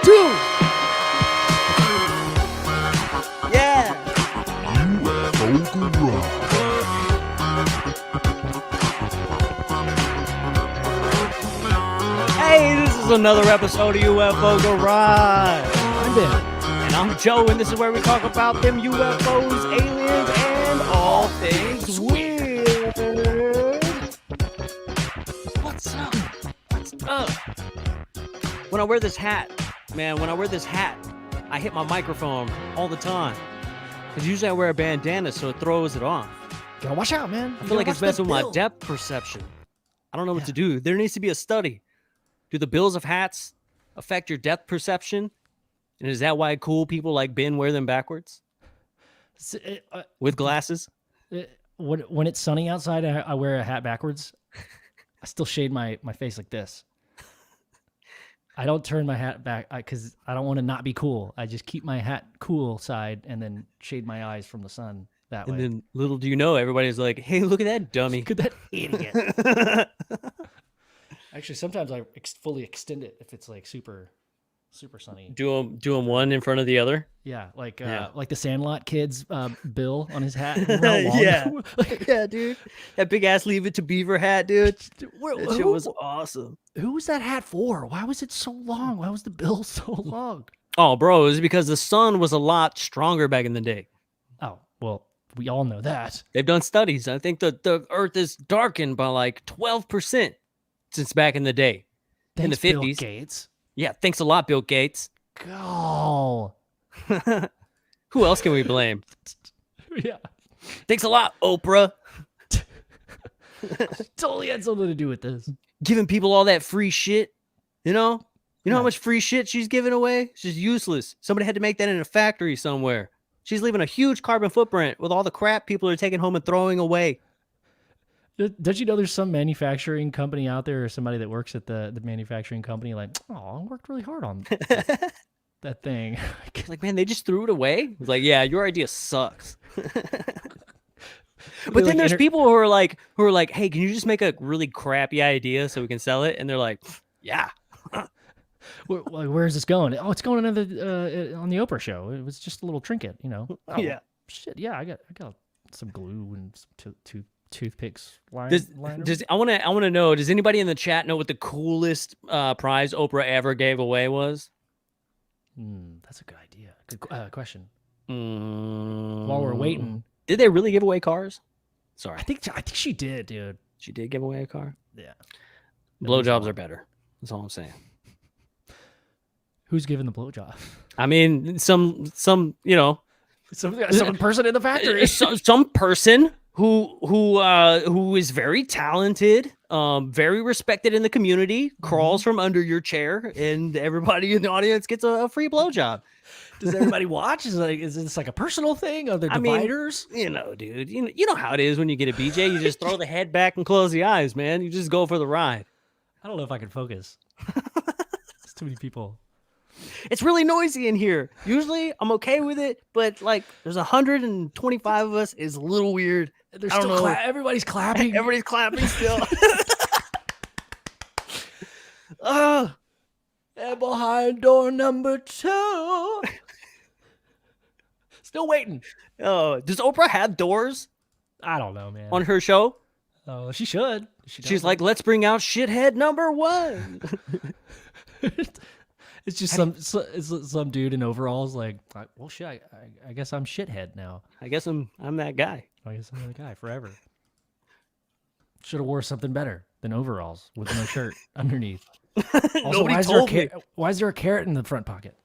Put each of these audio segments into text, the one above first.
2. Yeah. UFO Garage. Hey, this is another episode of UFO Garage. I'm Ben. And I'm Joe, and this is where we talk about them UFOs, aliens, and all things weird. What's up? What's up? When I wear this hat, I hit my microphone all the time. Because usually I wear a bandana, so it throws it off. Gotta watch out, man. I feel like it's messing with my depth perception. I don't know what to do. There needs to be a study. Do the bills of hats affect your depth perception? And is that why cool people like Ben wear them backwards? With glasses? When it's sunny outside, I wear a hat backwards. I still shade my face like this. I don't turn my hat back because I don't want to not be cool. I just keep my hat cool side and then shade my eyes from the sun that way. And then little do you know, everybody's like, hey, look at that dummy. Look at that idiot. Actually, sometimes I fully extend it if it's like super sunny. Do them one in front of the other? Yeah, like the Sandlot kid's bill on his hat. Long? Yeah. Yeah, dude. That big ass Leave It to Beaver hat, dude. That shit was awesome. Who was that hat for? Why was it so long? Why was the bill so long? Oh, bro, it was because the sun was a lot stronger back in the day. Oh, well, we all know that. They've done studies. I think the Earth is darkened by like 12% since back in the day. Thanks, in the 50s. Bill Gates. Yeah, thanks a lot, Bill Gates. Oh. Who else can we blame? Yeah. Thanks a lot, Oprah. Totally had something to do with this. Giving people all that free shit. You know how much free shit she's giving away? She's useless. Somebody had to make that in a factory somewhere. She's leaving a huge carbon footprint with all the crap people are taking home and throwing away. Don't you know there's some manufacturing company out there or somebody that works at the manufacturing company like, oh, I worked really hard on that thing. Like, man, they just threw it away? It's like, yeah, your idea sucks. But then there's people who are like, hey, can you just make a really crappy idea so we can sell it? And they're like, yeah. Where is this going? Oh, it's going on the Oprah show. It was just a little trinket, you know. Oh, yeah. Shit, yeah, I got some glue and some toothpicks. I want to know, does anybody in the chat know what the coolest prize Oprah ever gave away was? That's a good idea. Good question. While we're waiting, did they really give away cars? Sorry, I think she did, dude. She did give away a car. Yeah, blowjobs are better. That's all I'm saying. Who's giving the blowjob? I mean, some you know, some person in the factory, some person who is very talented, very respected in the community, crawls from under your chair, and everybody in the audience gets a free blowjob. Does everybody watch? Is this like a personal thing? Are there dividers? I mean, you know, dude, you know how it is when you get a BJ. You just throw the head back and close the eyes, man. You just go for the ride. I don't know if I can focus. There's too many people. It's really noisy in here. Usually I'm okay with it, but like there's 125 of us. It's a little weird. They're still everybody's clapping. Everybody's clapping still. And behind door number 2. Still waiting. Oh, does Oprah have doors? I don't know, man. On her show? Oh, she should. She's like, let's bring out shithead number 1. It's just some dude in overalls like, well, shit, I guess I'm shithead now. I guess I'm that guy. I guess I'm the guy forever. Should have wore something better than overalls with no shirt underneath. Also, why is there a carrot in the front pocket?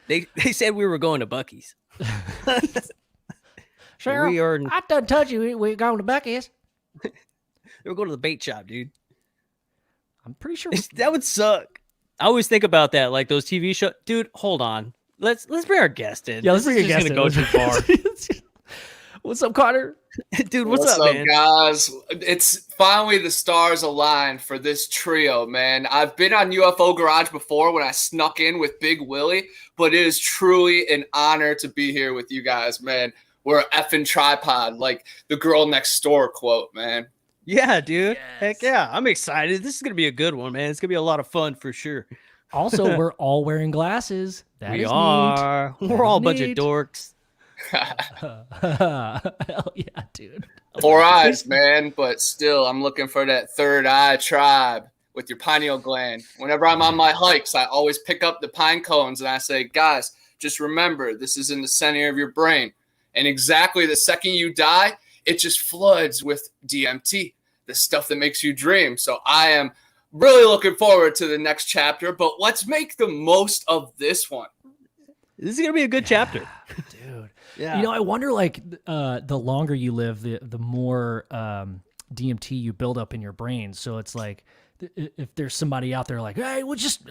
They said we were going to Buc-ee's. Sure, I done told you we're going to Buc-ee's. They were going to the bait shop, dude. I'm pretty sure that would suck. I always think about that, like those TV shows. Dude, hold on. Let's bring our guest in. Yeah, let's bring a guest in. Go too far. What's up, Carter? Dude, what's up, man? Guys? It's finally the stars aligned for this trio, man. I've been on UFO Garage before when I snuck in with Big Willie, but it is truly an honor to be here with you guys, man. We're an effing tripod, like the girl next door quote, man. Yeah, dude. Yes. Heck yeah. I'm excited. This is going to be a good one, man. It's going to be a lot of fun for sure. Also, we're all wearing glasses. That We is are. neat. We're That all a is bunch of neat. dorks. Hell yeah, dude. 4 eyes, man, but still, I'm looking for that third eye tribe with your pineal gland. Whenever I'm on my hikes, I always pick up the pine cones and I say, guys, just remember, this is in the center of your brain. And exactly the second you die, it just floods with DMT, the stuff that makes you dream. So I am really looking forward to the next chapter, but let's make the most of this one. This is going to be a good chapter. Dude. Yeah. You know, I wonder, like, the longer you live, the more DMT you build up in your brain. So it's like, if there's somebody out there like, hey, we'll just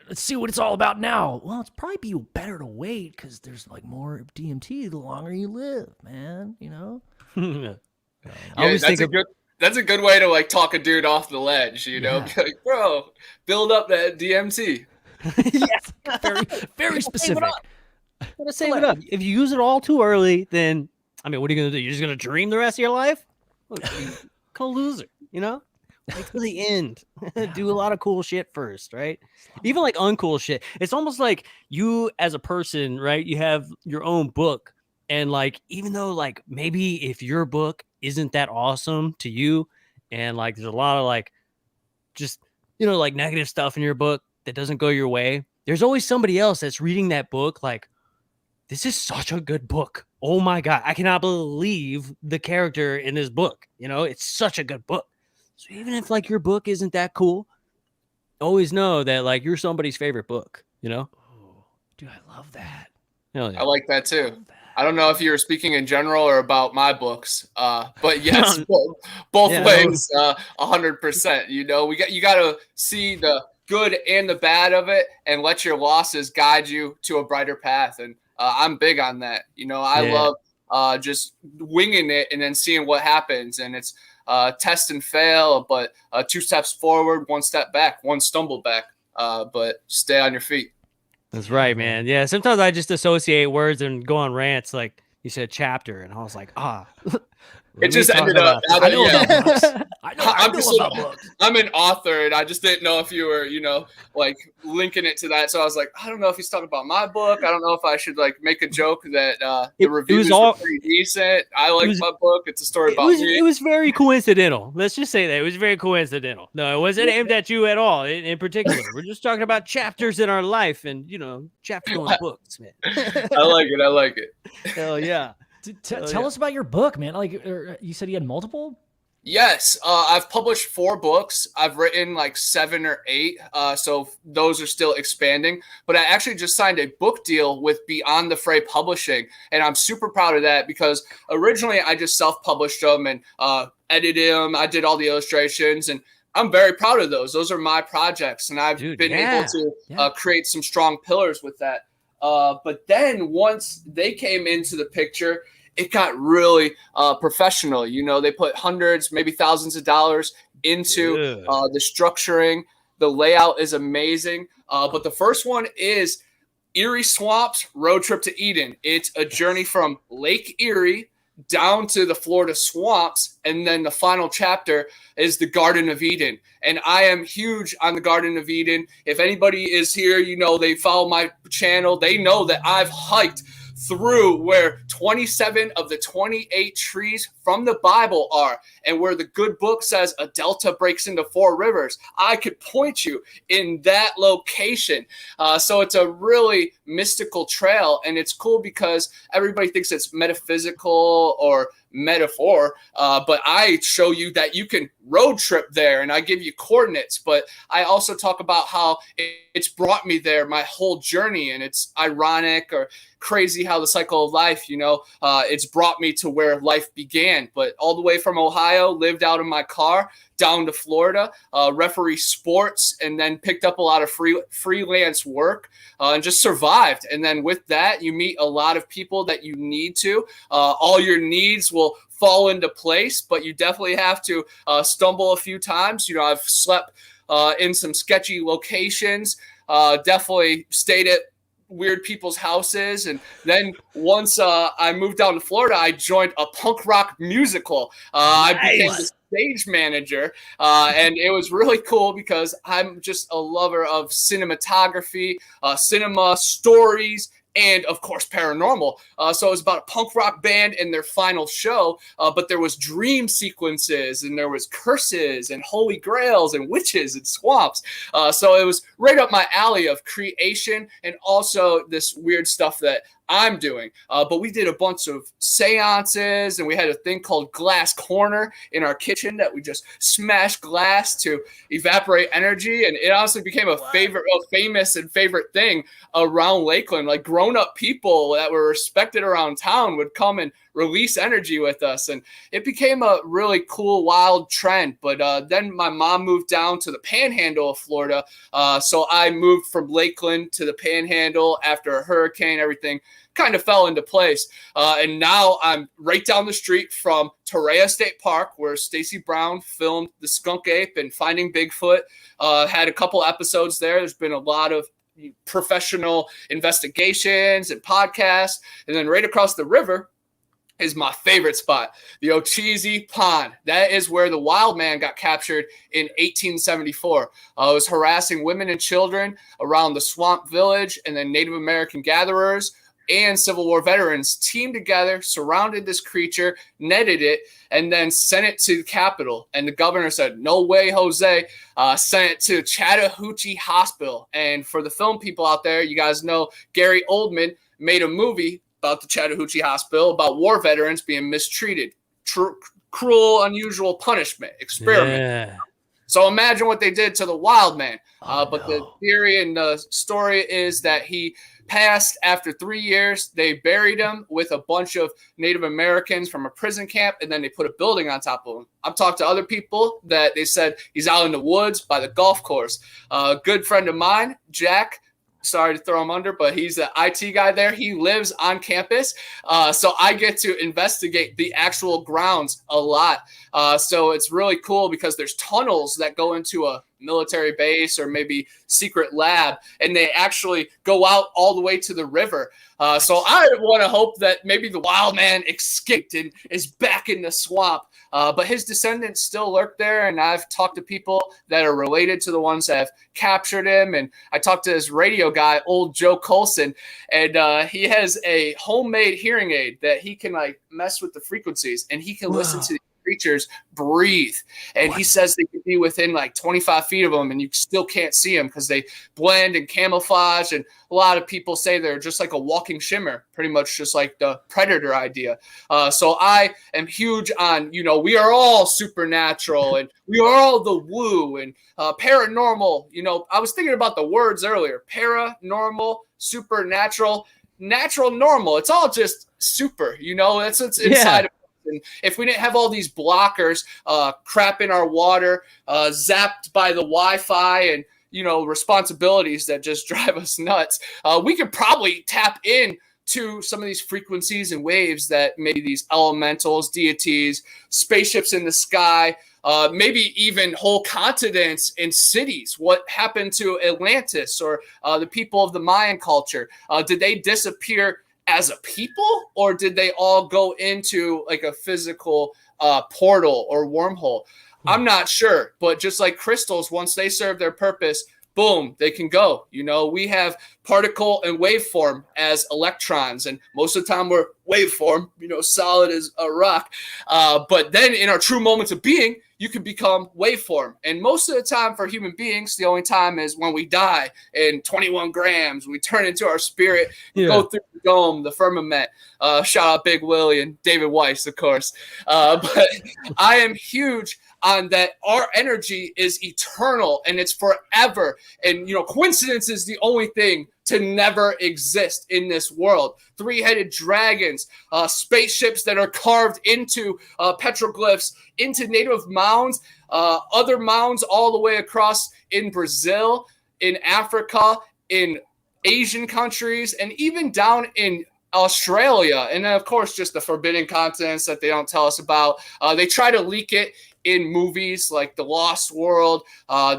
let's see what it's all about now. Well, it's probably be better to wait because there's like more DMT the longer you live, man. You know. I always think that's a good way to like talk a dude off the ledge. You know, Yeah. like, bro, build up that DMT. yeah. Very, very specific. Gotta save it up. If you use it all too early, then I mean, what are you gonna do? You're just gonna dream the rest of your life? What kind of loser, you know? Wait till the end. Do a lot of cool shit first, right? Even like uncool shit. It's almost like you as a person, right? You have your own book, and like even though like maybe if your book isn't that awesome to you, and like there's a lot of like just like negative stuff in your book that doesn't go your way, there's always somebody else that's reading that book like, this is such a good book. Oh my God. I cannot believe the character in this book. It's such a good book. So even if like your book isn't that cool, always know that like you're somebody's favorite book, Oh, dude, I love that. Hell yeah. I like that too. I don't know if you were speaking in general or about my books, but yes, both ways, 100%. You got to see the good and the bad of it, and let your losses guide you to a brighter path. And I'm big on that. I love just winging it and then seeing what happens. And it's test and fail, but 2 steps forward, 1 step back, 1 stumble back. But stay on your feet. That's right, man. Yeah. Sometimes I just associate words and go on rants. Like you said, chapter, and I was like, It just ended up. I know yeah. about books. I know just about books. I'm an author, and I just didn't know if you were, like linking it to that. So I was like, I don't know if he's talking about my book. I don't know if I should like make a joke that the reviews are pretty decent. I like my book. It's a story about me. It was very coincidental. Let's just say that it was very coincidental. No, it wasn't aimed at you at all. In particular, we're just talking about chapters in our life, and chapters in books, man. I like it. Hell yeah. Tell us about your book, man. Like you said, you had multiple. Yes, I've published 4 books. I've written like 7 or 8, so those are still expanding. But I actually just signed a book deal with Beyond the Fray Publishing, and I'm super proud of that because originally I just self-published them and edited them. I did all the illustrations, and I'm very proud of those. Those are my projects, and I've been able to create some strong pillars with that. But then once they came into the picture, it got really professional. They put hundreds, maybe thousands of dollars into the structuring. The layout is amazing. But the first one is Erie Swamps Road Trip to Eden. It's a journey from Lake Erie down to the Florida swamps. And then the final chapter is the Garden of Eden. And I am huge on the Garden of Eden. If anybody is here, they follow my channel. They know that I've hiked through where 27 of the 28 trees from the Bible are, and where the good book says a delta breaks into 4 rivers. I could point you in that location. So it's a really mystical trail, and it's cool because everybody thinks it's metaphysical or metaphor, but I show you that you can road trip there, and I give you coordinates. But I also talk about how it's brought me there my whole journey, and it's ironic or crazy how the cycle of life, it's brought me to where life began. But all the way from Ohio, lived out in my car, down to Florida, referee sports, and then picked up a lot of freelance work and just survived. And then with that, you meet a lot of people that you need to. All your needs will fall into place, but you definitely have to stumble a few times. I've slept in some sketchy locations, definitely stayed at weird people's houses. And then once I moved down to Florida, I joined a punk rock musical. I became the stage manager, and it was really cool because I'm just a lover of cinematography, cinema, stories, and of course paranormal. So it was about a punk rock band and their final show, but there was dream sequences and there was curses and holy grails and witches and swamps. So it was right up my alley of creation and also this weird stuff that I'm doing. But we did a bunch of seances, and we had a thing called Glass Corner in our kitchen that we just smashed glass to evaporate energy. And it honestly became a famous and favorite thing around Lakeland. Like grown-up people that were respected around town would come and release energy with us. And it became a really cool, wild trend. But then my mom moved down to the panhandle of Florida. So I moved from Lakeland to the panhandle after a hurricane. Everything kind of fell into place. And now I'm right down the street from Torreya State Park, where Stacey Brown filmed The Skunk Ape and Finding Bigfoot. Had a couple episodes there. There's been a lot of professional investigations and podcasts. And then right across the river is my favorite spot, the Ocheesee Pond. That is where the wild man got captured in 1874. It was harassing women and children around the swamp village, and then Native American gatherers and Civil War veterans teamed together, surrounded this creature, netted it, and then sent it to the Capitol. And the governor said, "No way, Jose." Sent it to Chattahoochee Hospital. And for the film people out there, you guys know Gary Oldman made a movie about the Chattahoochee Hospital, about war veterans being mistreated. Cruel, unusual punishment experiment. Yeah. So imagine what they did to the wild man. But the theory and the story is that he passed after 3 years. They buried him with a bunch of Native Americans from a prison camp, and then they put a building on top of him. I've talked to other people that they said he's out in the woods by the golf course. A good friend of mine, Jack, sorry to throw him under, but he's an IT guy there. He lives on campus. So I get to investigate the actual grounds a lot. So it's really cool because there's tunnels that go into a military base or maybe secret lab, and they actually go out all the way to the river. So I want to hope that maybe the wild man escaped and is back in the swamp. But his descendants still lurk there, and I've talked to people that are related to the ones that have captured him. And I talked to this radio guy, old Joe Colson, and he has a homemade hearing aid that he can like mess with the frequencies, and he can listen to the creatures breathe. And he says they could be within like 25 feet of them, and you still can't see them because they blend and camouflage. And a lot of people say they're just like a walking shimmer, pretty much just like the Predator idea. So I am huge on, we are all supernatural and we are all the woo and paranormal. I was thinking about the words earlier: paranormal, supernatural, natural, normal. It's all just super, that's what's inside of. And if we didn't have all these blockers, crap in our water, zapped by the Wi-Fi and, responsibilities that just drive us nuts, we could probably tap in to some of these frequencies and waves that maybe these elementals, deities, spaceships in the sky, maybe even whole continents and cities. What happened to Atlantis or the people of the Mayan culture? Did they disappear as a people, or did they all go into like a physical portal or wormhole? I'm not sure, but just like crystals, once they serve their purpose, boom, they can go. We have particle and waveform as electrons, and most of the time we're waveform, solid as a rock. But then in our true moments of being, you can become waveform. And most of the time for human beings, the only time is when we die in 21 grams. We turn into our spirit, go through the dome, the firmament. Shout out Big Willie and David Weiss, of course. But I am huge on that. Our energy is eternal and it's forever. And, coincidence is the only thing to never exist in this world. Three-headed dragons, spaceships that are carved into petroglyphs, into native mounds, other mounds all the way across in Brazil, in Africa, in Asian countries, and even down in Australia. And then, of course, just the forbidden continents that they don't tell us about. They try to leak it in movies like The Lost World,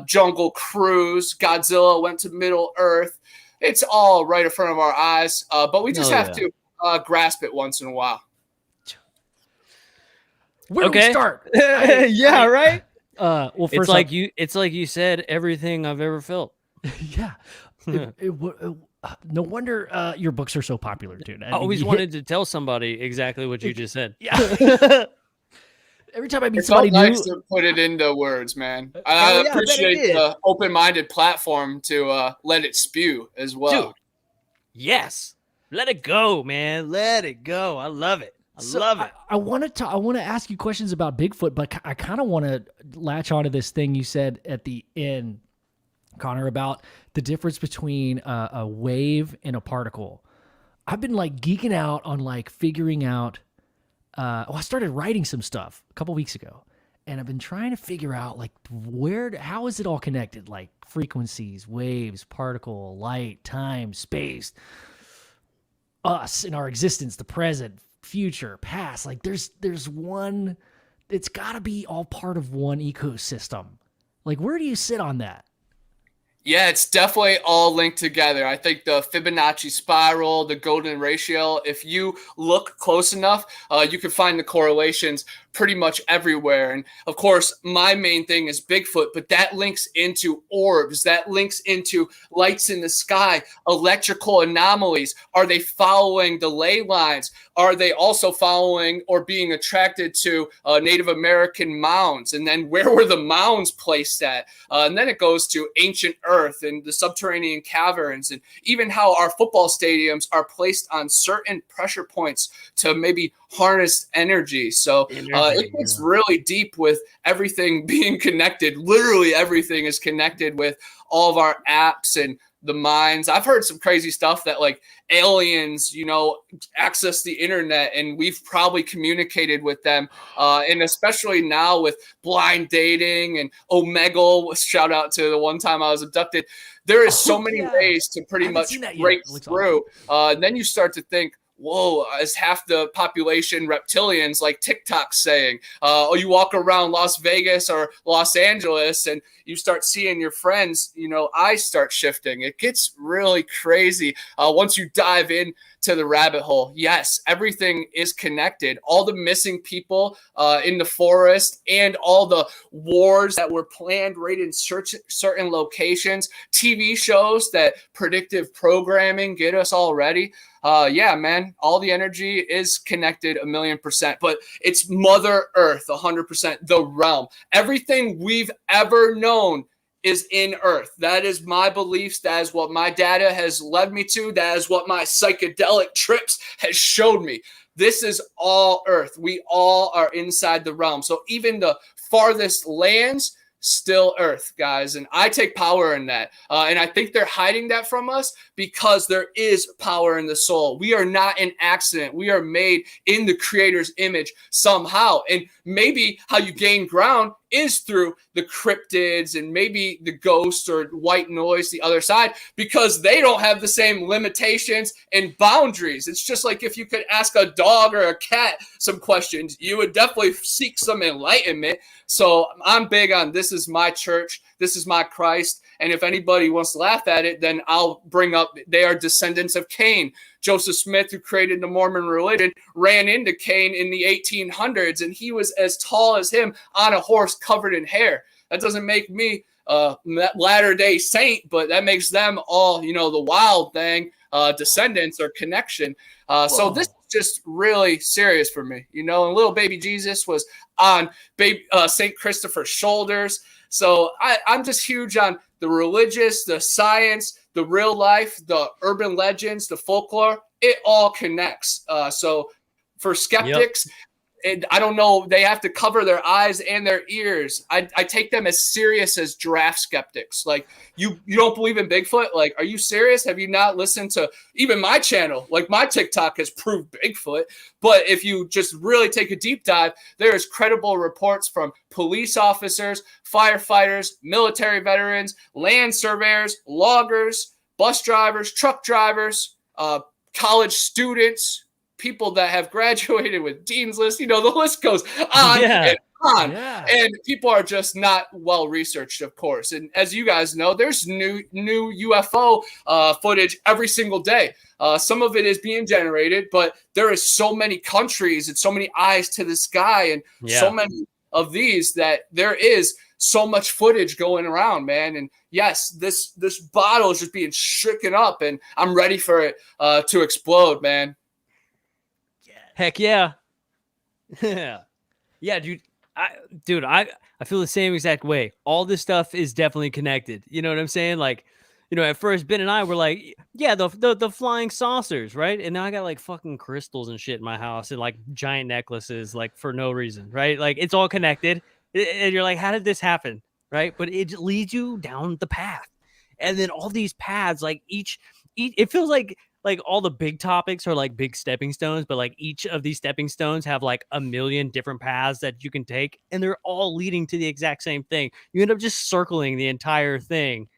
Jungle Cruise, Godzilla went to Middle Earth. It's all right in front of our eyes, but we just have to grasp it once in a while. Where do we start? Right. Well, first it's like you said everything I've ever felt. Yeah. No wonder your books are so popular, dude. I always wanted to tell somebody exactly what you just said. Yeah. Every time I meet It's somebody nice new, to put it into words, man. I appreciate the open-minded platform to let it spew as well. Dude, yes, let it go, man. Let it go. I love it. I love it. I want to ask you questions about Bigfoot, but I kind of want to latch onto this thing you said at the end, Connor, about the difference between a wave and a particle. I've been like geeking out on like figuring out. I started writing some stuff a couple weeks ago, and I've been trying to figure out like how is it all connected? Like frequencies, waves, particle, light, time, space, us in our existence, the present, future, past. Like there's one. It's got to be all part of one ecosystem. Like where do you sit on that? Yeah, it's definitely all linked together. I think the Fibonacci spiral, the golden ratio, if you look close enough, you can find the correlations pretty much everywhere. And of course, my main thing is Bigfoot, but that links into orbs, that links into lights in the sky, electrical anomalies. Are they following the ley lines? Are they also following or being attracted to Native American mounds? And then where were the mounds placed at? And then it goes to ancient Earth and the subterranean caverns, and even how our football stadiums are placed on certain pressure points to maybe harness energy. So it gets really deep with everything being connected. Literally everything is connected with all of our apps and the minds. I've heard some crazy stuff that like aliens, access the internet, and we've probably communicated with them. And especially now with blind dating and Omegle, shout out to the one time I was abducted. There is so many ways to pretty much break through. And then you start to think, whoa, is half the population reptilians, like TikTok's saying? You walk around Las Vegas or Los Angeles and you start seeing your friends, eyes start shifting. It gets really crazy once you dive in to the rabbit hole. Yes, everything is connected. All the missing people in the forest and all the wars that were planned right in certain locations, TV shows that predictive programming get us all ready. Yeah, man, all the energy is connected 1,000,000%, but it's Mother Earth, 100%, the realm. Everything we've ever known is in Earth. That is my beliefs. That is what my data has led me to. That is what my psychedelic trips has showed me. This is all Earth. We all are inside the realm. So even the farthest lands, still Earth, guys. And I take power in that. And I think they're hiding that from us because there is power in the soul. We are not an accident. We are made in the Creator's image somehow. And maybe how you gain ground is through the cryptids and maybe the ghosts or white noise, the other side, because they don't have the same limitations and boundaries. It's just like if you could ask a dog or a cat some questions, you would definitely seek some enlightenment. So I'm big on this is my church, this is my Christ. And if anybody wants to laugh at it, then I'll bring up they are descendants of Cain. Joseph Smith, who created the Mormon religion, ran into Cain in the 1800s, and he was as tall as him on a horse covered in hair. That doesn't make me Latter-day Saint, but that makes them all, the wild thing, descendants or connection. So this is just really serious for me, and little baby Jesus was on St. Christopher's shoulders. So I'm just huge on the religious, the science, the real life, the urban legends, the folklore. It all connects. So for skeptics, and I don't know, they have to cover their eyes and their ears. I take them as serious as giraffe skeptics. Like, you don't believe in Bigfoot? Like, are you serious? Have you not listened to even my channel? Like, my TikTok has proved Bigfoot. But if you just really take a deep dive, there is credible reports from police officers, firefighters, military veterans, land surveyors, loggers, bus drivers, truck drivers, college students, people that have graduated with dean's lists. The list goes on and on. Yeah. And people are just not well researched, of course. And as you guys know, there's new UFO footage every single day. Some of it is being generated, but there is so many countries and so many eyes to the sky, and so many of these that there is so much footage going around, man. And yes, this bottle is just being shaken up, and I'm ready for it to explode, man. Heck yeah. Yeah, dude. I feel the same exact way. All this stuff is definitely connected. You know what I'm saying? Like, you know, at first Ben and I were like, yeah, the flying saucers, right? And now I got like fucking crystals and shit in my house and like giant necklaces, like for no reason, right? Like it's all connected. And you're like, how did this happen? Right? But it leads you down the path. And then all these paths, like each it feels like all the big topics are like big stepping stones, but like each of these stepping stones have like a million different paths that you can take, and they're all leading to the exact same thing. You end up just circling the entire thing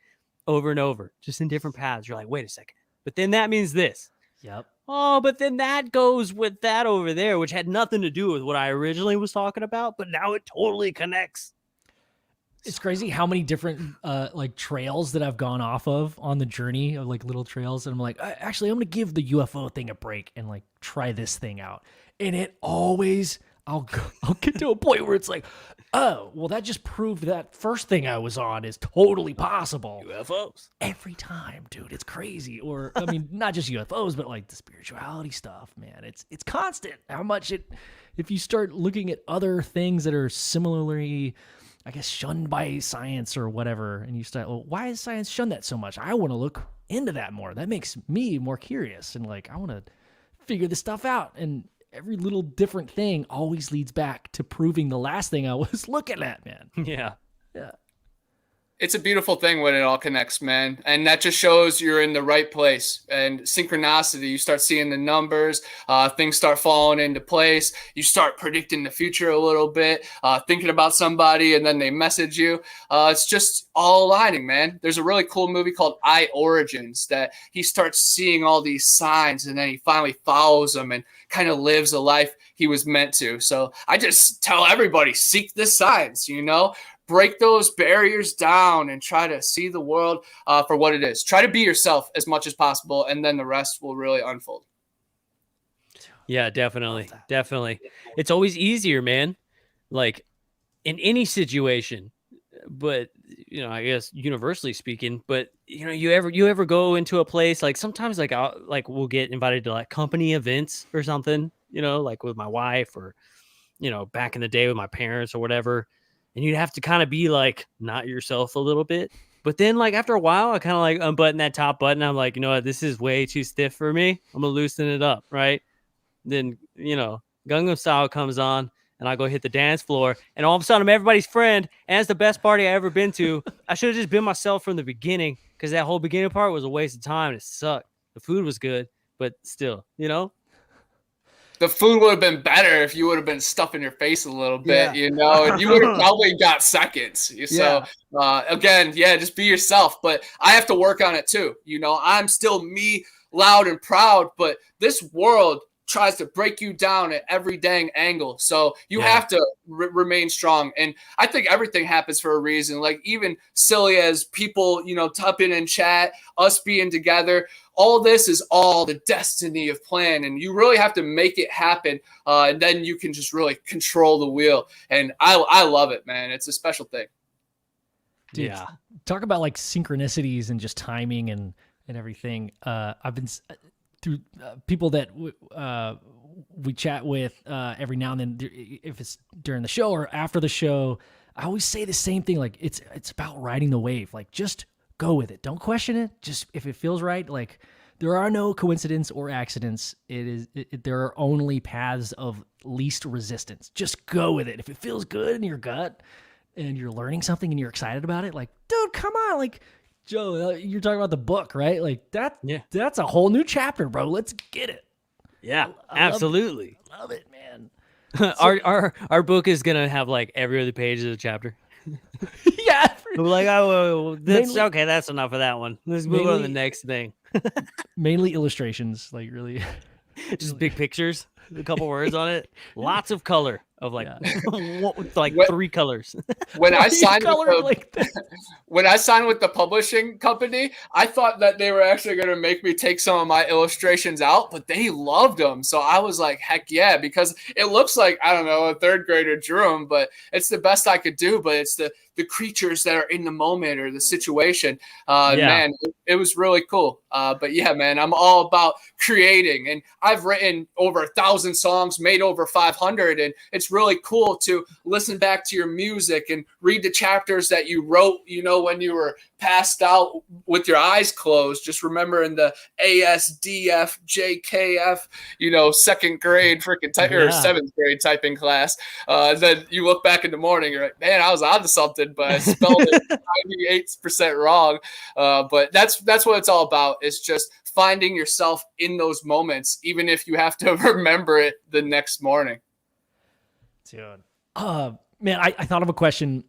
over and over, just in different paths. You're like, wait a second, but then that means this. Yep. Oh, but then that goes with that over there, which had nothing to do with what I originally was talking about, but now it totally connects. It's crazy how many different like trails that I've gone off of on the journey of like little trails. And I'm like, actually, I'm going to give the UFO thing a break and like try this thing out. And it always, I'll get to a point where it's like, oh, well, that just proved that first thing I was on is totally possible. UFOs. Every time, dude, it's crazy. Or, I mean, not just UFOs, but like the spirituality stuff, man. It's constant how much if you start looking at other things that are similarly, I guess, shunned by science or whatever, and you start, well, why has science shunned that so much? I want to look into that more. That makes me more curious, and like, I want to figure this stuff out. And every little different thing always leads back to proving the last thing I was looking at, man. Yeah. Yeah. It's a beautiful thing when it all connects, man. And that just shows you're in the right place. And synchronicity, you start seeing the numbers, things start falling into place. You start predicting the future a little bit, thinking about somebody, and then they message you. It's just all aligning, man. There's a really cool movie called I Origins that he starts seeing all these signs, and then he finally follows them and kind of lives a life he was meant to. So I just tell everybody, seek the signs, you know? Break those barriers down and try to see the world for what it is. Try to be yourself as much as possible, and then the rest will really unfold. Yeah, definitely. Definitely. It's always easier, man. Like in any situation, but you know, I guess universally speaking, but you know, you ever go into a place, like sometimes like we'll get invited to like company events or something, you know, like with my wife or, you know, back in the day with my parents or whatever. And you'd have to kind of be like not yourself a little bit. But then like after a while, I kind of like unbutton that top button. I'm like, you know what, this is way too stiff for me. I'm gonna loosen it up, right? Then, you know, Gangnam Style comes on and I go hit the dance floor, and all of a sudden I'm everybody's friend, and it's the best party I ever been to. I should have just been myself from the beginning, because that whole beginning part was a waste of time. It sucked. The food was good, but still, you know? The food would have been better if you would have been stuffing your face a little bit, you know, and you would have probably got seconds. So, again, just be yourself. But I have to work on it too. You know, I'm still me, loud and proud, but this world tries to break you down at every dang angle. So you have to remain strong. And I think everything happens for a reason. Like even silly as people, you know, type in chat, us being together, all this is all the destiny of plan. And you really have to make it happen. And then you can just really control the wheel. And I love it, man. It's a special thing. Dude, talk about like synchronicities and just timing and everything. I've been through people that we chat with every now and then, if it's during the show or after the show, I always say the same thing. Like it's about riding the wave. Like just go with it. Don't question it. Just if it feels right, like there are no coincidence or accidents. There are only paths of least resistance. Just go with it. If it feels good in your gut and you're learning something and you're excited about it, like, dude, come on. Like, Joe, you're talking about the book, right? Like that's a whole new chapter, bro. Let's get it. Yeah, absolutely. Love it, man. Our book is gonna have like every other page of the chapter. Yeah. We're like, oh, that's okay. That's enough of that one. Let's move on to the next thing. Mainly illustrations, like really. Just big pictures, a couple words on it. Lots of color. of like, Yeah. like What- 3 colors. When I You signed with color the, like that. when I signed with the publishing company, I thought that they were actually going to make me take some of my illustrations out, but they loved them. So I was like, heck yeah, because it looks like, I don't know, a third grader drew them, but it's the best I could do. But it's the creatures that are in the moment or the situation. Yeah. Man, it was really cool. But yeah, man, I'm all about creating, and I've written over 1,000 songs, made over 500, and it's really cool to listen back to your music and read the chapters that you wrote, you know, when you were passed out with your eyes closed, just remembering the ASDF, JKF, you know, second grade freaking type or Yeah. 7th grade typing class. Then you look back in the morning, you're like, man, I was onto something, but I spelled it 98% wrong. But that's what it's all about. It's just finding yourself in those moments, even if you have to remember it the next morning. Dude. Man, I thought of a question.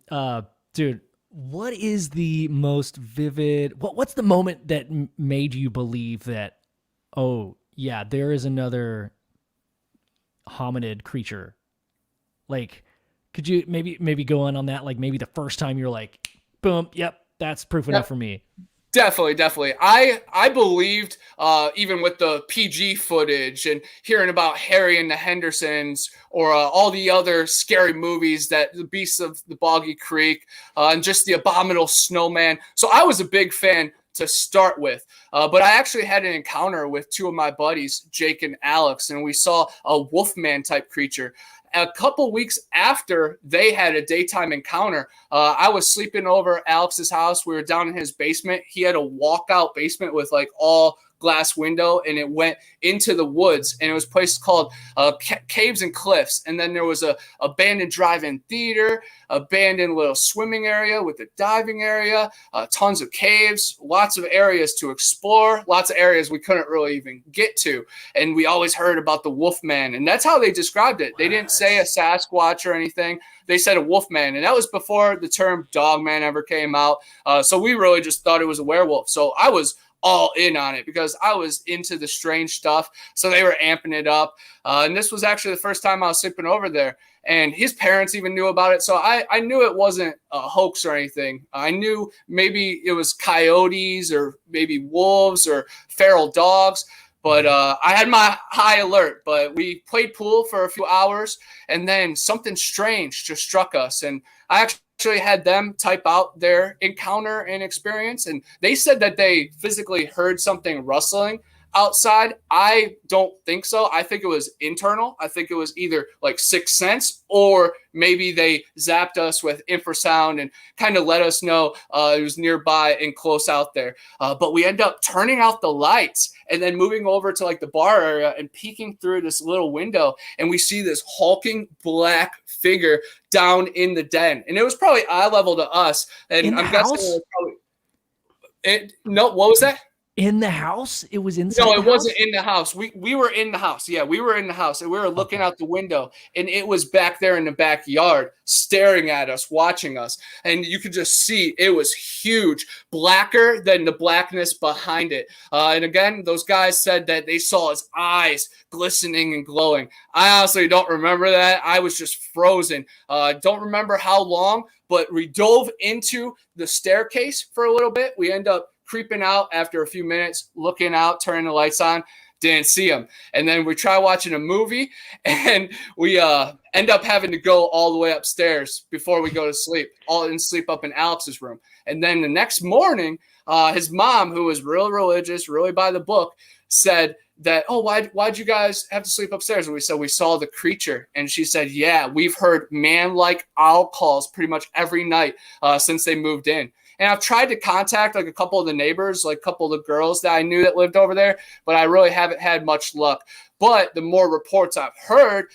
Dude, what is the most vivid, what's the moment that made you believe that, oh, yeah, there is another hominid creature? Like, could you maybe go on that? Like maybe the first time you're like, boom, yep, that's proof enough for me. Definitely. I believed, even with the PG footage and hearing about Harry and the Hendersons or all the other scary movies, that the Beasts of the Boggy Creek and just the Abominable Snowman. So I was a big fan to start with, but I actually had an encounter with 2 of my buddies, Jake and Alex, and we saw a Wolfman type creature. A couple weeks after they had a daytime encounter, I was sleeping over at Alex's house. We were down in his basement. He had a walkout basement with like all glass window, and it went into the woods, and it was a place called Caves and Cliffs. And then there was a abandoned drive-in theater, abandoned little swimming area with a diving area, tons of caves, lots of areas to explore, lots of areas we couldn't really even get to. And we always heard about the Wolfman, and that's how they described it. They didn't say a Sasquatch or anything. They said a Wolfman, and that was before the term Dogman ever came out. So we really just thought it was a werewolf. So I was all in on it because I was into the strange stuff. So they were amping it up. And this was actually the first time I was sleeping over there. And his parents even knew about it. So I knew it wasn't a hoax or anything. I knew maybe it was coyotes or maybe wolves or feral dogs. But I had my high alert. But we played pool for a few hours, and then something strange just struck us. And I actually had them type out their encounter and experience, and they said that they physically heard something rustling outside. I don't think so. I think it was internal. I think it was either like sixth sense, or maybe they zapped us with infrasound and kind of let us know it was nearby and close out there. But we end up turning out the lights and then moving over to like the bar area and peeking through this little window, and we see this hulking black figure down in the den. And it was probably eye level to us. And In the I'm guessing house? it was probably no, what was that? In the house? It was inside. No, the it wasn't house? in the house. We were in the house. Yeah, we were in the house, and we were looking out the window, and it was back there in the backyard, staring at us, watching us. And you could just see it was huge, blacker than the blackness behind it. And again, those guys said that they saw his eyes glistening and glowing. I honestly don't remember that. I was just frozen. Don't remember how long, but we dove into the staircase for a little bit. We end up creeping out after a few minutes, looking out, turning the lights on, didn't see him. And then we try watching a movie, and we end up having to go all the way upstairs before we go to sleep, sleep up in Alex's room. And then the next morning, his mom, who was real religious, really by the book, said that, oh, why'd you guys have to sleep upstairs? And we said, we saw the creature. And she said, yeah, we've heard man-like owl calls pretty much every night since they moved in. And I've tried to contact like a couple of the neighbors, like a couple of the girls that I knew that lived over there, but I really haven't had much luck. But the more reports I've heard,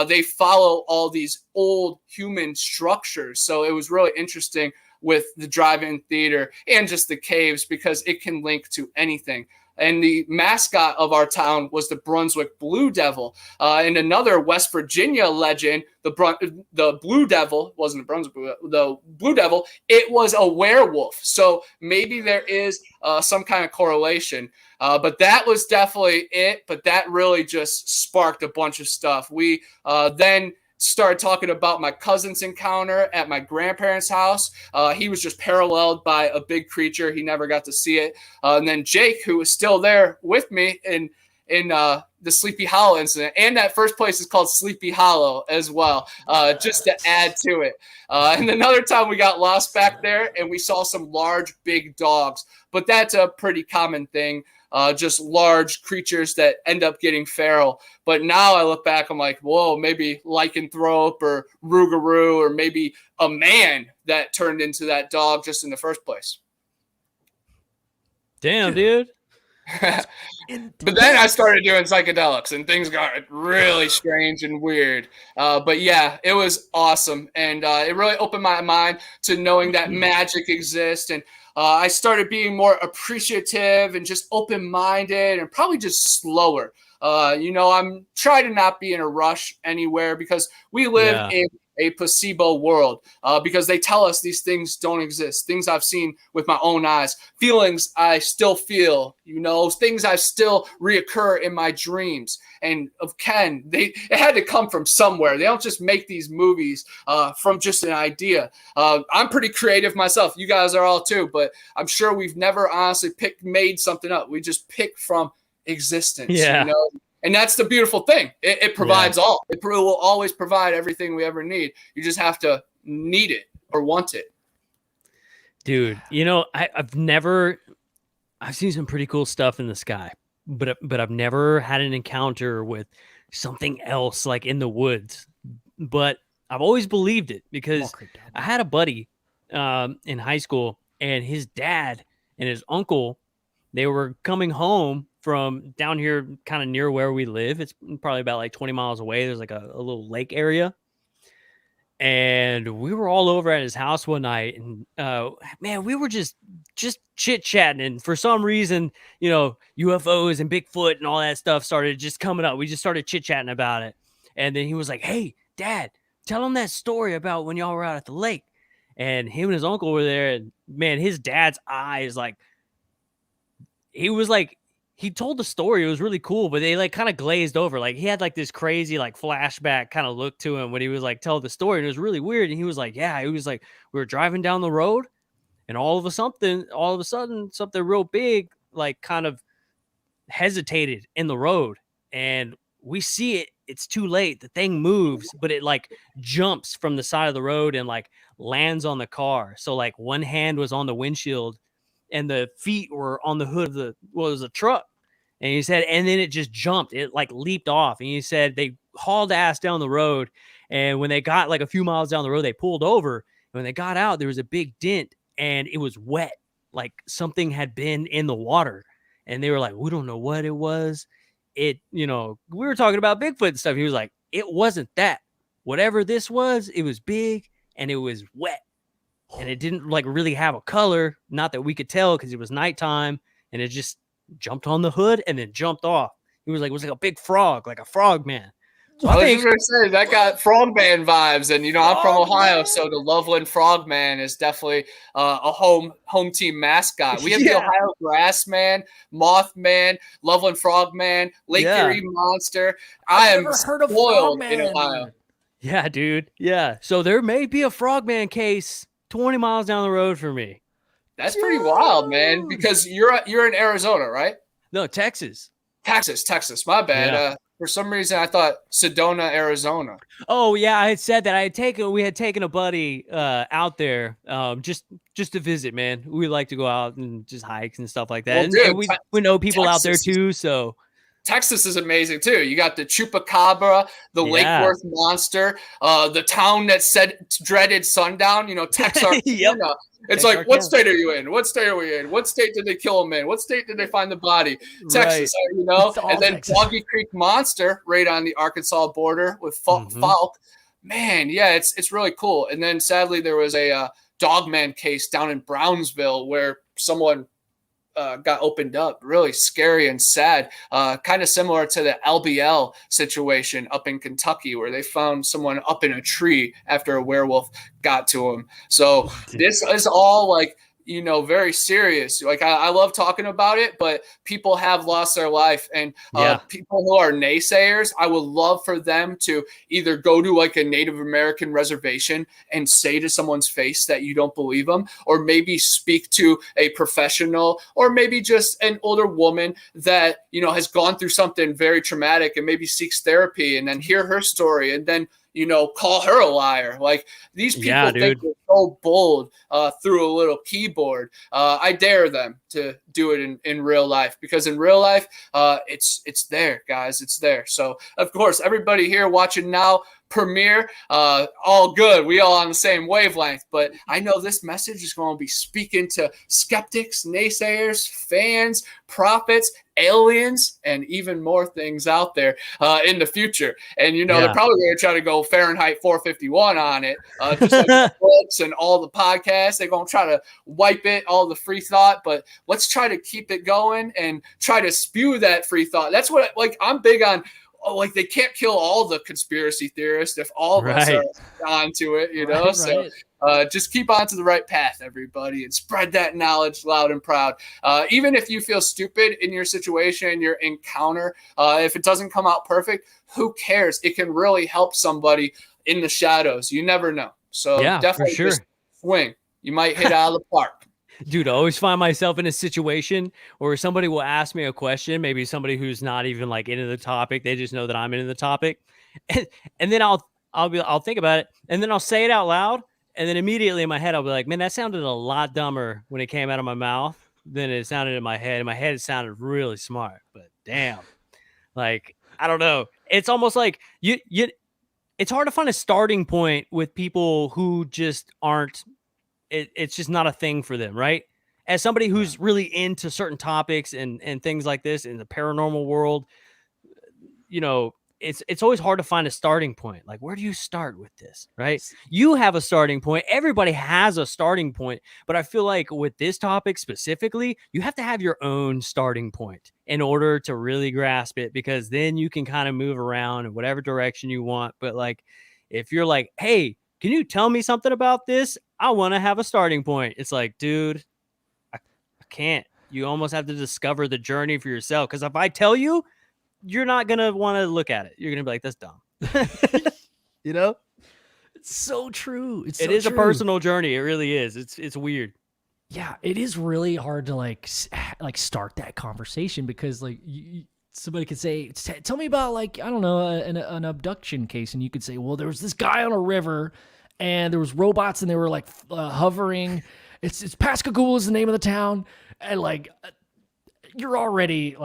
they follow all these old human structures. So it was really interesting with the drive-in theater and just the caves, because it can link to anything. And the mascot of our town was the Brunswick Blue Devil. And another West Virginia legend, the Blue Devil, wasn't the Brunswick Blue, the Blue Devil, it was a werewolf. So maybe there is some kind of correlation. But that was definitely it. But that really just sparked a bunch of stuff. We then started talking about my cousin's encounter at my grandparents' house. He was just paralleled by a big creature. He never got to see it. And then Jake, who was still there with me in the Sleepy Hollow incident, and that first place is called Sleepy Hollow as well, just to add to it. And another time we got lost back there and we saw some large, big dogs, but that's a pretty common thing. Just large creatures that end up getting feral. But now I look back, I'm like, whoa, maybe lycanthrope or Rougarou, or maybe a man that turned into that dog just in the first place. Damn, dude. But then I started doing psychedelics and things got really strange and weird. But yeah, it was awesome. And it really opened my mind to knowing that magic exists. And I started being more appreciative and just open-minded and probably just slower. I'm trying to not be in a rush anywhere because we live in a placebo world, because they tell us these things don't exist. Things I've seen with my own eyes, feelings I still feel, things I still reoccur in my dreams. And of Ken, it had to come from somewhere. They don't just make these movies from just an idea. I'm pretty creative myself. You guys are all too, but I'm sure we've never honestly made something up. We just pick from existence. Yeah. And that's the beautiful thing. It provides all. It will always provide everything we ever need. You just have to need it or want it. Dude, I've seen some pretty cool stuff in the sky, but I've never had an encounter with something else like in the woods. But I've always believed it because I had a buddy in high school, and his dad and his uncle, they were coming home from down here kind of near where we live. It's probably about like 20 miles away. There's like a little lake area. And we were all over at his house one night, and man, we were just chit-chatting. And for some reason, UFOs and Bigfoot and all that stuff started just coming up. We just started chit-chatting about it. And then he was like, "Hey, Dad, tell him that story about when y'all were out at the lake." And him and his uncle were there, and man, his dad's eyes, like, he told the story. It was really cool, but they like kind of glazed over. Like he had like this crazy like flashback kind of look to him when he was like tell the story, and it was really weird. And he was like, "Yeah," he was like, "We were driving down the road, and all of a sudden something real big like kind of hesitated in the road, and we see it. It's too late. The thing moves, but it like jumps from the side of the road and like lands on the car. So like one hand was on the windshield, and the feet were on the hood of it was a truck." And he said, and then it just jumped. It like leaped off. And he said they hauled ass down the road. And when they got like a few miles down the road, they pulled over. And when they got out, there was a big dent, and it was wet. Like something had been in the water. And they were like, "We don't know what it was." We were talking about Bigfoot and stuff. He was like, "It wasn't that. Whatever this was, it was big and it was wet. And it didn't like really have a color. Not that we could tell because it was nighttime, and it just jumped on the hood and then jumped off." He was like, "It was like a big frog, like a frog man." So I was just going to say, that got Frogman vibes. And, I'm from Ohio, so the Loveland Frogman is definitely a home team mascot. We have the Ohio Grassman, Mothman, Loveland Frogman, Lake Erie Monster. I am spoiled in Ohio. Yeah, dude. Yeah. So there may be a Frogman case 20 miles down the road for me. That's pretty wild, man, because you're in Arizona, right? No, Texas. Texas. My bad. Yeah. For some reason, I thought Sedona, Arizona. Oh yeah, I had said that. We had taken a buddy out there just to visit. Man, we like to go out and just hike and stuff like that. Well, and we know people out there too. So Texas is amazing too. You got the Chupacabra, the Lake Worth monster, the town that said dreaded sundown. Texarkana. Yep. It's like, what state are you in? What state are we in? What state did they kill him in? What state did they find the body? Texas, And then Texas. Boggy Creek Monster right on the Arkansas border with Falk. Man, yeah, it's really cool. And then sadly, there was a Dogman case down in Brownsville where someone got opened up. Really scary and sad. Kind of similar to the LBL situation up in Kentucky where they found someone up in a tree after a werewolf got to him. So this is all like very serious. Like I love talking about it, but people have lost their life, and people who are naysayers, I would love for them to either go to like a Native American reservation and say to someone's face that you don't believe them, or maybe speak to a professional, or maybe just an older woman that, has gone through something very traumatic and maybe seeks therapy, and then hear her story, and then call her a liar. Like these people think they're so bold through a little keyboard. I dare them to do it in real life, because in real life, it's there, guys. It's there. So of course, everybody here watching now, premiere, all good. We all on the same wavelength, but I know this message is going to be speaking to skeptics, naysayers, fans, prophets, aliens, and even more things out there in the future. And they're probably going to try to go Fahrenheit 451 on it, just like the books and all the podcasts. They're going to try to wipe it, all the free thought, but let's try to keep it going and try to spew that free thought. That's what I'm big on. Like they can't kill all the conspiracy theorists if all of us are onto it, Right. So just keep on to the right path, everybody, and spread that knowledge loud and proud. Even if you feel stupid in your situation, your encounter, if it doesn't come out perfect, who cares? It can really help somebody in the shadows. You never know. So definitely just swing. You might hit out of the park. Dude, I always find myself in a situation where somebody will ask me a question, maybe somebody who's not even like into the topic. They just know that I'm into the topic. And then I'll think about it, and then I'll say it out loud. And then immediately in my head, I'll be like, man, that sounded a lot dumber when it came out of my mouth than it sounded in my head. In my head, it sounded really smart, but damn, like, I don't know. It's almost like it's hard to find a starting point with people who just aren't, it's just not a thing for them, right? As somebody who's really into certain topics and things like this in the paranormal world, it's always hard to find a starting point. Like, where do you start with this, right? You have a starting point. Everybody has a starting point, but I feel like with this topic specifically, you have to have your own starting point in order to really grasp it, because then you can kind of move around in whatever direction you want. But like, if you're like, hey, can you tell me something about this? I want to have a starting point. It's like, dude, I can't. You almost have to discover the journey for yourself. Because if I tell you, you're not going to want to look at it. You're going to be like, that's dumb. It's so true. It is a personal journey. It really is. It's weird. Yeah, it is really hard to like start that conversation, because like somebody could say, tell me about like, I don't know, an abduction case. And you could say, well, there was this guy on a river and there was robots and they were like hovering. It's Pascagoula is the name of the town. And like, you're already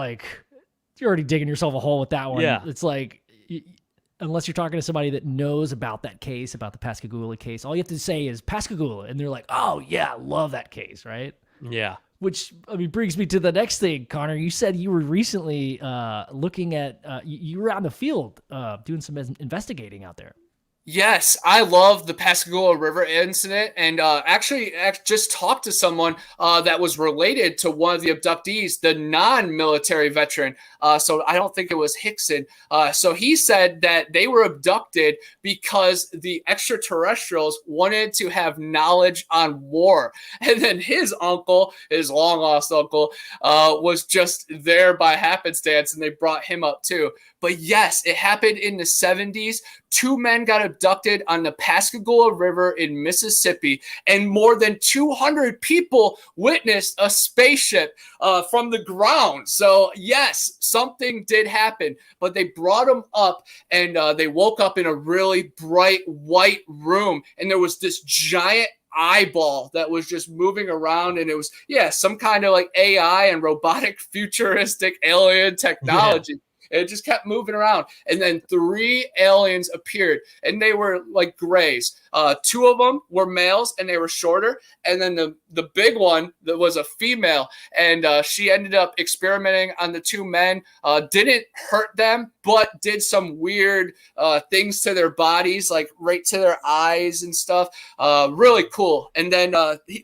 digging yourself a hole with that one. Yeah. It's like, unless you're talking to somebody that knows about that case, about the Pascagoula case, all you have to say is Pascagoula. And they're like, oh yeah, love that case. Right. Yeah. Which, I mean, brings me to the next thing, Connor. You said you were recently looking at, you were out in the field doing some investigating out there. Yes, I love the Pascagoula River incident, and actually just talked to someone that was related to one of the abductees, the non-military veteran. So I don't think it was Hickson. So he said that they were abducted because the extraterrestrials wanted to have knowledge on war. And then his uncle, his long-lost uncle, was just there by happenstance, and they brought him up too. But yes, it happened in the 70s. 2 men got abducted on the Pascagoula River in Mississippi, and more than 200 people witnessed a spaceship from the ground. So yes, something did happen, but they brought them up, and they woke up in a really bright white room, and there was this giant eyeball that was just moving around, and it was some kind of like AI and robotic futuristic alien technology. Yeah. It just kept moving around. And then 3 aliens appeared, and they were like grays. 2 of them were males, and they were shorter. And then the big one that was a female, and she ended up experimenting on the 2 men. Didn't hurt them, but did some weird things to their bodies, like right to their eyes and stuff. Really cool. And then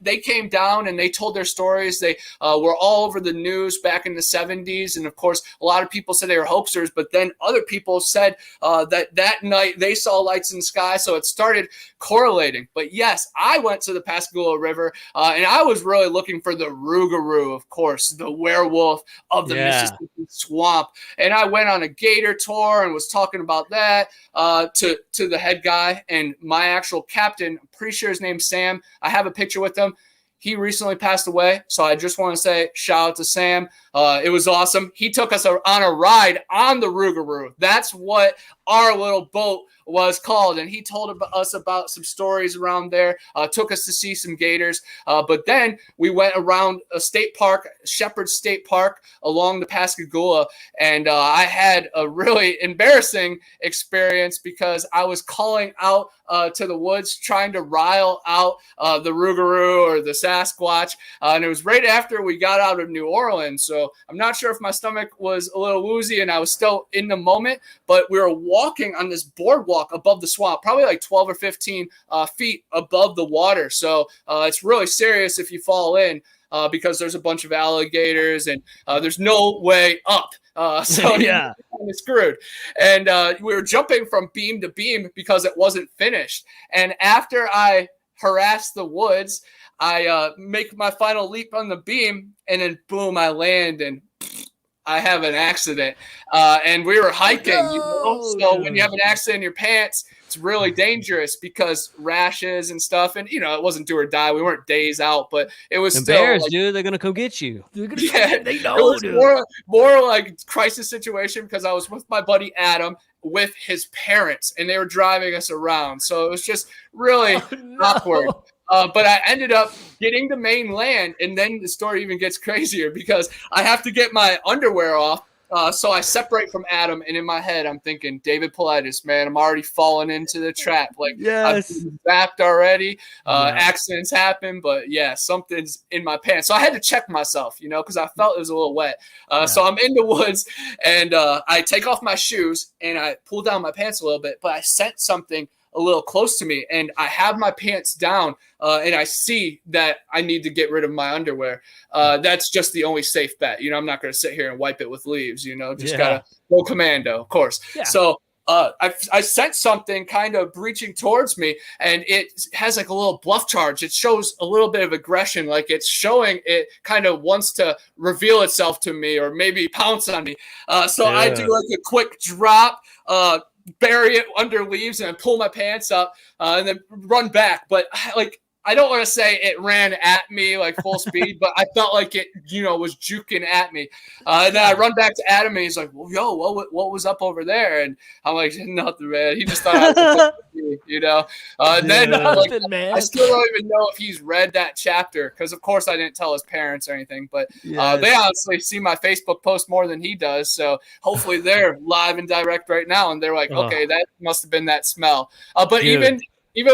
they came down and they told their stories. They were all over the news back in the 70s. And of course, a lot of people said they were hoaxers, but then other people said that night they saw lights in the sky. So it started correlating. But yes, I went to the Pascagoula River, and I was really looking for the Rougarou, of course, the werewolf of the Mississippi swamp. And I went on a gator tour and was talking about that to the head guy. And my actual captain, I'm pretty sure his name's Sam. I have a picture with him. He recently passed away, so I just want to say shout out to Sam. It was awesome. He took us on a ride on the Rougarou. That's what our little boat was called, and he told us about some stories around there, took us to see some gators, but then we went around a state park, Shepherd State Park, along the Pascagoula, and I had a really embarrassing experience because I was calling out to the woods, trying to rile out the Rougarou or the Sasquatch, and it was right after we got out of New Orleans, so I'm not sure if my stomach was a little woozy and I was still in the moment, but we were walking on this boardwalk above the swamp, probably like 12 or 15 feet above the water. So it's really serious if you fall in because there's a bunch of alligators and there's no way up. So yeah, you're kind of screwed. And we were jumping from beam to beam because it wasn't finished. And after I harassed the woods, I make my final leap on the beam, and then boom, I land and I have an accident. And we were hiking, you know? So when you have an accident in your pants, it's really dangerous because rashes and stuff. And, you know, it wasn't do or die. We weren't days out, but it was and still bears, like, dude, they're going to come get you. yeah, they know, it was more like crisis situation because I was with my buddy Adam with his parents and they were driving us around. So it was just really awkward. But I ended up getting the main land, and then the story even gets crazier because I have to get my underwear off. So I separate from Adam, and in my head, I'm thinking, David Paulides, man, I'm already falling into the trap. Like, I've been zapped already. Accidents happen, but yeah, something's in my pants. So I had to check myself, you know, because I felt it was a little wet. So I'm in the woods, and I take off my shoes, and I pull down my pants a little bit, but I sent something a little close to me, and I have my pants down, and I see that I need to get rid of my underwear. That's just the only safe bet. You know, I'm not going to sit here and wipe it with leaves, you know, just got to go commando, of course. Yeah. So I sent something kind of breaching towards me, and it has like a little bluff charge. It shows a little bit of aggression, like it's showing it kind of wants to reveal itself to me or maybe pounce on me. So I do like a quick drop, bury it under leaves and pull my pants up and then run back. But like, I don't want to say it ran at me like full speed, but I felt like it, you know, was juking at me. And then I run back to Adam, and he's like, well, yo, what was up over there? And I'm like, nothing, man. He just thought I was me, you know. And then like, I still don't even know if he's read that chapter because, of course, I didn't tell his parents or anything. But they honestly see my Facebook post more than he does. So hopefully they're live and direct right now, and they're like, okay, that must have been that smell. But even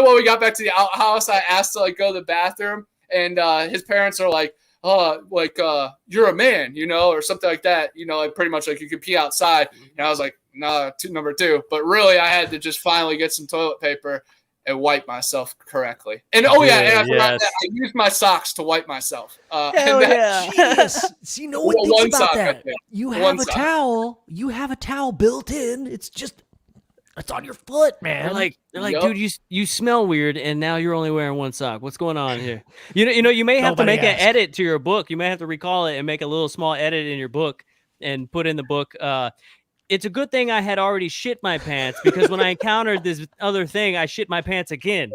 when we got back to the outhouse, I asked to like go to the bathroom, and his parents are like, you're a man, you know, or something like that, you know, like pretty much like you could pee outside. And I was like, nah, number two. But really, I had to just finally get some toilet paper and wipe myself correctly. And and I forgot that I used my socks to wipe myself. See, no one thinks about that. You have a towel. You have a towel built in. It's on your foot, man. They're like, dude, you smell weird, and now you're only wearing one sock. What's going on here? You know, you may have to make an edit to your book. You may have to recall it and make a little small edit in your book and put in the book. It's a good thing I had already shit my pants because when I encountered this other thing, I shit my pants again.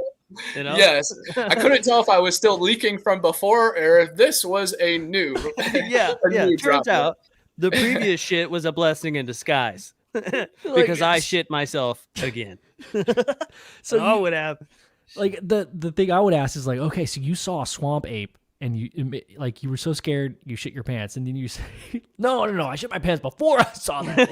You know? Yes, I couldn't tell if I was still leaking from before or if this was a new. Turns out the previous shit was a blessing in disguise. Because I shit myself again. So I would have like the thing I would ask is like, okay, so you saw a swamp ape and you were so scared you shit your pants, and then you say, no, I shit my pants before I saw that.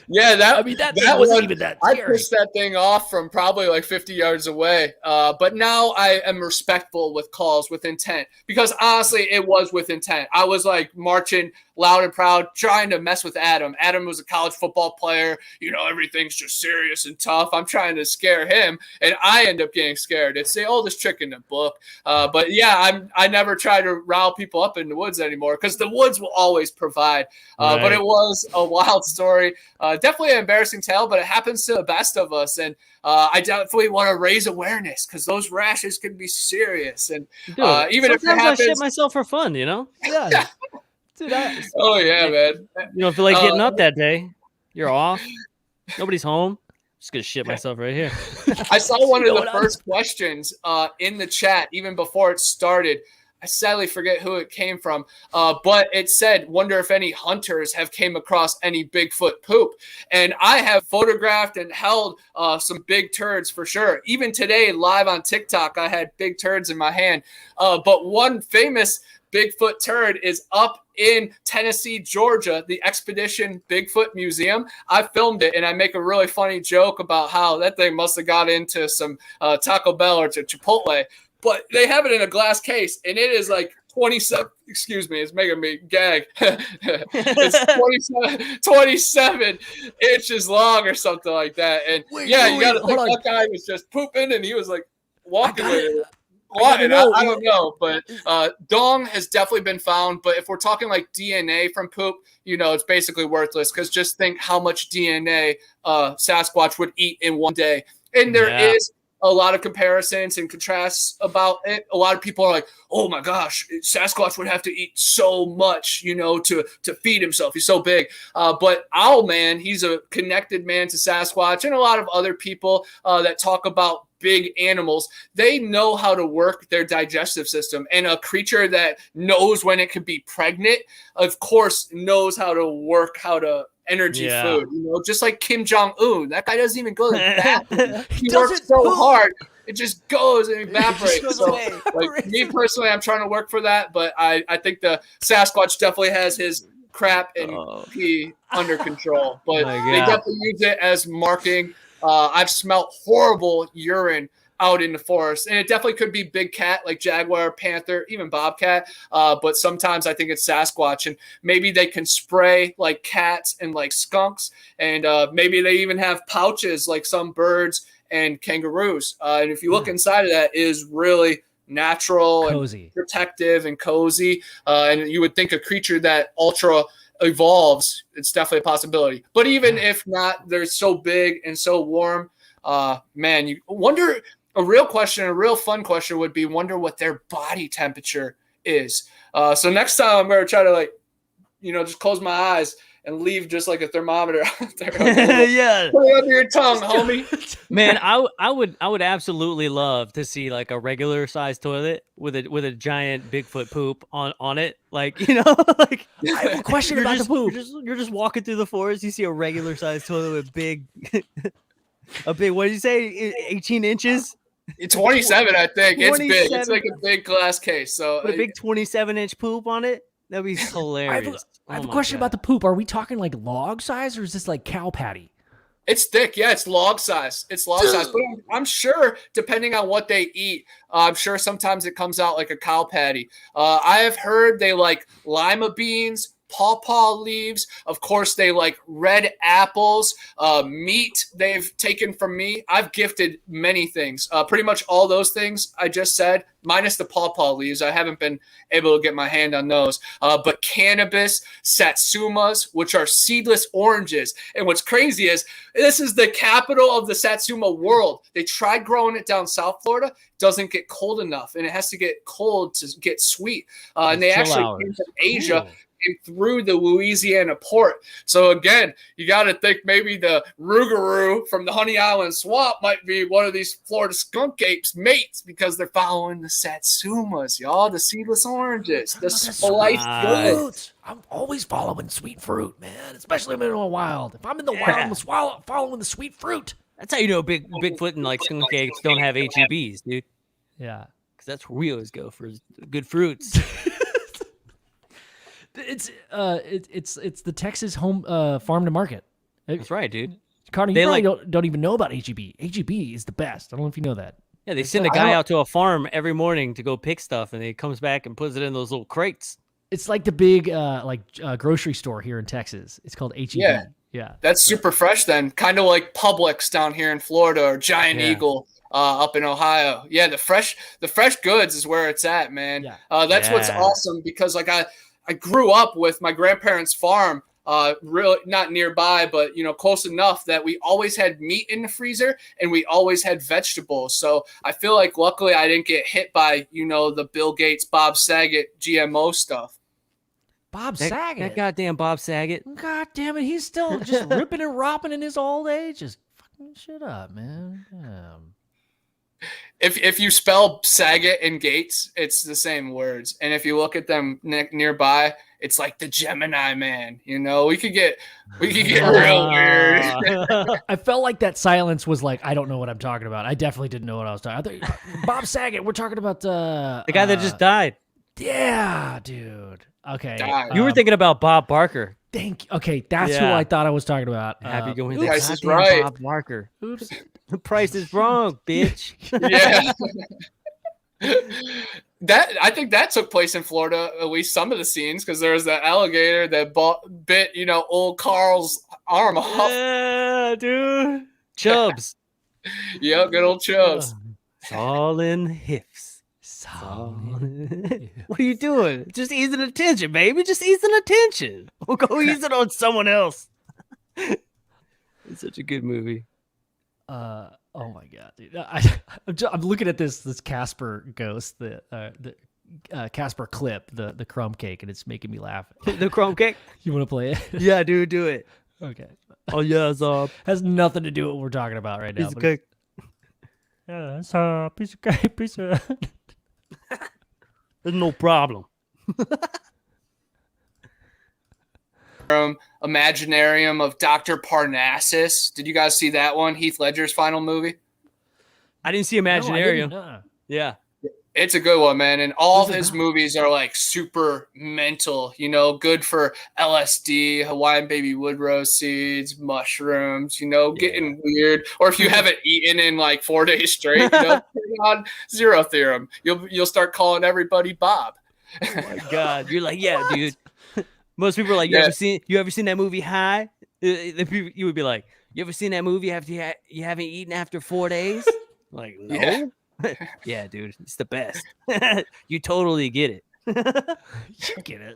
That wasn't even that scary. I pushed that thing off from probably like 50 yards away. But now I am respectful with calls with intent because honestly, it was with intent. I was like marching loud and proud, trying to mess with Adam. Adam was a college football player. Everything's just serious and tough. I'm trying to scare him, and I end up getting scared. It's the oldest trick in the book. But yeah, I never try to rile people up in the woods anymore because the woods will always provide. But it was a wild story. Definitely an embarrassing tale, but it happens to the best of us. And I definitely want to raise awareness because those rashes can be serious. And Dude, even if it sometimes I shit happens, myself for fun, Yeah. Dude, oh yeah, man. You don't feel like getting up that day. You're off. Nobody's home. Just gonna shit myself right here. I saw one of the first questions in the chat even before it started. I sadly forget who it came from, but it said, wonder if any hunters have came across any Bigfoot poop. And I have photographed and held some big turds for sure. Even today, live on TikTok, I had big turds in my hand. But one famous Bigfoot turd is up in Tennessee, Georgia, the Expedition Bigfoot Museum. I filmed it, and I make a really funny joke about how that thing must have got into some Taco Bell or to Chipotle. But they have it in a glass case, and it is like 27. Excuse me, it's making me gag. It's 27 inches long or something like that. And you got to think that guy was just pooping, and he was like walking with it. I don't know, but dong has definitely been found. But if we're talking like DNA from poop, it's basically worthless because just think how much DNA Sasquatch would eat in one day. And there is a lot of comparisons and contrasts about it. A lot of people are like, oh my gosh, Sasquatch would have to eat so much, to feed himself. He's so big. But Owlman, he's a connected man to Sasquatch, and a lot of other people that talk about big animals, they know how to work their digestive system. And a creature that knows when it could be pregnant, of course, knows how to energy food, just like Kim Jong-un. That guy doesn't even go to the bathroom. He works so hard. It just goes and evaporates. So, me personally, I'm trying to work for that, but I think the Sasquatch definitely has his crap and pee under control. But they definitely use it as marking. I've smelt horrible urine out in the forest, and it definitely could be big cat like jaguar, panther, even bobcat, but sometimes I think it's Sasquatch, and maybe they can spray like cats and like skunks, and maybe they even have pouches like some birds and kangaroos, and if you look inside of that, it is really natural, cozy, and protective and cozy, and you would think a creature that ultra evolves, it's definitely a possibility. But even if not, they're so big and so warm, man, you wonder. A real fun question would be, wonder what their body temperature is. So next time I'm going to try to just close my eyes and leave just like a thermometer out there. Put it under your tongue, homie. Man, I would absolutely love to see like a regular sized toilet with a giant Bigfoot poop on it. Like, like I have a question about the poop. You're just walking through the forest, you see a regular sized toilet with big what did you say? 18 inches? It's 27, I think. It's big. It's like a big glass case. So a big 27-inch poop on it? That'd be hilarious. I have a question about the poop. Are we talking like log size, or is this like cow patty? It's thick. Yeah, it's log size. But I'm sure, depending on what they eat, I'm sure sometimes it comes out like a cow patty. I have heard they like lima beans, pawpaw leaves. Of course, they like red apples, meat they've taken from me. I've gifted many things, pretty much all those things I just said, minus the pawpaw leaves. I haven't been able to get my hand on those. But cannabis, satsumas, which are seedless oranges. And what's crazy is this is the capital of the satsuma world. They tried growing it down South Florida. It doesn't get cold enough, and it has to get cold to get sweet. And they actually came from Asia. Through the Louisiana port. So again, you got to think maybe the Rougarou from the Honey Island swamp might be one of these Florida skunk apes mates, because they're following the satsumas, y'all, the seedless oranges, the spliced goods. I'm always following sweet fruit, man, especially when I'm in the wild. If I'm in the wild, I'm following the sweet fruit. That's how you know Bigfoot and like skunk apes don't have HEBs, dude. Yeah, because that's where we always go for good fruits. It's the Texas home farm to market. That's right, dude. Carter, you probably don't even know about HEB. HEB is the best. I don't know if you know that. Yeah, they send a guy out to a farm every morning to go pick stuff, and he comes back and puts it in those little crates. It's like the big grocery store here in Texas. It's called HEB. Yeah. Yeah. That's super fresh then. Kind of like Publix down here in Florida or Giant Eagle up in Ohio. Yeah, the fresh goods is where it's at, man. Yeah. That's what's awesome because like I grew up with my grandparents' farm, really not nearby, but close enough that we always had meat in the freezer and we always had vegetables. So I feel like luckily I didn't get hit by the Bill Gates, Bob Saget GMO stuff. Bob Saget. That goddamn Bob Saget. God damn it. He's still just ripping and ropping in his old age. Just fucking shit up, man. Damn. If you spell Saget and Gates, it's the same words. And if you look at them nearby, it's like the Gemini Man. We could get real weird. I felt like that silence was like, I don't know what I'm talking about. I definitely didn't know what I was talking about. Bob Saget, we're talking about the guy that just died. Yeah, dude. Okay. You were thinking about Bob Barker. Okay, that's who I thought I was talking about. Happy going the Price is Right. Bob Barker. Oops. The price is wrong, bitch. Yeah. I think that took place in Florida, at least some of the scenes, because there was that alligator that bit, old Carl's arm off. Yeah, dude. Chubbs. Yeah, good old Chubbs. It's all in hips. What are you doing? Just easing attention, baby. Just easing attention. We'll go ease it on someone else. It's such a good movie. Oh my god, dude! I'm looking at this Casper ghost, the Casper clip, the crumb cake, and it's making me laugh. The crumb cake? You want to play it? Yeah, dude, do it. Okay. Oh yeah, it's has nothing to do with what we're talking about right now. Piece of cake. Yeah, it's a piece of cake, piece of. There's no problem. Imaginarium of Dr. Parnassus. Did you guys see that one? Heath Ledger's final movie? I didn't see Imaginarium. No. Yeah. It's a good one, man. And all of his movies are like super mental, good for LSD, Hawaiian baby wood rose seeds, mushrooms, getting weird. Or if you haven't eaten in like 4 days straight, turn on Zero Theorem. You'll start calling everybody Bob. Oh my God. You're like, yeah, dude. Most people are like, you ever seen that movie High? You would be like, you ever seen that movie after you haven't eaten after 4 days? Like, no. Yeah. Yeah, dude, it's the best. You totally get it. You get it.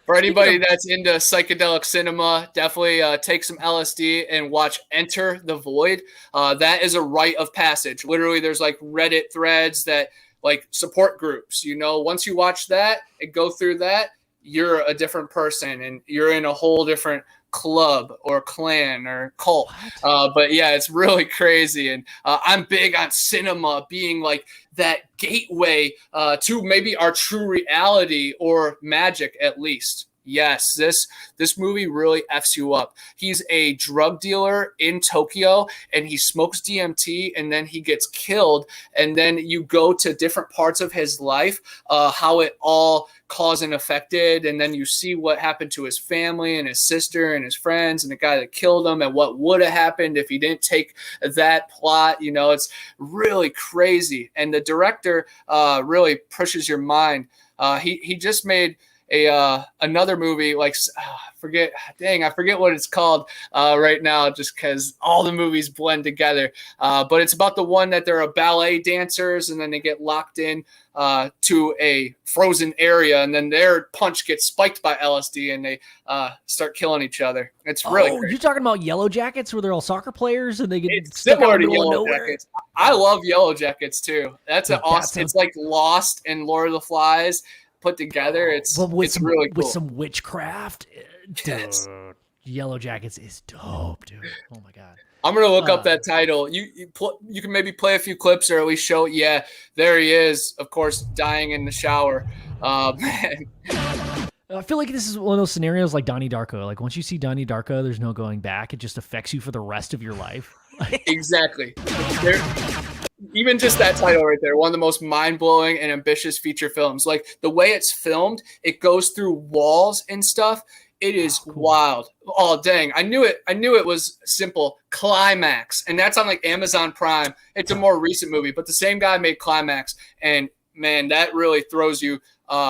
For anybody that's into psychedelic cinema, definitely take some LSD and watch Enter the Void. That is a rite of passage. Literally, there's like Reddit threads that like support groups. Once you watch that and go through that, you're a different person and you're in a whole different club or clan or cult. But yeah, it's really crazy. And I'm big on cinema being like that gateway to maybe our true reality or magic at least. Yes, this movie really F's you up. He's a drug dealer in Tokyo and he smokes DMT and then he gets killed. And then you go to different parts of his life, how it all cause and affected. And then you see what happened to his family and his sister and his friends and the guy that killed him and what would have happened if he didn't take that plot. It's really crazy. And the director really pushes your mind. He just made another movie like I forget what it's called right now just because all the movies blend together, but it's about the one that they're a ballet dancers and then they get locked in to a frozen area and then their punch gets spiked by LSD and they start killing each other. It's really great. You're talking about Yellow Jackets where they're all soccer players and they get it's stuck similar out in to the middle of Yellow nowhere. Jackets. I love Yellow Jackets too. That's an awesome. It's like Lost and Lord of the Flies put together. It's really cool. With some witchcraft. Yes. Dude, Yellow Jackets is dope, dude. Oh my God. I'm gonna look up that title. You can maybe play a few clips or at least show it. Yeah, there he is, of course, dying in the shower. Man. I feel like this is one of those scenarios like Donnie Darko. Like once you see Donnie Darko, there's no going back. It just affects you for the rest of your life. Exactly. Even just that title right there, one of the most mind-blowing and ambitious feature films. Like the way it's filmed, it goes through walls and stuff. It is wild. Oh, dang. I knew it was simple. Climax. And that's on like Amazon Prime. It's a more recent movie, but the same guy made Climax. And man, that really throws you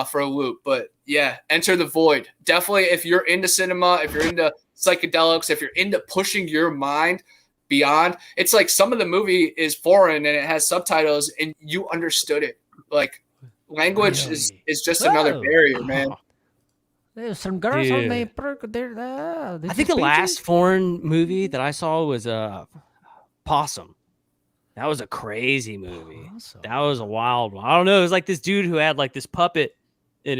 for a loop. But yeah, Enter the Void. Definitely, if you're into cinema, if you're into psychedelics, if you're into pushing your mind beyond, it's like some of the movie is foreign and it has subtitles and you understood it. Like language is just another barrier, man. There's some girls on Dude. the. I think the last foreign movie that I saw was Possum. That was a crazy movie. Awesome. That was a wild one. I don't know. It was like this dude who had like this puppet. It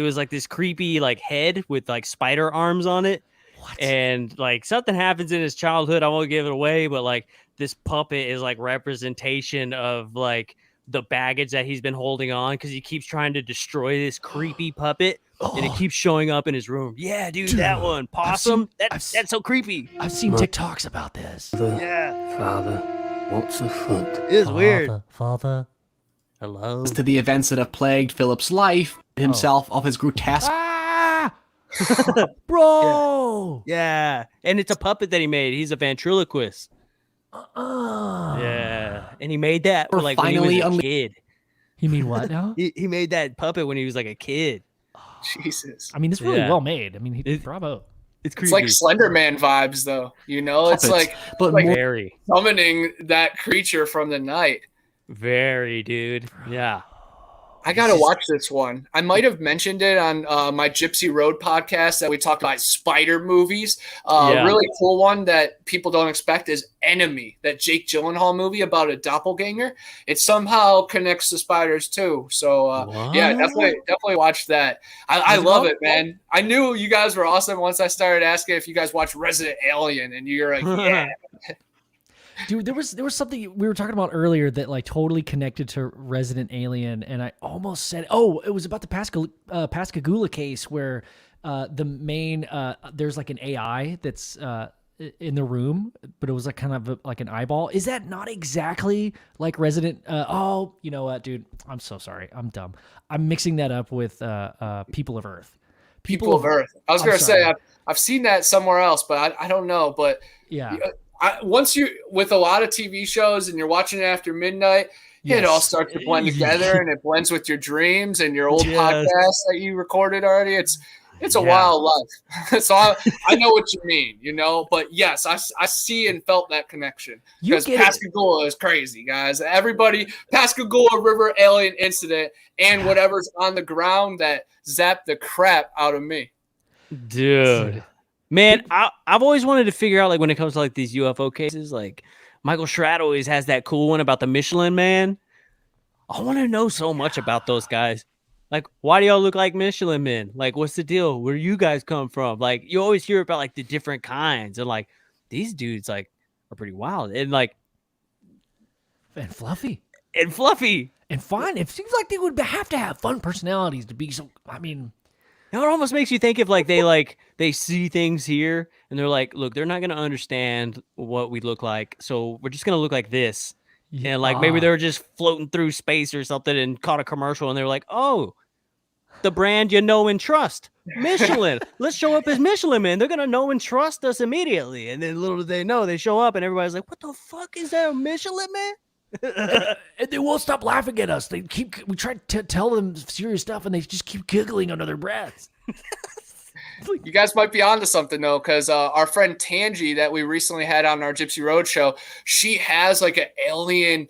was like this creepy like head with like spider arms on it. What? And like something happens in his childhood. I won't give it away, but like this puppet is like representation of like the baggage that he's been holding on because he keeps trying to destroy this creepy puppet. And it keeps showing up in his room. Yeah, dude, that one. Possum. That's so creepy. I've seen TikToks about this. Yeah. Father, what's afoot? It is weird. Father. Hello. To the events that have plagued Philip's life, himself of his grotesque. Ah! Bro! Yeah. And it's a puppet that he made. He's a ventriloquist. Yeah. And he made that Or like when he finally was a kid. He mean what now? He made that puppet when he was like a kid. Jesus. I mean, it's really Yeah. well made. I mean, bravo. It's It's creepy. like Slender Man vibes, though. You know, it's Puppets, like but like- more Very, summoning that creature from the night. very, dude. Yeah. I gotta watch this one. I might have mentioned it on my Gypsy Road podcast that we talked about spider movies. Yeah. Really cool one that people don't expect is Enemy, that Jake Gyllenhaal movie about a doppelganger. It somehow connects to spiders too. So yeah, definitely watch that. I love it, man. I knew you guys were awesome once I started asking if you guys watch Resident Alien, and you're like, yeah. Dude, there was something we were talking about earlier that like totally connected to Resident Alien, and I almost said, oh, it was about the Pascagoula case where the main there's like an AI that's in the room, but it was like kind of like an eyeball. Is that not exactly like Resident? Oh, you know what, dude? I'm so sorry. I'm dumb. I'm mixing that up with People of Earth. People of Earth. I was gonna say I've seen that somewhere else, but I don't know. But Yeah. Once you with a lot of TV shows and you're watching it after midniit, it all starts to blend together, and it blends with your dreams and your old podcasts that you recorded already. It's a wild life. So I know what you mean, you know. But yes, I see and felt that connection because Pascagoula is crazy, guys. Everybody, Pascagoula River alien incident and whatever's on the ground that zapped the crap out of me, dude. Man, I've always wanted to figure out, like, when it comes to like these UFO cases, like Michael Schrad always has that cool one about the Michelin Man. I want to know so much about those guys. Like, why do y'all look like Michelin men? Like, what's the deal? Where you guys come from? Like, you always hear about like the different kinds, and like these dudes like are pretty wild and like And fluffy. and fluffy And fun. It seems like they would have to have fun personalities to be so. I mean, it almost makes you think if they see things here and they're like, look, they're not gonna understand what we look like, so we're just gonna look like this. And like maybe they were just floating through space or something and caught a commercial and they're like, oh, the brand you know and trust, Michelin. Let's show up as Michelin Man. They're gonna know and trust us immediately. And then little do they know, they show up and everybody's like, what the fuck is that, a Michelin Man? and they won't stop laughing at us. We try to tell them serious stuff, and they just keep giggling under their breaths. You guys might be onto something though, because our friend Tangi that we recently had on our Gypsy Road show, she has like an alien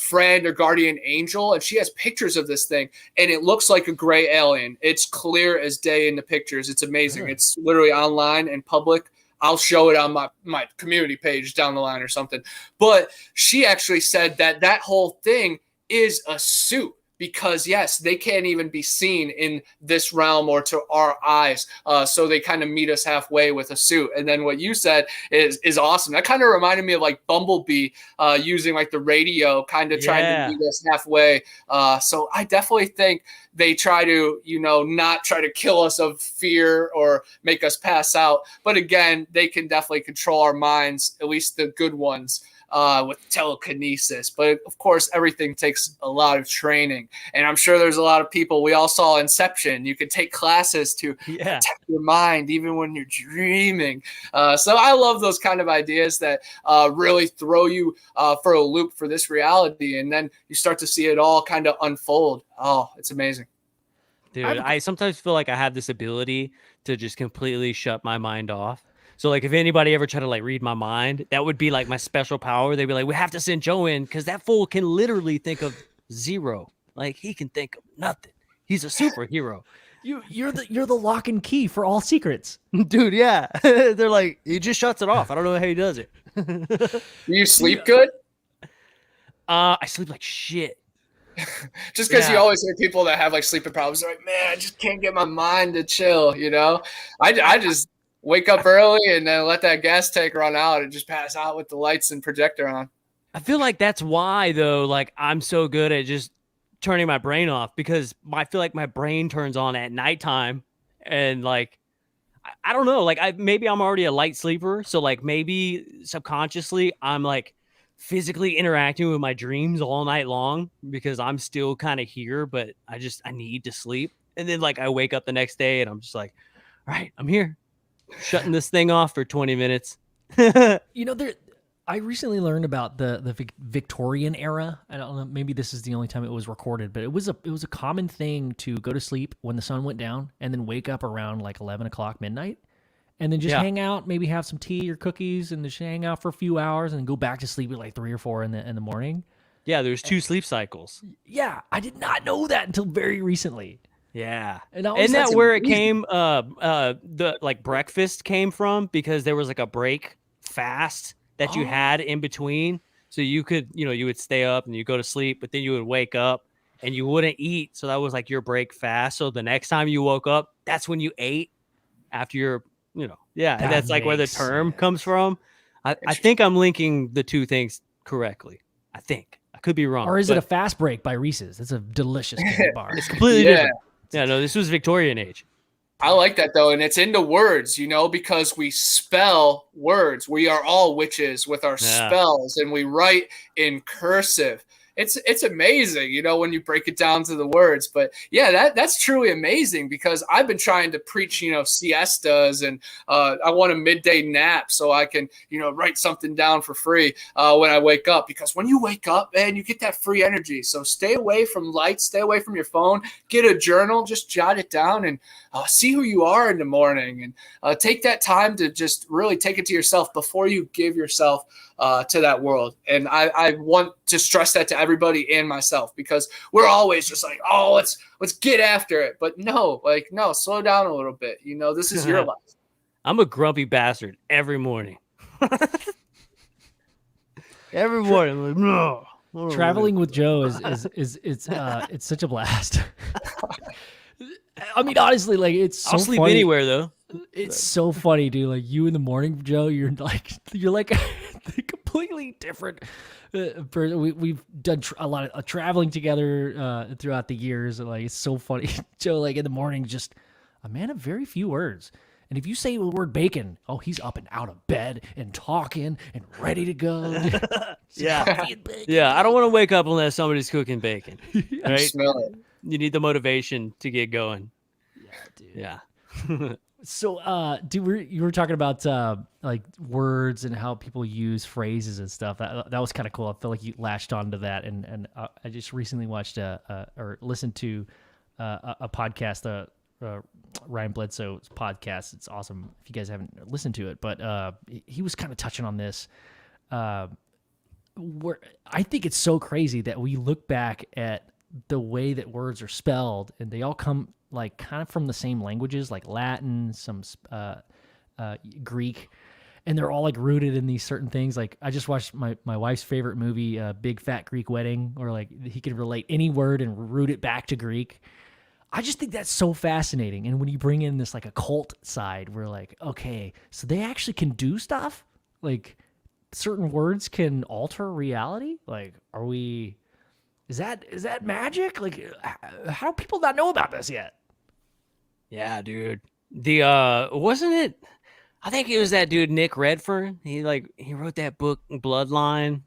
friend or guardian angel, and she has pictures of this thing, and it looks like a gray alien. It's clear as day in the pictures. It's amazing. Really? It's literally online and public. I'll show it on my community page down the line or something. But she actually said that whole thing is a suit. Because, yes, they can't even be seen in this realm or to our eyes. So they kind of meet us halfway with a suit. And then what you said is awesome. That kind of reminded me of like Bumblebee using like the radio, kind of trying to meet us halfway. So I definitely think they try to, not try to kill us of fear or make us pass out. But again, they can definitely control our minds, at least the good ones. with telekinesis. But of course, everything takes a lot of training. And I'm sure there's a lot of people. We all saw Inception. You could take classes to protect your mind even when you're dreaming. So I love those kind of ideas that really throw you for a loop for this reality. And then you start to see it all kind of unfold. Oh, it's amazing. Dude, I sometimes feel like I have this ability to just completely shut my mind off. So like if anybody ever tried to like read my mind, that would be like my special power. They'd be like, we have to send Joe in because that fool can literally think of zero. Like he can think of nothing. He's a superhero. You're the lock and key for all secrets. Dude, yeah. They're like, he just shuts it off. I don't know how he does it. Do you sleep good? I sleep like shit. Just because you always hear people that have like sleeping problems, they're like, man, I just can't get my mind to chill, you know? I just wake up early and then let that gas tank run out and just pass out with the lights and projector on. I feel like that's why though, like I'm so good at just turning my brain off because I feel like my brain turns on at nighttime and like I don't know, like maybe I'm already a light sleeper, so like maybe subconsciously I'm like physically interacting with my dreams all night long because I'm still kind of here, but I need to sleep. And then like I wake up the next day and I'm just like, all right, I'm here, shutting this thing off for 20 minutes. You know, I recently learned about the Victorian era. I don't know, maybe this is the only time it was recorded, but it was a common thing to go to sleep when the sun went down and then wake up around like 11 o'clock midnight. And then just hang out, maybe have some tea or cookies, and just hang out for a few hours, and then go back to sleep at like 3 or 4 in the morning. Yeah, there's 2 sleep cycles. Yeah, I did not know that until very recently. Yeah, and isn't that where it came? The like breakfast came from because there was like a break fast that you had in between, so you could you would stay up and you go to sleep, but then you would wake up and you wouldn't eat, so that was like your break fast. So the next time you woke up, that's when you ate after your and that's like where the term comes from. I think I'm linking the two things correctly. I think I could be wrong. Or is it a fast break by Reese's? It's a delicious candy bar. It's completely different. Yeah, no, this was Victorian age. I like that though, and it's into words, because we spell words. We are all witches with our spells, and we write in cursive. It's amazing, when you break it down to the words. But yeah, that's truly amazing because I've been trying to preach, siestas, and I want a midday nap so I can, write something down for free when I wake up. Because when you wake up, man, you get that free energy. So stay away from lights, stay away from your phone, get a journal, just jot it down, and see who you are in the morning, and take that time to just really take it to yourself before you give yourself to that world. And I want to stress that to everybody and myself, because we're always just like, oh, let's get after it. But no, slow down a little bit. This is your life. I'm a grumpy bastard every morning. Every morning. I'm like, no. Traveling with Joe it's such a blast. I mean, honestly, like it's so I'll sleep funny. anywhere though. It's so funny, dude. Like you in the morning, Joe, you're like a completely different person. We've done a lot of traveling together throughout the years, and like it's so funny. Joe, like in the morning, just a man of very few words. And if you say the word bacon, oh, he's up and out of bed and talking and ready to go. Yeah, yeah. I don't want to wake up unless somebody's cooking bacon. I Right? smell it. You need the motivation to get going. Yeah, dude. Yeah. So, dude, you were talking about like words and how people use phrases and stuff. That was kind of cool. I feel like you latched onto that, and I just recently watched or listened to a podcast, Ryan Bledsoe's podcast. It's awesome if you guys haven't listened to it, but he was kind of touching on this. Where I think it's so crazy that we look back at the way that words are spelled, and they all come like kind of from the same languages, like Latin, some Greek, and they're all like rooted in these certain things. Like I just watched my wife's favorite movie, Big Fat Greek Wedding, or like he could relate any word and root it back to Greek. I just think that's so fascinating. And when you bring in this like occult side, we're like, okay, so they actually can do stuff? Like certain words can alter reality? Like, is that magic? Like, how do people not know about this yet? Yeah, dude. The wasn't it? I think it was that dude Nick Redfern. He wrote that book Bloodline,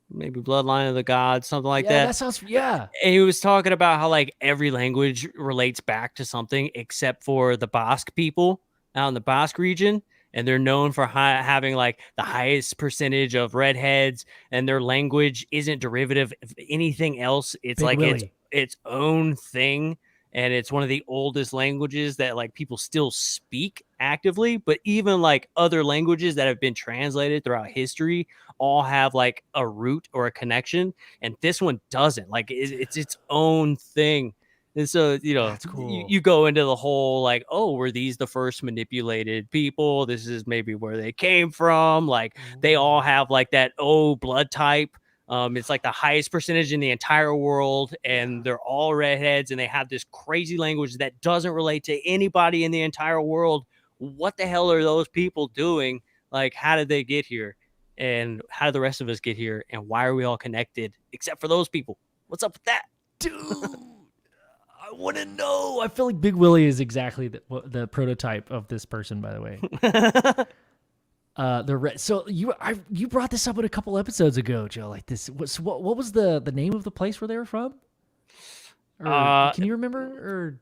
maybe Bloodline of the Gods, something like Yeah, that. that sounds. Yeah, And he was talking about how like every language relates back to something except for the Basque people out in the Basque region. And they're known for having like the highest percentage of redheads, and their language isn't derivative of anything else. It's Big like Willie. its own thing. And it's one of the oldest languages that like people still speak actively, but even like other languages that have been translated throughout history all have like a root or a connection, and this one doesn't. Like it's its own thing. And so, That's cool. you go into the whole like, oh, were these the first manipulated people? This is maybe where they came from. Like they all have like that blood type. It's like the highest percentage in the entire world, and they're all redheads, and they have this crazy language that doesn't relate to anybody in the entire world. What the hell are those people doing? Like, how did they get here? And how did the rest of us get here? And why are we all connected except for those people? What's up with that? Dude, I want to know. I feel like Big Willie is exactly the prototype of this person, by the way. So you brought this up a couple episodes ago, Joe. Like this, what was the name of the place where they were from? Or, can you remember? Or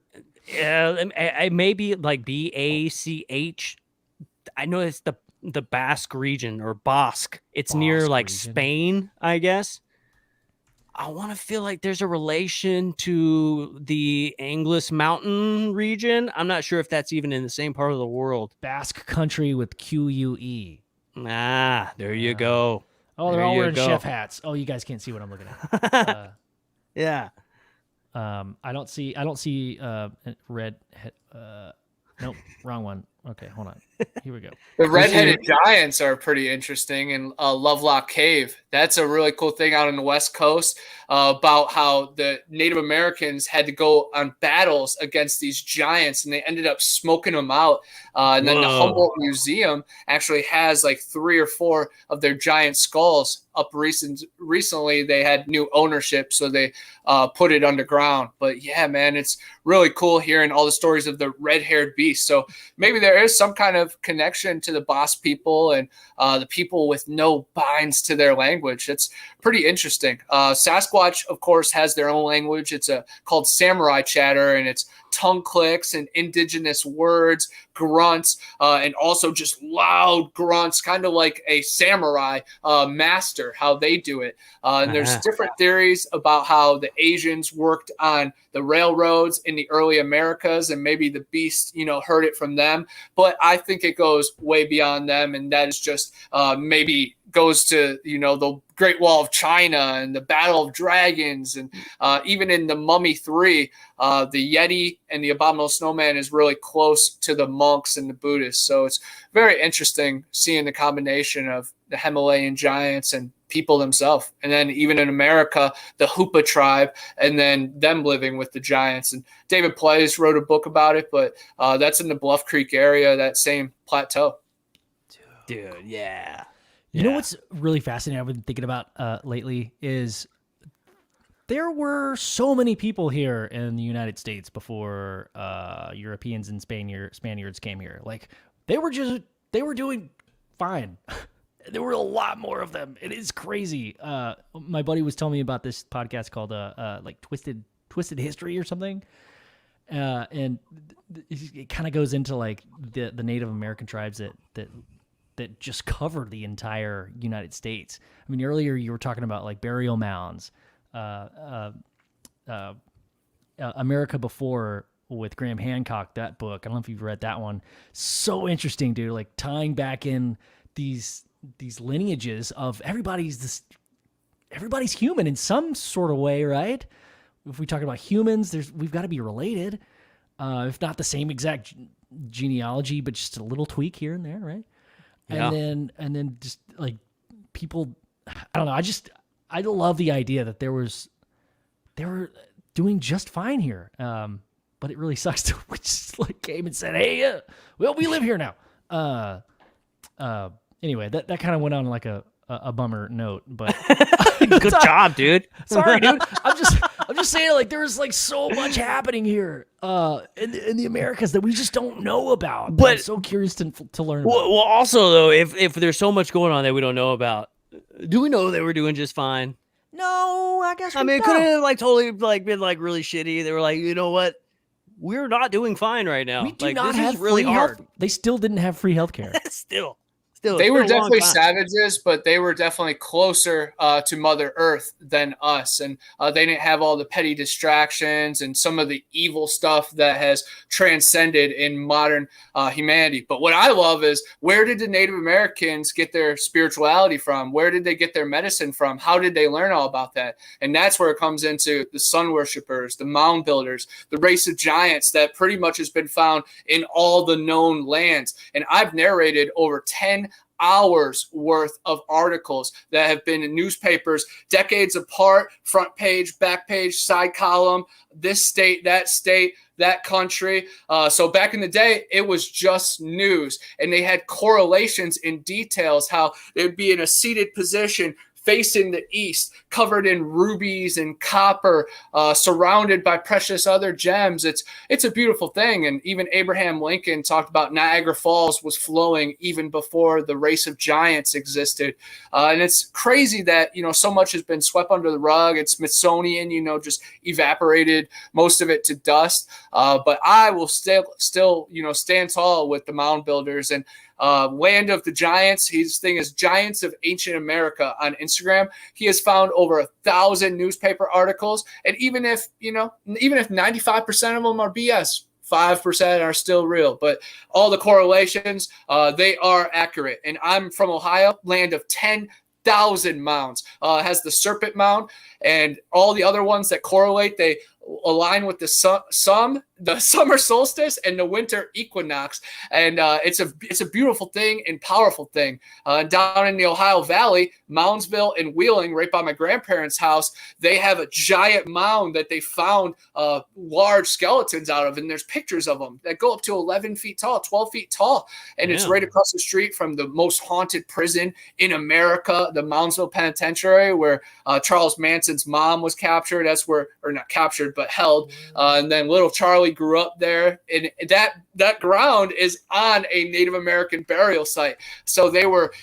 I maybe like BACH. I know it's the Basque region or Basque. It's near Basque like region. Spain, I guess. I want to feel like there's a relation to the Anglais Mountain region. I'm not sure if that's even in the same part of the world. Basque Country with QUE. Ah, there you go. Oh, they're There all you wearing go. chef hats. Oh, you guys can't see what I'm looking at. Yeah. I don't see red. Nope, wrong one. Okay, hold on. Here we go. The Redheaded Giants are pretty interesting in Lovelock Cave. That's a really cool thing out on the West Coast about how the Native Americans had to go on battles against these giants, and they ended up smoking them out. And then the Humboldt Museum actually has like 3 or 4 of their giant skulls up recently. They had new ownership, so they put it underground. But yeah, man, it's really cool hearing all the stories of the red-haired beast. So maybe there is some kind of connection to the Basque people and the people with no binds to their language. It's pretty interesting. Sasquatch, of course, has their own language. It's called samurai chatter, and it's tongue clicks and indigenous words, grunts, and also just loud grunts, kind of like a samurai master, how they do it. And there's different theories about how the Asians worked on the railroads in the early Americas, and maybe the beast, heard it from them. But I think it goes way beyond them, and that is just maybe goes to the Great Wall of China and the Battle of Dragons, and even in the Mummy 3, the Yeti and the Abominable Snowman is really close to the monks and the Buddhists. So it's very interesting seeing the combination of the Himalayan giants and people themselves, and then even in America, the Hoopa tribe, and then them living with the giants. And David Place wrote a book about it, but that's in the Bluff Creek area, that same plateau. Dude, yeah. You know what's really fascinating I've been thinking about lately is there were so many people here in the United States before Europeans and Spaniards came here. Like they were doing fine. There were a lot more of them. It is crazy. My buddy was telling me about this podcast called like Twisted History or something. And it kind of goes into like the Native American tribes that just covered the entire United States. I mean, earlier you were talking about like burial mounds, America Before with Graham Hancock, that book. I don't know if you've read that one. So interesting, dude. Like tying back in these lineages of everybody's human in some sort of way, right? If we talk about humans, we've got to be related, if not the same exact genealogy, but just a little tweak here and there, right? Yeah. And then just like people, I don't know. I love the idea that they were doing just fine here. But it really sucks to we just like came and said, hey, well, we live here now. Anyway, that kind of went on like a a bummer note, but Good job, dude. sorry, dude. I'm just saying, like, there's like so much happening here in the Americas that we just don't know about. But I'm so curious to learn about. Well, also though, if there's so much going on that we don't know about, do we know they were doing just fine? No, I guess. I mean, it could have like totally like been like really shitty. They were like, you know what? We're not doing fine right now. We do like, not this have is really free hard. health. They still didn't have free healthcare. Still, They it's were been a long definitely time. savages, but they were definitely closer to Mother Earth than us. And they didn't have all the petty distractions and some of the evil stuff that has transcended in modern humanity. But what I love is, where did the Native Americans get their spirituality from? Where did they get their medicine from? How did they learn all about that? And that's where it comes into the sun worshipers, the mound builders, the race of giants that pretty much has been found in all the known lands. And I've narrated over 10 hours worth of articles that have been in newspapers decades apart, front page, back page, side column, this state, that country. So back in the day, it was just news, and they had correlations in details, how they'd be in a seated position facing the east, covered in rubies and copper, surrounded by precious other gems. It's a beautiful thing. And even Abraham Lincoln talked about Niagara Falls was flowing even before the race of giants existed. And it's crazy that, so much has been swept under the rug. It's Smithsonian, just evaporated most of it to dust. But I will still, stand tall with the mound builders and Land of the Giants. His thing is Giants of Ancient America on Instagram. He has found over 1,000 newspaper articles. And even if 95% of them are BS, 5% are still real. But all the correlations, they are accurate. And I'm from Ohio, land of 10,000 mounds. Has the Serpent Mound, and all the other ones that correlate, they align with the summer solstice and the winter equinox. And it's a beautiful thing and powerful thing. Down in the Ohio Valley, Moundsville and Wheeling, right by my grandparents' house, they have a giant mound that they found large skeletons out of, and there's pictures of them that go up to 11 feet tall, 12 feet tall. And it's right across the street from the most haunted prison in America, the Moundsville Penitentiary, where Charles Manson's mom was captured. That's where, or not captured, but held. And then little Charlie grew up there. And that ground is on a Native American burial site. So they were,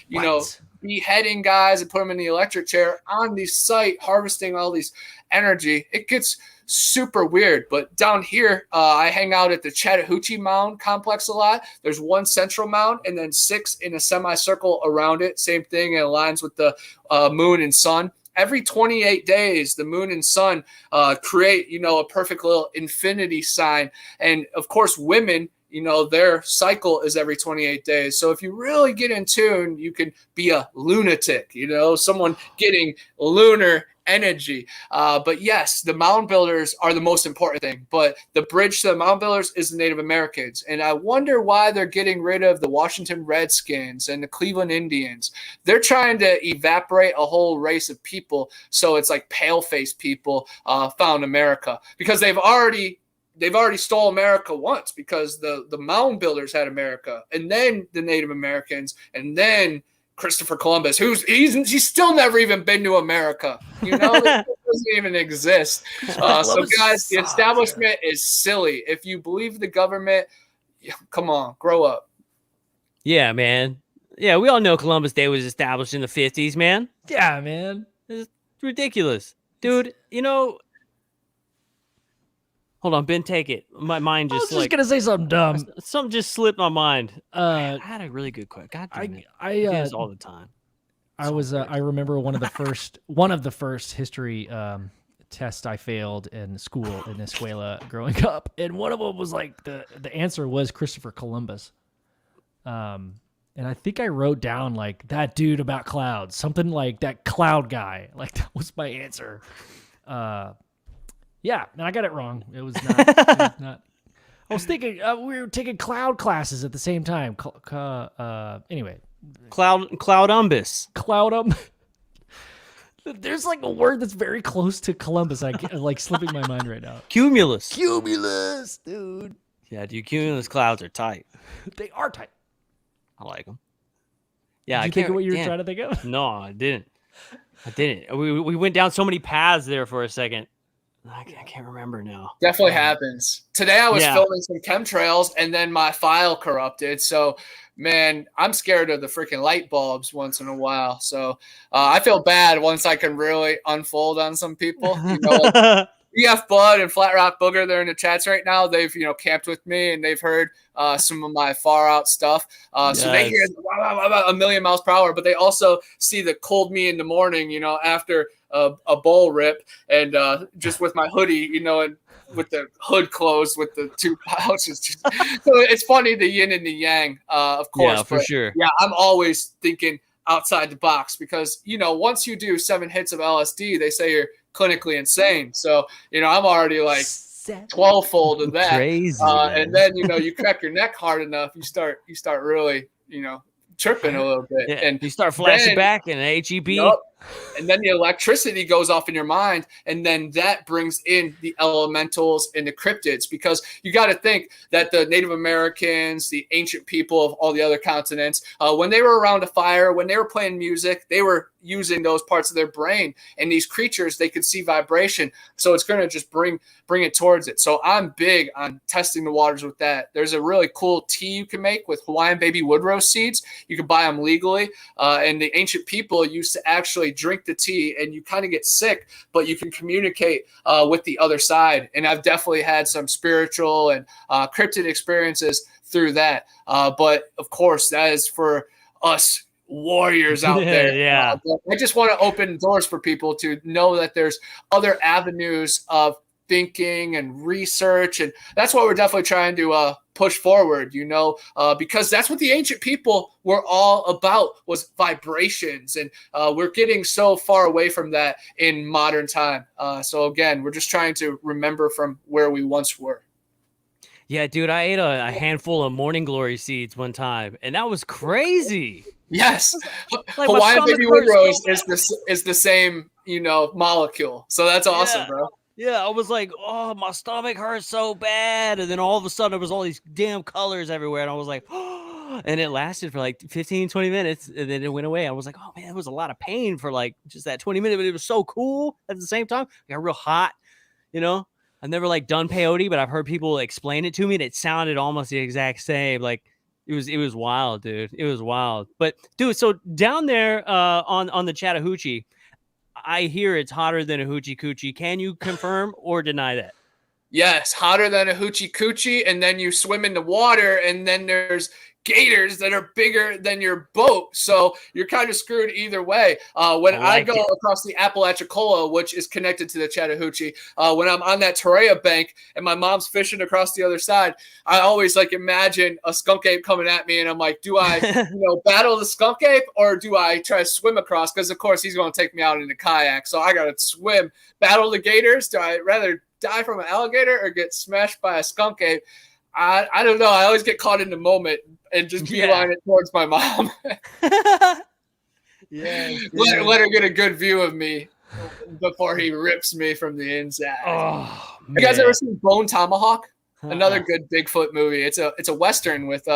beheading guys and put them in the electric chair on the site, harvesting all these energy. It gets super weird. But down here, I hang out at the Chattahoochee Mound complex a lot. There's one central mound and then 6 in a semicircle around it. Same thing. It aligns with the moon and sun. Every 28 days, the moon and sun create, a perfect little infinity sign. And of course, women, their cycle is every 28 days. So if you really get in tune, you can be a lunatic, someone getting lunar energy. But yes, the mound builders are the most important thing. But the bridge to the mound builders is the Native Americans. And I wonder why they're getting rid of the Washington Redskins and the Cleveland Indians. They're trying to evaporate a whole race of people. So it's like pale-faced people found America, because they've already stole America once, because the mound builders had America, and then the Native Americans, and then Christopher Columbus, he's still never even been to America. It doesn't even exist. So guys, the establishment is silly. If you believe the government, come on, grow up. Yeah, man. Yeah, we all know Columbus Day was established in the 50s, man. Yeah, man. It's ridiculous. Dude, hold on, Ben, take it. My mind I just was just gonna say something dumb. something just slipped my mind. I had a really good question. God damn it. I I do this all the time. I remember one of the first history tests I failed in school in Escuela growing up, and one of them was like the answer was Christopher Columbus. And I think I wrote down like that dude about clouds, something like that cloud guy. Like that was my answer. Yeah, and I got it wrong. It was not. I was thinking we were taking cloud classes at the same time. Anyway, Cloudumbus. There's like a word that's very close to Columbus. I like slipping my mind right now. Cumulus, dude. Yeah, dude, cumulus clouds are tight. They are tight. I like them. Yeah, Did I you think can't. of what you were damn. trying to think of? No, I didn't. We went down so many paths there for a second. I can't remember now. Definitely happens. Today I was Yeah. filming some chemtrails and then my file corrupted. So, man, I'm scared of the freaking light bulbs once in a while. So I feel bad once I can really unfold on some people. You know, like EF Bud and Flat Rock Booger, they're in the chats right now. They've, camped with me and they've heard some of my far out stuff. So they hear a million miles per hour, but they also see the cold me in the morning, after a bowl rip and just with my hoodie, and with the hood closed with the two pouches. So it's funny, the yin and the yang, of course. Yeah, for sure. Yeah, I'm always thinking outside the box because, once you do 7 hits of LSD, they say you're clinically insane. So, I'm already like 12-fold of that. Crazy. And then, you crack your neck hard enough, you start really, tripping a little bit. Yeah, And you start flashing then, back and HEB. Yep. And then the electricity goes off in your mind, and then that brings in the elementals and the cryptids, because you got to think that the Native Americans, the ancient people of all the other continents, when they were around a fire, when they were playing music, they were using those parts of their brain, and these creatures, they could see vibration, so it's going to just bring it towards it. So I'm big on testing the waters with that. There's a really cool tea you can make with Hawaiian baby wood rose seeds. You can buy them legally, and the ancient people used to actually drink the tea, and you kind of get sick, but you can communicate with the other side. And I've definitely had some spiritual and cryptid experiences through that. But of course, that is for us warriors out there. Yeah. I just want to open doors for people to know that there's other avenues of thinking and research, and that's what we're definitely trying to push forward, because that's what the ancient people were all about, was vibrations, and we're getting so far away from that in modern time. So again, we're just trying to remember from where we once were. Yeah, dude, I ate a handful of morning glory seeds one time, and that was crazy. Yes, Like, Hawaiian baby wood rose so is the same molecule, so that's awesome. Yeah. Bro. Yeah, I was like, oh, my stomach hurts so bad. And then all of a sudden, there was all these damn colors everywhere. And I was like, oh, and it lasted for like 15, 20 minutes. And then it went away. I was like, oh, man, it was a lot of pain for like just that 20 minutes. But it was so cool at the same time. It got real hot, I've never like done peyote, but I've heard people explain it to me. And it sounded almost the exact same. Like it was wild, dude. It was wild. But dude, so down there on the Chattahoochee, I hear it's hotter than a hoochie coochie. Can you confirm or deny that? Yes, hotter than a hoochie coochie, and then you swim in the water, and then there's gators that are bigger than your boat, so you're kind of screwed either way. When I go across the Apalachicola, which is connected to the Chattahoochee, when I'm on that Torreya bank and my mom's fishing across the other side, I always like imagine a skunk ape coming at me, and I'm like, do I battle the skunk ape, or do I try to swim across? Because of course he's going to take me out in a kayak, so I got to swim. Battle the gators? Do I rather die from an alligator or get smashed by a skunk ape? I don't know. I always get caught in the moment and just beeline it towards my mom. Let her get a good view of me before he rips me from the inside. Oh, man. You guys ever seen Bone Tomahawk? Another good Bigfoot movie. It's a Western with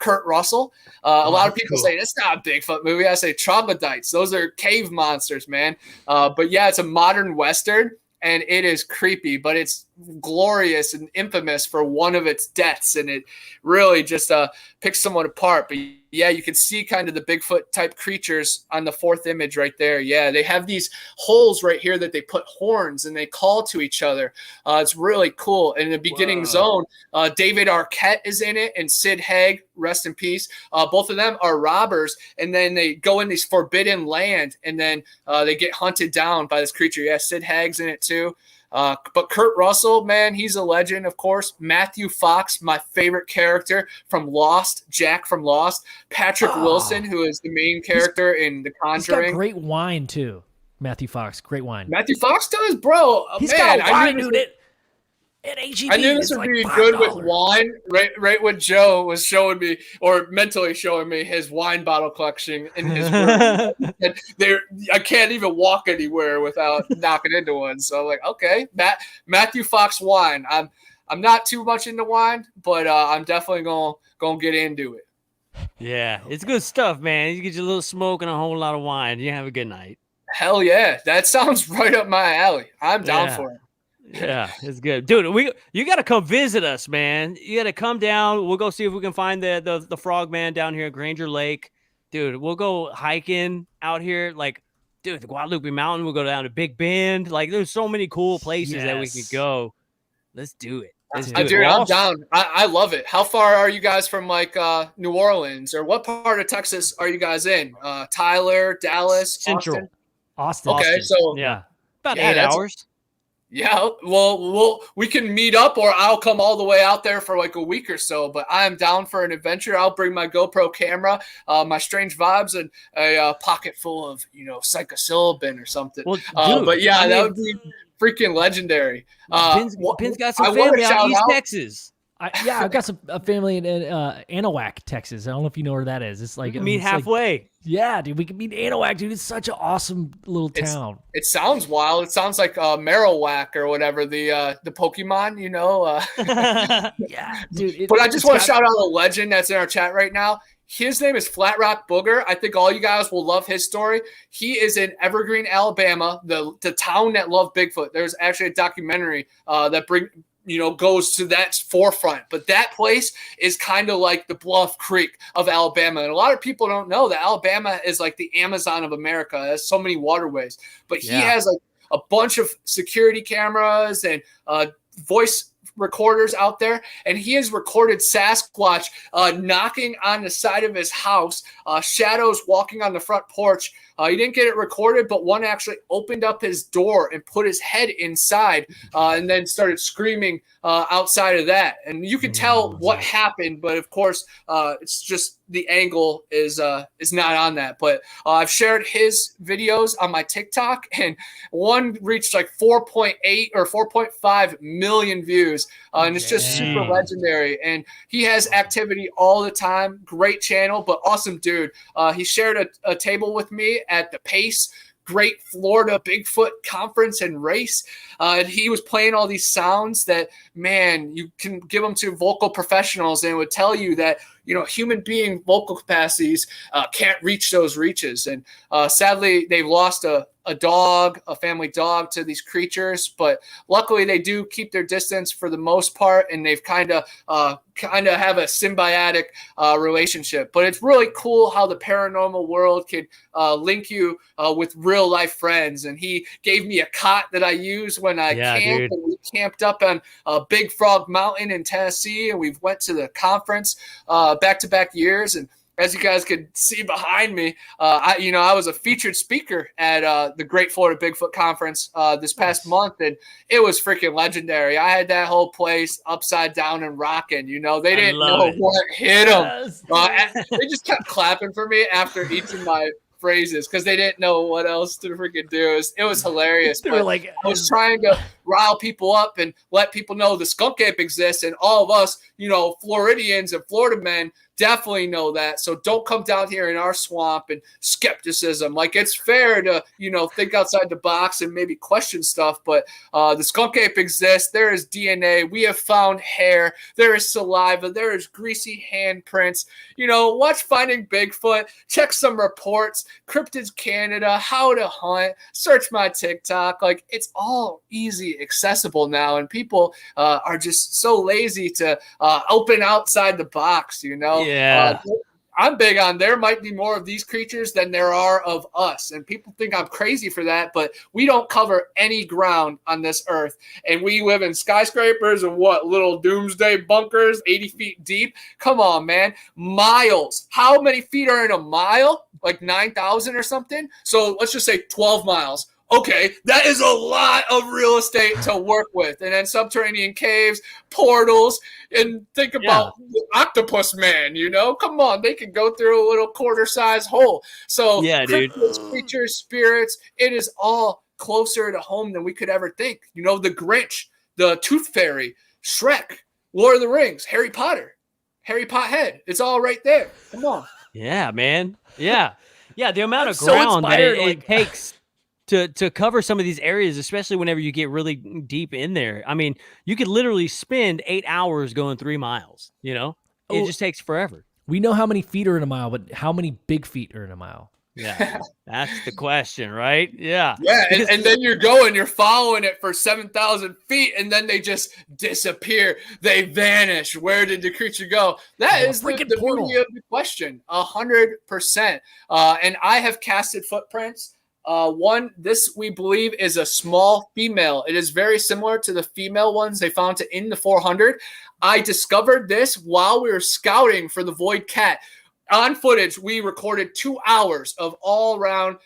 Kurt Russell. A lot of people say it's not a Bigfoot movie. I say troglodytes. Those are cave monsters, man. But yeah, it's a modern Western. And it is creepy, but it's glorious and infamous for one of its deaths. And it really just picks someone apart. But yeah, you can see kind of the Bigfoot type creatures on the fourth image right there. Yeah, they have these holes right here that they put horns and they call to each other. It's really cool. And in the beginning zone, David Arquette is in it, and Sid Haig, rest in peace. Both of them are robbers, and then they go in this forbidden land, and then they get hunted down by this creature. Yeah, Sid Haig's in it too. But Kurt Russell, man, he's a legend, of course. Matthew Fox, my favorite character from Lost, Jack from Lost. Patrick Wilson, who is the main character in The Conjuring. He's got great wine, too. Matthew Fox, great wine. Matthew Fox does, bro. He's man, got wine, dude. At HEB, I knew this would be good with wine. Right when Joe was showing me, or mentally showing me, his wine bottle collection in his room. And I can't even walk anywhere without knocking into one. So I'm like, okay, Matthew Fox wine. I'm not too much into wine, but I'm definitely gonna get into it. Yeah, it's good stuff, man. You get your little smoke and a whole lot of wine. You have a good night. Hell yeah. That sounds right up my alley. I'm down Yeah. for it. Yeah, it's good, dude. You got to come visit us, man. You got to come down. We'll go see if we can find the frogman down here at Granger Lake, dude. We'll go hiking out here, like, dude, the Guadalupe Mountain. We'll go down to Big Bend. Like, there's so many cool places that we could Yes. go. Let's do it. Let's do it. Dude, We'll I'm also- down. I love it. How far are you guys from like New Orleans, or what part of Texas are you guys in? Tyler, Dallas, Central. Austin. Okay, so Yeah, about Yeah, 8 that's- hours. yeah, well, we can meet up, or I'll come all the way out there for like a week or so. But I am down for an adventure. I'll bring my GoPro camera, my strange vibes, and a pocket full of psilocybin or something. Well, dude, But yeah, I that mean, would be freaking legendary. Ben's got some I wanna family out shout East out- Texas. I've got a family in Anahuac, Texas. I don't know if you know where that is. It's We like can meet it's like- halfway. yeah, dude, we can meet Anahuac, dude. It's such an awesome little town. It sounds wild. It sounds like Marowak or whatever, the Pokemon, Yeah, dude. But I just want to shout out a legend that's in our chat right now. His name is Flat Rock Booger. I think all you guys will love his story. He is in Evergreen, Alabama, the town that loved Bigfoot. There's actually a documentary that goes to that forefront. But that place is kind of like the Bluff Creek of Alabama. And a lot of people don't know that Alabama is like the Amazon of America. It has so many waterways. But he has like a bunch of security cameras and voice recorders out there, and he has recorded Sasquatch knocking on the side of his house, shadows walking on the front porch. He didn't get it recorded, but one actually opened up his door and put his head inside and then started screaming outside of that. And you could tell what happened, but of course, it's just the angle is not on that. But I've shared his videos on my TikTok, and one reached like 4.8 or 4.5 million views. And it's just super legendary. And he has activity all the time. Great channel, but awesome dude. He shared a table with me at the Pace Great Florida Bigfoot Conference and Race. And he was playing all these sounds that, man, you can give them to vocal professionals and it would tell you that, human being vocal capacities can't reach those reaches. And sadly, they've lost a dog, a family dog, to these creatures. But luckily, they do keep their distance for the most part, and they've kind of have a symbiotic relationship. But it's really cool how the paranormal world can link you with real life friends. And he gave me a cot that I use when I camp. Dude. And we camped up on Big Frog Mountain in Tennessee, and we went to the conference back-to-back years. And as you guys could see behind me, I was a featured speaker at the Great Florida Bigfoot Conference this past month, and it was freaking legendary. I had that whole place upside down and rocking. They didn't know what hit them. They just kept clapping for me after each of my phrases because they didn't know what else to freaking do. It was hilarious. They were like, I was trying to rile people up and let people know the skunk ape exists, and all of us, Floridians and Florida men definitely know that. So don't come down here in our swamp and skepticism. Like, it's fair to, think outside the box and maybe question stuff, but the skunk ape exists. There is DNA. We have found hair. There is saliva. There is greasy handprints. Watch Finding Bigfoot. Check some reports. Cryptids Canada, How to Hunt. Search my TikTok. Like, it's all easy, accessible now, and people are just so lazy to open outside the box, Yeah. I'm big on there might be more of these creatures than there are of us. And people think I'm crazy for that, but we don't cover any ground on this earth. And we live in skyscrapers and little doomsday bunkers, 80 feet deep. Come on, man. Miles. How many feet are in a mile? Like 9,000 or something? So let's just say 12 miles. Okay, that is a lot of real estate to work with. And then subterranean caves, portals, and think about the octopus man, Come on, they can go through a little quarter-size hole. So dude. cryptids, creatures, spirits, it is all closer to home than we could ever think. The Grinch, the Tooth Fairy, Shrek, Lord of the Rings, Harry Potter, Harry Pothead. It's all right there. Come on. Yeah, man. Yeah. Yeah, the amount of so ground that inspired, it takes to cover some of these areas, especially whenever you get really deep in there. I mean, you could literally spend 8 hours going 3 miles, It just takes forever. We know how many feet are in a mile, but how many big feet are in a mile? Yeah, that's the question, right? Yeah. Yeah, Because- and then you're following it for 7,000 feet, and then they just disappear. They vanish. Where did the creature go? That Oh, a is the freaking beauty portal. of the question. 100%. And I have casted footprints. This we believe is a small female. It is very similar to the female ones they found in the 400. I discovered this while we were scouting for the Void Cat. On footage, we recorded 2 hours of all around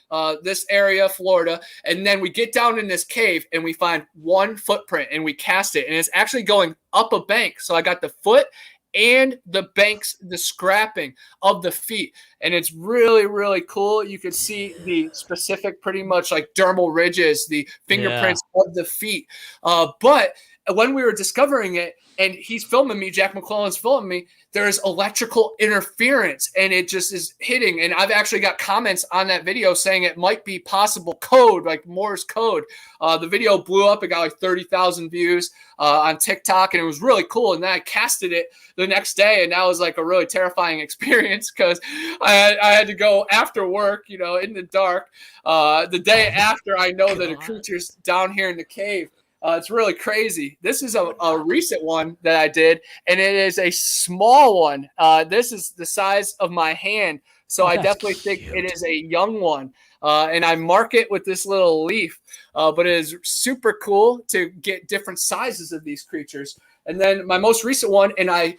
this area, Florida, and then we get down in this cave and we find one footprint and we cast it, and it's actually going up a bank. So I got the foot and the scrapping of the feet, and it's really, really cool. You could see the specific, pretty much like dermal ridges, the fingerprints of the feet. But when we were discovering it, and he's filming me, Jack McClellan's filming me, there's electrical interference and it just is hitting. And I've actually got comments on that video saying it might be possible code, like Morse code. The video blew up. It got like 30,000 views on TikTok, and it was really cool. And then I casted it the next day, and that was like a really terrifying experience because I had to go after work, in the dark. The day after, I know that a creature's down here in the cave. It's really crazy. This is a recent one that I did, and it is a small one. This is the size of my hand, so I definitely think it is a young one. And I mark it with this little leaf, but it is super cool to get different sizes of these creatures. And then my most recent one, and I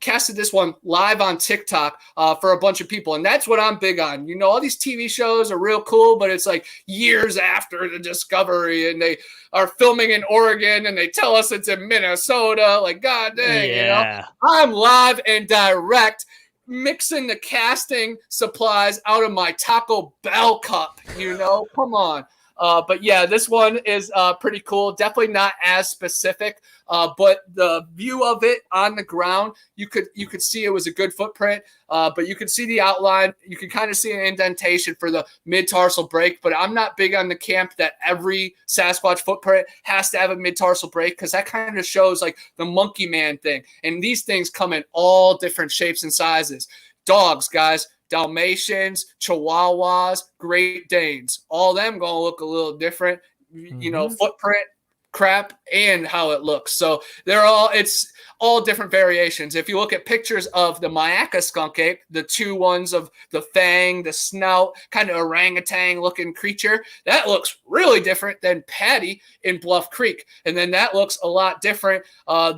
casted this one live on TikTok for a bunch of people. And that's what I'm big on. All these TV shows are real cool, but it's like years after the discovery, and they are filming in Oregon and they tell us it's in Minnesota. Like, God dang, I'm live and direct, mixing the casting supplies out of my Taco Bell cup, come on. But yeah, this one is pretty cool. Definitely not as specific, but the view of it on the ground, you could see it was a good footprint. But you could see the outline. You can kind of see an indentation for the mid-tarsal break. But I'm not big on the camp that every Sasquatch footprint has to have a mid-tarsal break, because that kind of shows like the monkey man thing. And these things come in all different shapes and sizes. Dogs, guys. Dalmatians, Chihuahuas, Great Danes, all them gonna look a little different, footprint, crap, and how it looks. So it's all different variations. If you look at pictures of the Mayaca skunk ape, the two ones of the fang, the snout, kind of orangutan looking creature, that looks really different than Patty in Bluff Creek. And then that looks a lot different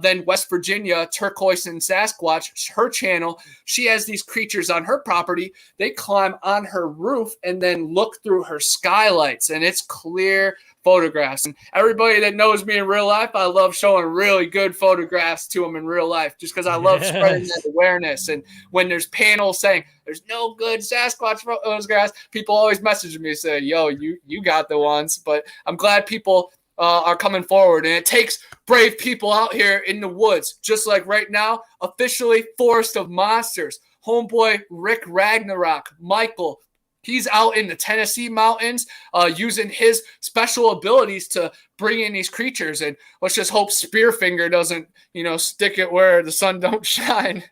than West Virginia Turquoise and Sasquatch, her channel. She has these creatures on her property. They climb on her roof and then look through her skylights, and it's clear photographs. And everybody that knows me in real life, I love showing really good photographs to them in real life, just because I love spreading that awareness. And when there's panels saying there's no good Sasquatch photographs, people always message me and say, yo, you got the ones. But I'm glad people are coming forward, and it takes brave people out here in the woods, just like right now, officially Forest of Monsters. Homeboy Rick Ragnarok, Michael, he's out in the Tennessee mountains using his special abilities to bring in these creatures. And let's just hope Spearfinger doesn't, stick it where the sun don't shine.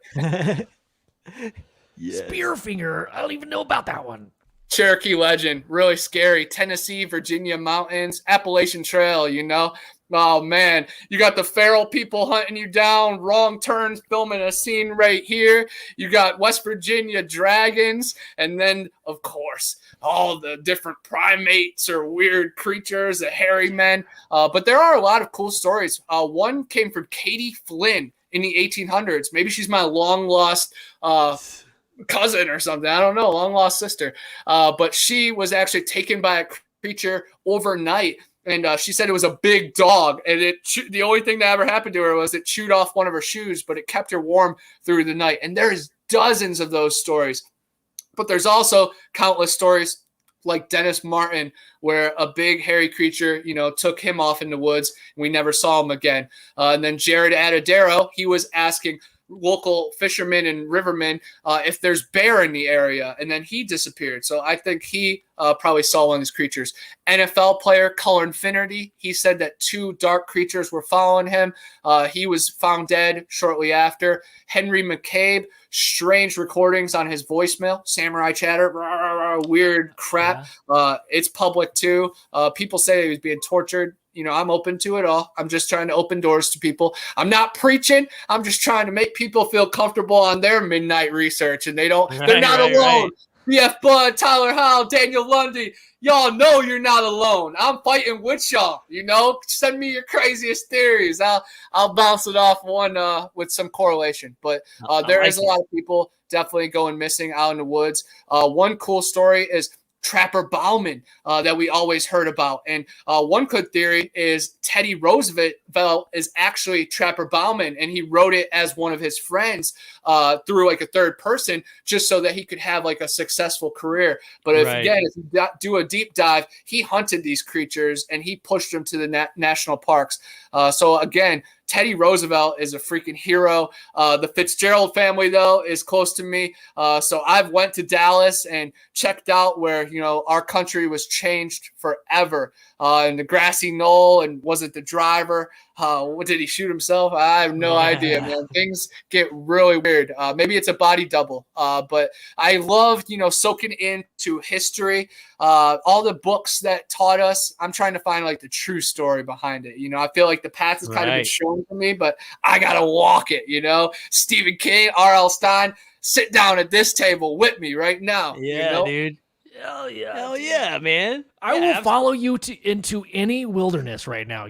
Spearfinger. I don't even know about that one. Cherokee legend, really scary. Tennessee, Virginia mountains, Appalachian Trail, Oh, man, you got the feral people hunting you down, wrong turns, filming a scene right here. You got West Virginia dragons, and then, of course, all the different primates or weird creatures, the hairy men. But there are a lot of cool stories. One came from Katie Flynn in the 1800s. Maybe she's my long-lost cousin or something. I don't know, long-lost sister. But she was actually taken by a creature overnight. And she said it was a big dog, and the only thing that ever happened to her was it chewed off one of her shoes, but it kept her warm through the night. And there's dozens of those stories. But there's also countless stories like Dennis Martin, where a big hairy creature, took him off in the woods, and we never saw him again. And then Jared Adadero, he was asking local fishermen and rivermen if there's bear in the area, and then he disappeared. So I think he probably saw one of these creatures. NFL player Cullen Finnerty, he said that 2 dark creatures were following him. He was found dead shortly after. Henry McCabe, strange recordings on his voicemail, samurai chatter, weird crap. It's public too. People say he was being tortured. I'm open to it all. I'm just trying to open doors to people. I'm not preaching. I'm just trying to make people feel comfortable on their midnight research, and they're not alone. BF Bud, Tyler Howell, Daniel Lundy. Y'all know you're not alone. I'm fighting with y'all. Send me your craziest theories. I'll bounce it off one with some correlation. But there is a lot of people definitely going missing out in the woods. One cool story is Trapper Bauman that we always heard about. And one good theory is Teddy Roosevelt is actually Trapper Bauman, and he wrote it as one of his friends through like a third person just so that he could have like a successful career. But if you do a deep dive, he hunted these creatures and he pushed them to the national parks. So again, Teddy Roosevelt is a freaking hero. The Fitzgerald family, though, is close to me. So I've went to Dallas and checked out where, our country was changed forever. In the grassy knoll, and was it the driver? What did he shoot himself? I have no idea, man. Things get really weird. Maybe it's a body double. But I love, soaking into history. All the books that taught us. I'm trying to find like the true story behind it. I feel like the path has kind of been shown to me, but I gotta walk it. Stephen King, R.L. Stein, sit down at this table with me right now. Yeah, dude. Hell yeah. Hell yeah, man. I will follow you into any wilderness right now.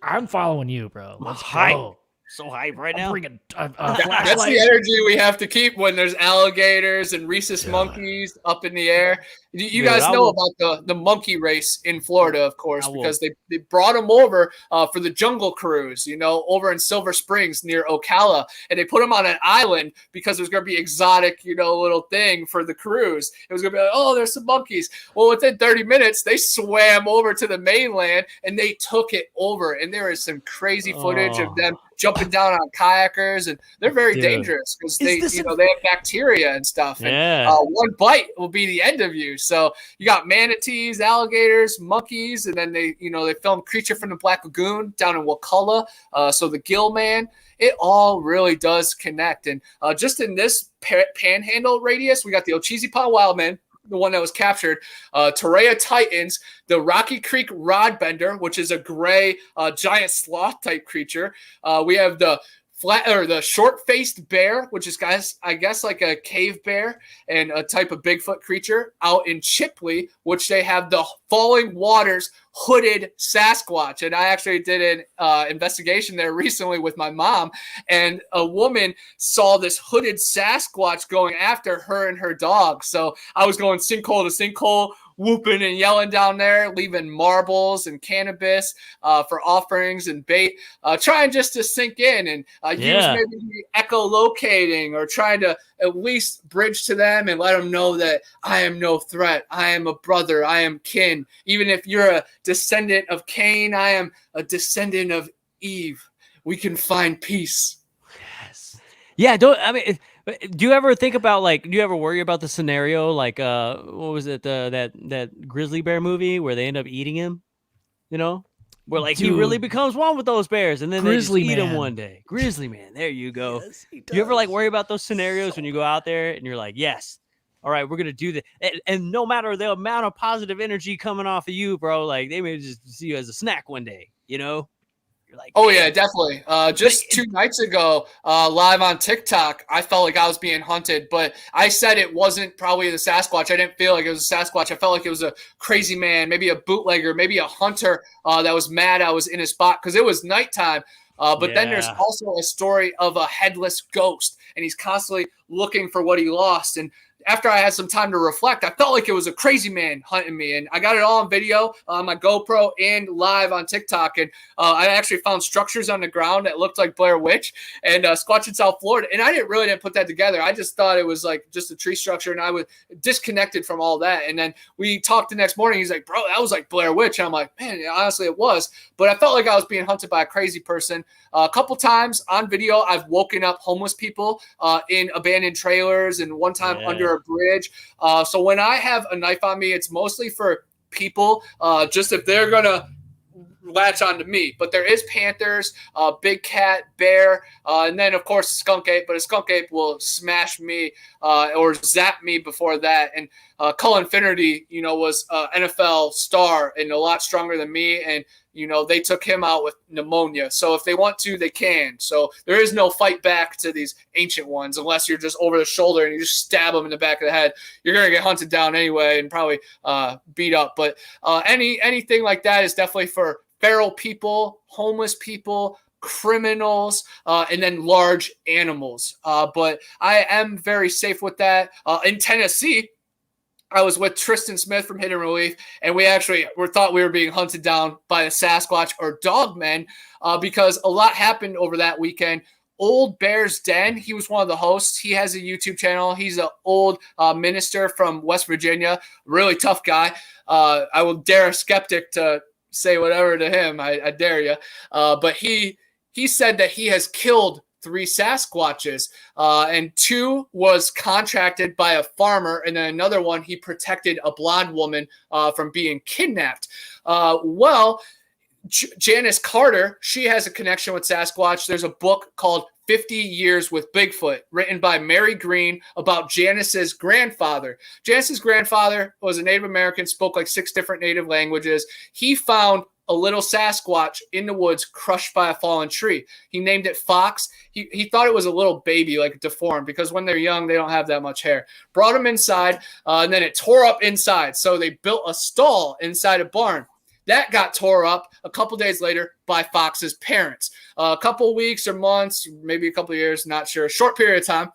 I'm following you, bro. Let's go. So hype right now. Bring a flashlight. That's the energy we have to keep when there's alligators and rhesus monkeys up in the air. You guys know about the monkey race in Florida, of course, because they brought them over for the jungle cruise, over in Silver Springs near Ocala. And they put them on an island because there's going to be exotic, little thing for the cruise. It was going to be like, oh, there's some monkeys. Well, within 30 minutes, they swam over to the mainland and they took it over. And there is some crazy footage of them jumping down on kayakers, and they're very dangerous because they have bacteria and stuff. And one bite will be the end of you. So you got manatees, alligators, monkeys, and then they filmed Creature from the Black Lagoon down in Wakulla. So the Gill Man, it all really does connect. And just in this panhandle radius, we got the Ocheesepa Wildman, the one that was captured, Torreya Titans, the Rocky Creek Rodbender, which is a gray giant sloth type creature. We have the the short-faced bear, which is I guess like a cave bear and a type of Bigfoot creature out in Chipley, which they have the Falling Waters hooded Sasquatch. And I actually did an investigation there recently with my mom, and a woman saw this hooded Sasquatch going after her and her dog. So I was going sinkhole to sinkhole, whooping and yelling down there, leaving marbles and cannabis for offerings and bait, trying just to sink in and use maybe echolocating or trying to at least bridge to them and let them know that I am no threat. I am a brother. I am kin. Even if you're a descendant of Cain, I am a descendant of Eve. We can find peace. Yes. Yeah. Do you ever think about do you ever worry about the scenario what was it, that grizzly bear movie where they end up eating him, where he really becomes one with those bears and then Grizzly they just eat him Man. one day. Grizzly Man, there you go. Yes, he Do you ever does. worry about those scenarios when you go out there and you're like, yes, all right, we're gonna do this, and no matter the amount of positive energy coming off of you, bro, they may just see you as a snack one day, You're like, oh yeah, definitely. Just 2 nights ago, live on TikTok, I felt like I was being hunted, but I said it wasn't probably the Sasquatch. I didn't feel like it was a Sasquatch. I felt like it was a crazy man, maybe a bootlegger, maybe a hunter that was mad I was in his spot because it was nighttime. But then there's also a story of a headless ghost, and he's constantly looking for what he lost. And after I had some time to reflect, I felt like it was a crazy man hunting me. And I got it all on video on my GoPro and live on TikTok. And I actually found structures on the ground that looked like Blair Witch and Squatch in South Florida. And I didn't put that together. I just thought it was like just a tree structure. And I was disconnected from all that. And then we talked the next morning. He's like, bro, that was like Blair Witch. And I'm like, man, honestly, it was. But I felt like I was being hunted by a crazy person. A couple times on video, I've woken up homeless people in abandoned trailers, and one time under a bridge. So when I have a knife on me, it's mostly for people, just if they're going to latch onto me. But there is panthers, big cat, bear, and then, of course, skunk ape. But a skunk ape will smash me or zap me before that. And Cullen Finnerty, was an NFL star and a lot stronger than me. And they took him out with pneumonia. So if they want to, they can. So there is no fight back to these ancient ones unless you're just over the shoulder and you just stab them in the back of the head. You're going to get hunted down anyway and probably beat up. But anything like that is definitely for feral people, homeless people, criminals, and then large animals. But I am very safe with that. In Tennessee, I was with Tristan Smith from Hidden Relief, and we actually thought we were being hunted down by a Sasquatch or dogmen because a lot happened over that weekend. Old Bear's Den, he was one of the hosts. He has a YouTube channel. He's an old minister from West Virginia, really tough guy. I will dare a skeptic to say whatever to him. I dare you. But he said that he has killed 3 Sasquatches, and 2 was contracted by a farmer, and then another one he protected a blonde woman from being kidnapped. Janice Carter, she has a connection with Sasquatch. There's a book called 50 Years with Bigfoot, written by Mary Green, about Janice's grandfather. Janice's grandfather was a Native American, spoke like 6 different native languages. He found a little Sasquatch in the woods crushed by a fallen tree. He named it Fox. He thought it was a little baby, like deformed, because when they're young, they don't have that much hair. Brought him inside, and then it tore up inside. So they built a stall inside a barn. That got tore up a couple days later by Fox's parents. A couple weeks or months, maybe a couple of years, not sure, a short period of time.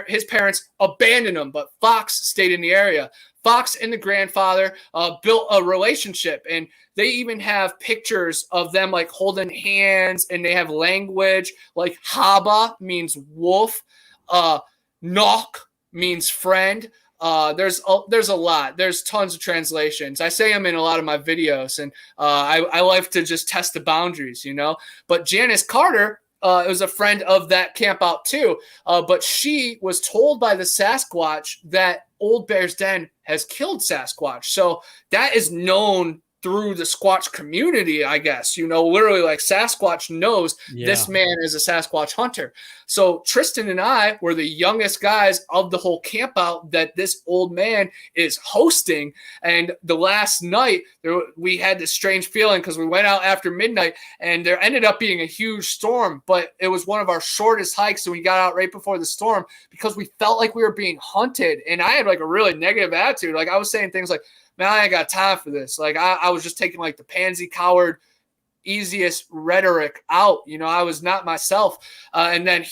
His parents abandoned him, but Fox stayed in the area. Fox and the grandfather built a relationship, and they even have pictures of them like holding hands, and they have language like Haba means wolf, Nok means friend. There's a lot. There's tons of translations. I say them in a lot of my videos, and I like to just test the boundaries, But Janice Carter was a friend of that camp out too, but she was told by the Sasquatch that Old Bear's Den has killed Sasquatch. So that is known through the Squatch community, I guess, literally like Sasquatch knows this man is a Sasquatch hunter. So Tristan and I were the youngest guys of the whole camp out that this old man is hosting. And the last night we had this strange feeling because we went out after midnight and there ended up being a huge storm, but it was one of our shortest hikes. And we got out right before the storm because we felt like we were being hunted. And I had like a really negative attitude. Like I was saying things like, man, I ain't got time for this. Like I was just taking like the pansy coward, easiest rhetoric out. I was not myself. And then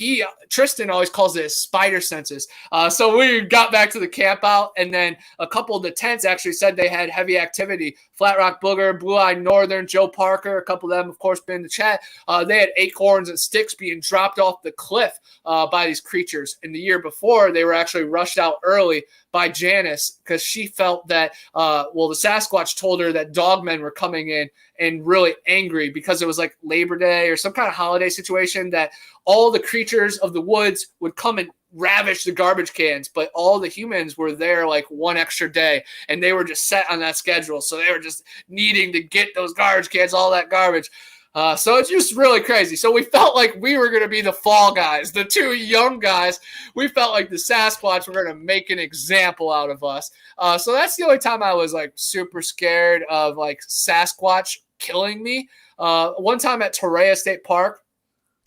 Tristan always calls it spider senses. So we got back to the camp out, and then a couple of the tents actually said they had heavy activity. Flat Rock Booger, Blue Eye Northern, Joe Parker, a couple of them, of course, been in the chat. They had acorns and sticks being dropped off the cliff by these creatures. And the year before, they were actually rushed out early by Janice because she felt that, the Sasquatch told her that dogmen were coming in and really angry because it was like Labor Day or some kind of holiday situation that all the creatures of the woods would come and ravage the garbage cans, but all the humans were there like one extra day and they were just set on that schedule. So they were just needing to get those garbage cans, all that garbage. So it's just really crazy. So we felt like we were going to be the fall guys, the 2 young guys. We felt like the Sasquatch were going to make an example out of us. So that's the only time I was like super scared of like Sasquatch killing me. One time at Torreya State Park,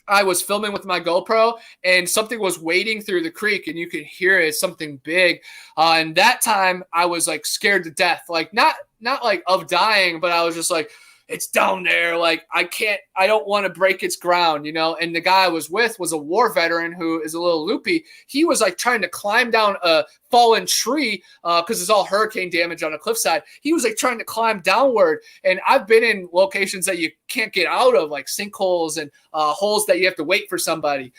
I was filming with my GoPro and something was wading through the creek and you could hear it, something big. And that time I was like scared to death, like not like of dying, but I was just like, it's down there. Like, I don't want to break its ground, you know? And the guy I was with was a war veteran who is a little loopy. He was like trying to climb down a fallen tree because it's all hurricane damage on a cliffside. He was like trying to climb downward. And I've been in locations that you can't get out of, like sinkholes and holes that you have to wait for somebody.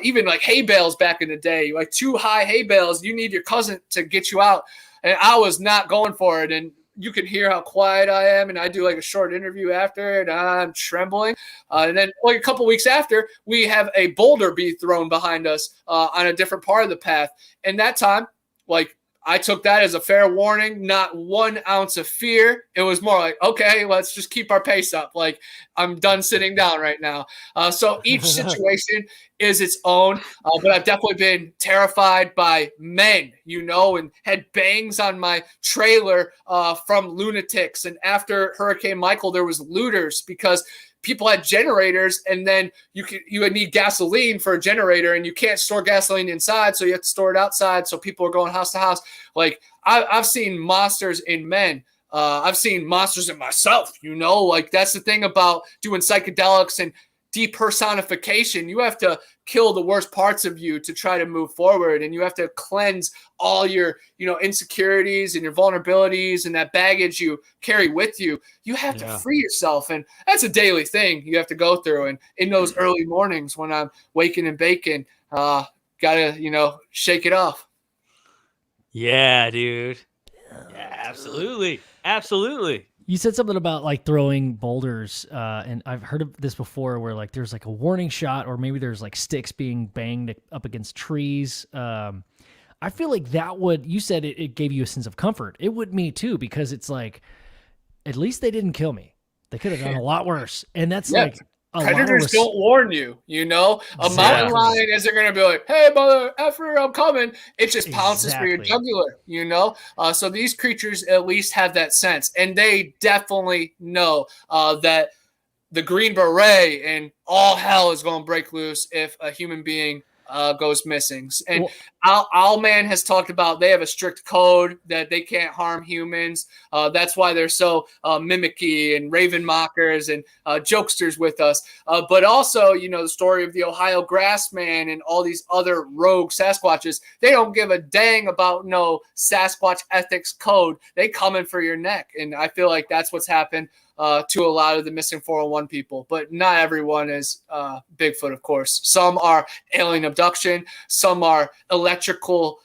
Even like hay bales back in the day, like 2 high hay bales, you need your cousin to get you out. And I was not going for it. And you can hear how quiet I am. And I do like a short interview after, and I'm trembling. And then like a couple weeks after, we have a boulder be thrown behind us on a different part of the path. And that time, like, I took that as a fair warning, not 1 ounce of fear. It was more like, okay, let's just keep our pace up. Like, I'm done sitting down right now. So each situation is its own. But I've definitely been terrified by men, you know, and had bangs on my trailer from lunatics. And after Hurricane Michael, there was looters because people had generators, and then you would need gasoline for a generator, and you can't store gasoline inside, so you have to store it outside. So people are going house to house. Like, I've seen monsters in men. I've seen monsters in myself, you know, like that's the thing about doing psychedelics and depersonification. You have to kill the worst parts of you to try to move forward. And you have to cleanse all your, you know, insecurities and your vulnerabilities and that baggage you carry with you. You have to free yourself. And that's a daily thing you have to go through. And in those early mornings when I'm waking and baking, gotta, you know, shake it off. Yeah, dude. Yeah, absolutely. Absolutely. You said something about like throwing boulders, and I've heard of this before where like there's like a warning shot, or maybe there's like sticks being banged up against trees. I feel like that would, you said it gave you a sense of comfort. It would me too, because it's like, at least they didn't kill me. They could have done a lot worse. And that's like, predators don't warn you, you know? A mountain lion isn't going to be like, hey, mother effer, I'm coming. It just pounces for your jugular, you know? So these creatures at least have that sense. And they definitely know that the Green Beret and all hell is going to break loose if a human being goes missing. And Owlman has talked about they have a strict code that they can't harm humans. That's why they're so mimicky and raven mockers and jokesters with us. But also, you know, the story of the Ohio Grassman and all these other rogue Sasquatches, they don't give a dang about no Sasquatch ethics code. They coming for your neck. And I feel like that's what's happened to a lot of the missing 401 people, but not everyone is Bigfoot, of course. Some are alien abduction, some are electrical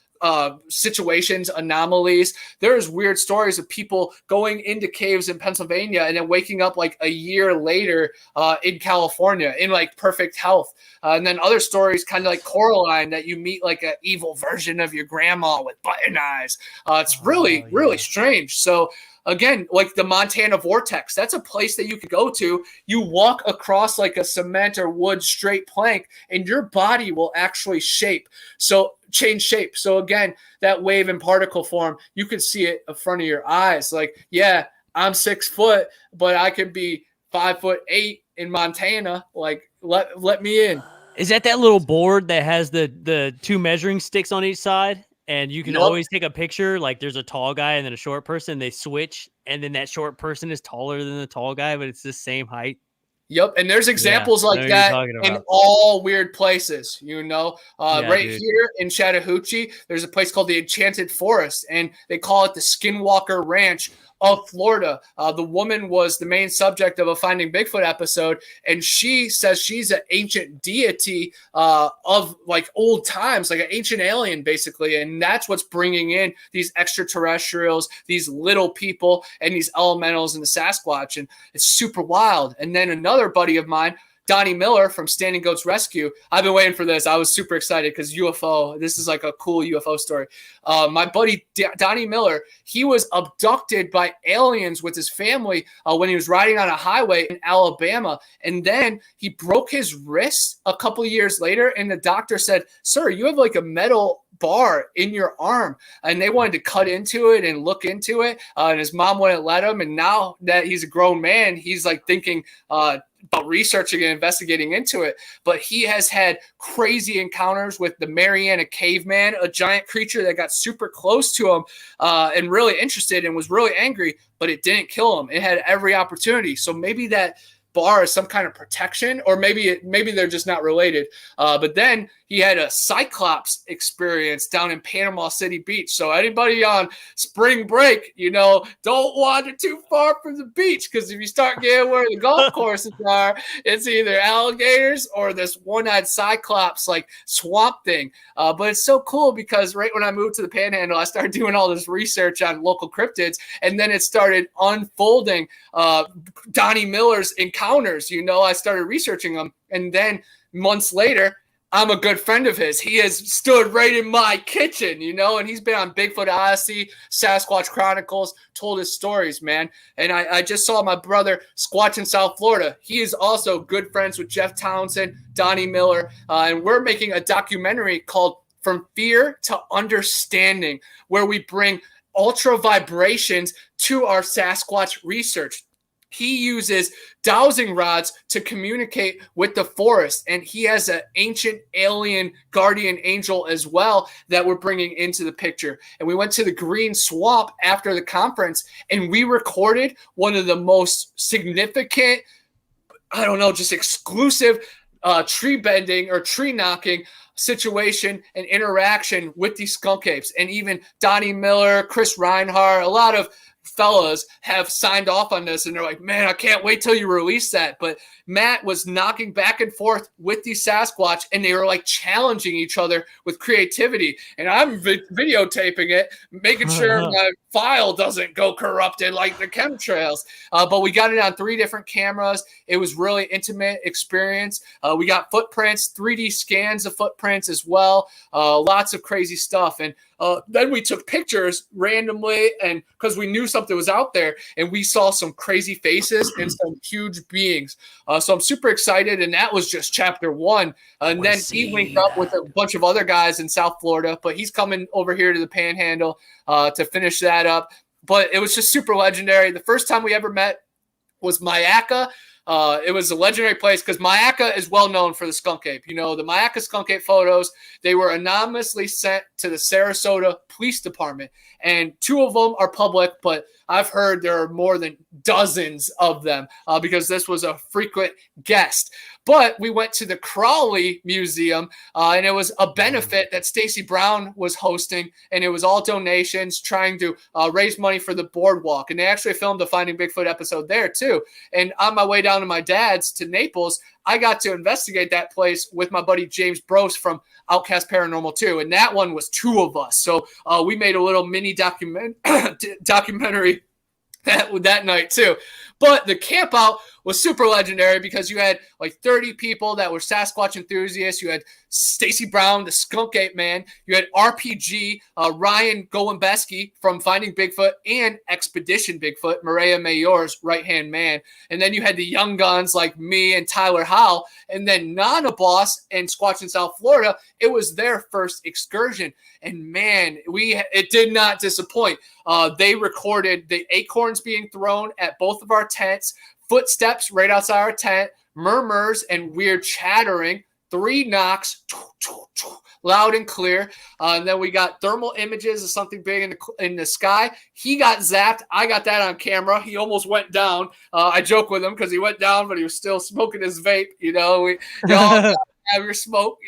situations, anomalies. There's weird stories of people going into caves in Pennsylvania and then waking up like a year later in California in like perfect health. And then other stories, kind of like Coraline, that you meet like an evil version of your grandma with button eyes. It's really strange. So again, like the Montana Vortex, that's a place that you could go to. You walk across like a cement or wood straight plank, and your body will actually change shape. So again, that wave and particle form, you can see it in front of your eyes. Like, yeah, I'm 6 foot, but I could be 5'8" in Montana. Like, let me in. Is that little board that has the 2 measuring sticks on each side? And you can always take a picture, like there's a tall guy and then a short person, they switch, and then that short person is taller than the tall guy, but it's the same height. Yep, and there's examples like that in all weird places, you know. Here in Chattahoochee, there's a place called the Enchanted Forest, and they call it the Skinwalker Ranch of Florida. The woman was the main subject of a Finding Bigfoot episode, and she says she's an ancient deity of like old times, like an ancient alien, basically, and that's what's bringing in these extraterrestrials, these little people, and these elementals and the Sasquatch, and it's super wild. And then another buddy of mine, Donnie Miller from Standing Goats Rescue. I've been waiting for this. I was super excited because UFO, this is like a cool UFO story. My buddy Donnie Miller, he was abducted by aliens with his family when he was riding on a highway in Alabama. And then he broke his wrist a couple of years later. And the doctor said, sir, you have like a metal bar in your arm, and they wanted to cut into it and look into it, and his mom wouldn't let him. And now that he's a grown man, he's like thinking about researching and investigating into it, but he has had crazy encounters with the Mariana caveman, a giant creature that got super close to him and really interested and was really angry, but it didn't kill him. It had every opportunity. So maybe that bar is some kind of protection, or maybe they're just not related. But then he had a Cyclops experience down in Panama City Beach. So anybody on spring break, don't wander too far from the beach, because if you start getting where the golf courses are, it's either alligators or this one-eyed Cyclops like swamp thing. But it's so cool because right when I moved to the Panhandle, I started doing all this research on local cryptids, and then it started unfolding. Donnie Miller's encounters, I started researching them, and then months later, I'm a good friend of his. He has stood right in my kitchen, and he's been on Bigfoot Odyssey, Sasquatch Chronicles, told his stories, man. And I just saw my brother Squatch in South Florida. He is also good friends with Jeff Townsend, Donnie Miller, and we're making a documentary called From Fear to Understanding, where we bring ultra vibrations to our Sasquatch research. He uses dowsing rods to communicate with the forest, and he has an ancient alien guardian angel as well that we're bringing into the picture. And we went to the Green Swamp after the conference, and we recorded one of the most significant, just exclusive tree bending or tree knocking situation and interaction with these skunk apes. And even Donnie Miller, Chris Reinhardt, a lot of fellas have signed off on this, and they're like, man, I can't wait till you release that. But Matt was knocking back and forth with these Sasquatch, and they were like challenging each other with creativity. And I'm videotaping it, making sure my file doesn't go corrupted like the chemtrails. But we got it on 3 different cameras. It was really intimate experience. We got footprints, 3D scans of footprints as well. Lots of crazy stuff. And then we took pictures randomly, and because we knew something was out there, and we saw some crazy faces and some huge beings. So I'm super excited, and that was just chapter 1. And then he linked up with a bunch of other guys in South Florida, but he's coming over here to the Panhandle to finish that up. But it was just super legendary. The first time we ever met was Mayaca. It was a legendary place because Mayaca is well known for the skunk ape. The Mayaca skunk ape photos, they were anonymously sent to the Sarasota Police Department, and 2 of them are public, but I've heard there are more than dozens of them because this was a frequent guest. But we went to the Crawley Museum, and it was a benefit that Stacey Brown was hosting, and it was all donations trying to raise money for the boardwalk. And they actually filmed a Finding Bigfoot episode there, too. And on my way down to my dad's to Naples, I got to investigate that place with my buddy James Brose from Outcast Paranormal 2, and that one was 2 of us. So we made a little mini documentary that night too. But the camp out was super legendary because you had like 30 people that were Sasquatch enthusiasts. You had Stacey Brown, the skunk ape man. You had RPG, Ryan Golembeski from Finding Bigfoot and Expedition Bigfoot, Maria Mayor's right-hand man. And then you had the young guns like me and Tyler Howell. And then Nana Boss and Squatch in South Florida, it was their first excursion. And man, it did not disappoint. They recorded the acorns being thrown at both of our tents, footsteps right outside our tent, murmurs and weird chattering, 3 knocks, loud and clear. And then we got thermal images of something big in the sky. He got zapped. I got that on camera. He almost went down. I joke with him because he went down, but he was still smoking his vape. Y'all have your smoke,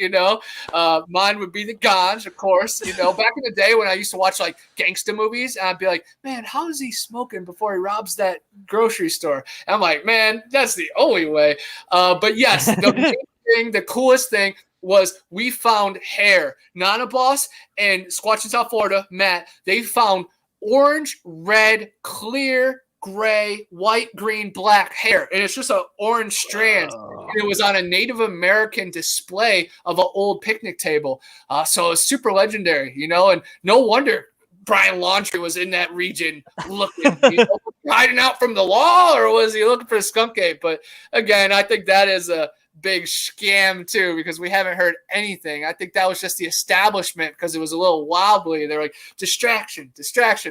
Mine would be the ganj, of course. Back in the day when I used to watch like gangster movies, I'd be like, man, how is he smoking before he robs that grocery store? And I'm like, man, that's the only way. But yes, the coolest thing was we found hair. Nana Boss and Squatch in South Florida, Matt, they found orange, red, clear, gray, white, green, black hair. And it's just an orange strand. And it was on a Native American display of an old picnic table. So it was super legendary, and no wonder Brian Laundrie was in that region looking, hiding out from the law, or was he looking for a skunk ape? But again, I think that is a big scam too, because we haven't heard anything. I think that was just the establishment because it was a little wobbly. They're like, distraction.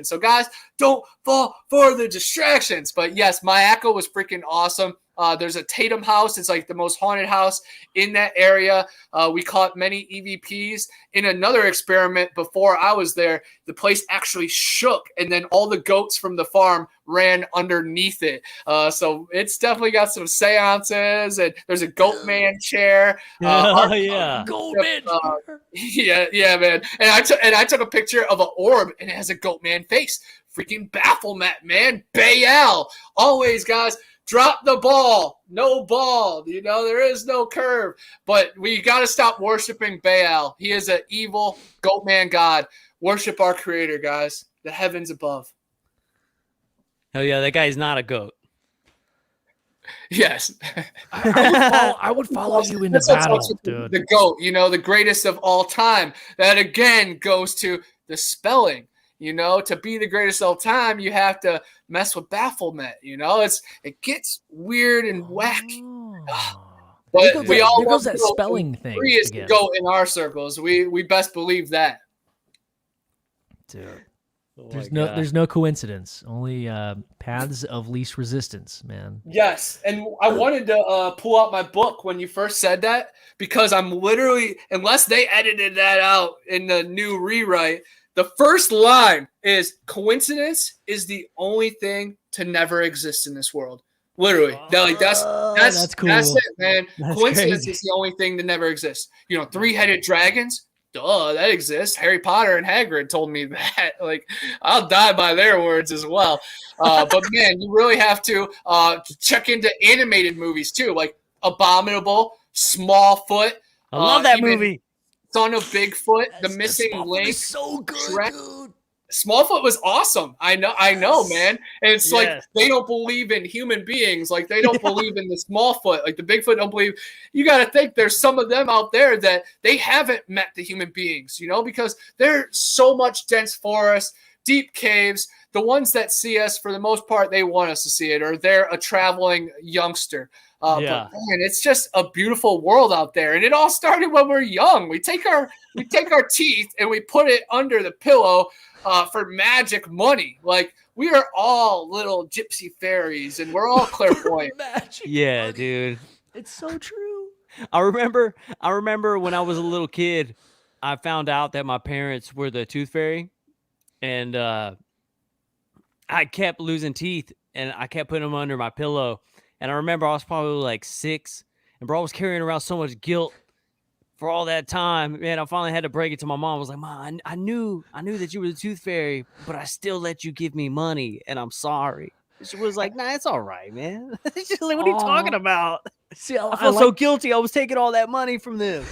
So guys, don't fall for the distractions. But yes, Mayaca was freaking awesome. There's a Tatum house. It's like the most haunted house in that area. We caught many EVPs. In another experiment before I was there, the place actually shook, and then all the goats from the farm ran underneath it. So it's definitely got some seances, and there's a goat man chair. Goat man. Yeah, man. And I took a picture of an orb, and it has a goat man face. Freaking Baphomet, man. Baal. Always, guys. Drop the ball. No ball. There is no curve. But we got to stop worshiping Baal. He is an evil goat man god. Worship our creator, guys. The heavens above. Hell yeah, that guy's not a goat. Yes. I would follow you into battle, dude. The goat, the greatest of all time. That, again, goes to the spelling. To be the greatest of all time, you have to mess with Baphomet. It gets weird and wacky. But we all goes that spelling thing. Three is the goat in our circles. We best believe that. Dude, there's no coincidence. Only paths of least resistance, man. Yes, and I wanted to pull out my book when you first said that, because I'm literally, unless they edited that out in the new rewrite. The first line is, coincidence is the only thing to never exist in this world. Literally. That's cool. That's it, man. That's coincidence crazy. is the only thing to never exist. Three-headed dragons? Duh, that exists. Harry Potter and Hagrid told me that. I'll die by their words as well. But, man, you really have to check into animated movies, too, like Abominable, Smallfoot. I love that movie. Son of Bigfoot, The Missing Link. So good, Shrek. dude. Smallfoot was awesome. I know, man. And it's like they don't believe in human beings. Like they don't believe in the Smallfoot. Like the Bigfoot don't believe. You got to think there's some of them out there that they haven't met the human beings, because they're so much dense forest, deep caves. The ones that see us, for the most part, they want us to see it, or they're a traveling youngster. But man, it's just a beautiful world out there, and it all started when we're young. We take our teeth and we put it under the pillow for magic money. Like we are all little gypsy fairies, and we're all clairvoyant. Yeah, money. dude, it's so true. I remember when I was a little kid, I found out that my parents were the tooth fairy, and I kept losing teeth, and I kept putting them under my pillow. And I remember I was probably like 6, and bro, I was carrying around so much guilt for all that time. Man, I finally had to break it to my mom. I was like, Mom, I knew that you were the tooth fairy, but I still let you give me money, and I'm sorry. She was like, nah, it's all right, man. She's like, what are you talking about? See, I felt so guilty. I was taking all that money from them.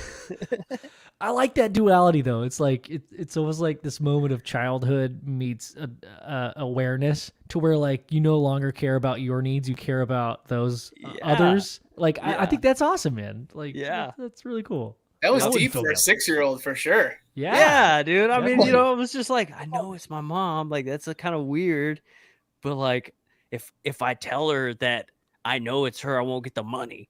I like that duality, though. It's like it's almost like this moment of childhood meets awareness, to where like you no longer care about your needs, you care about those others. Like I think that's awesome, man. Like that's really cool. That was deep for a 6-year-old for sure. Yeah, dude. I mean, it was just like, I know it's my mom. Like that's kind of weird, but like if I tell her that I know it's her, I won't get the money.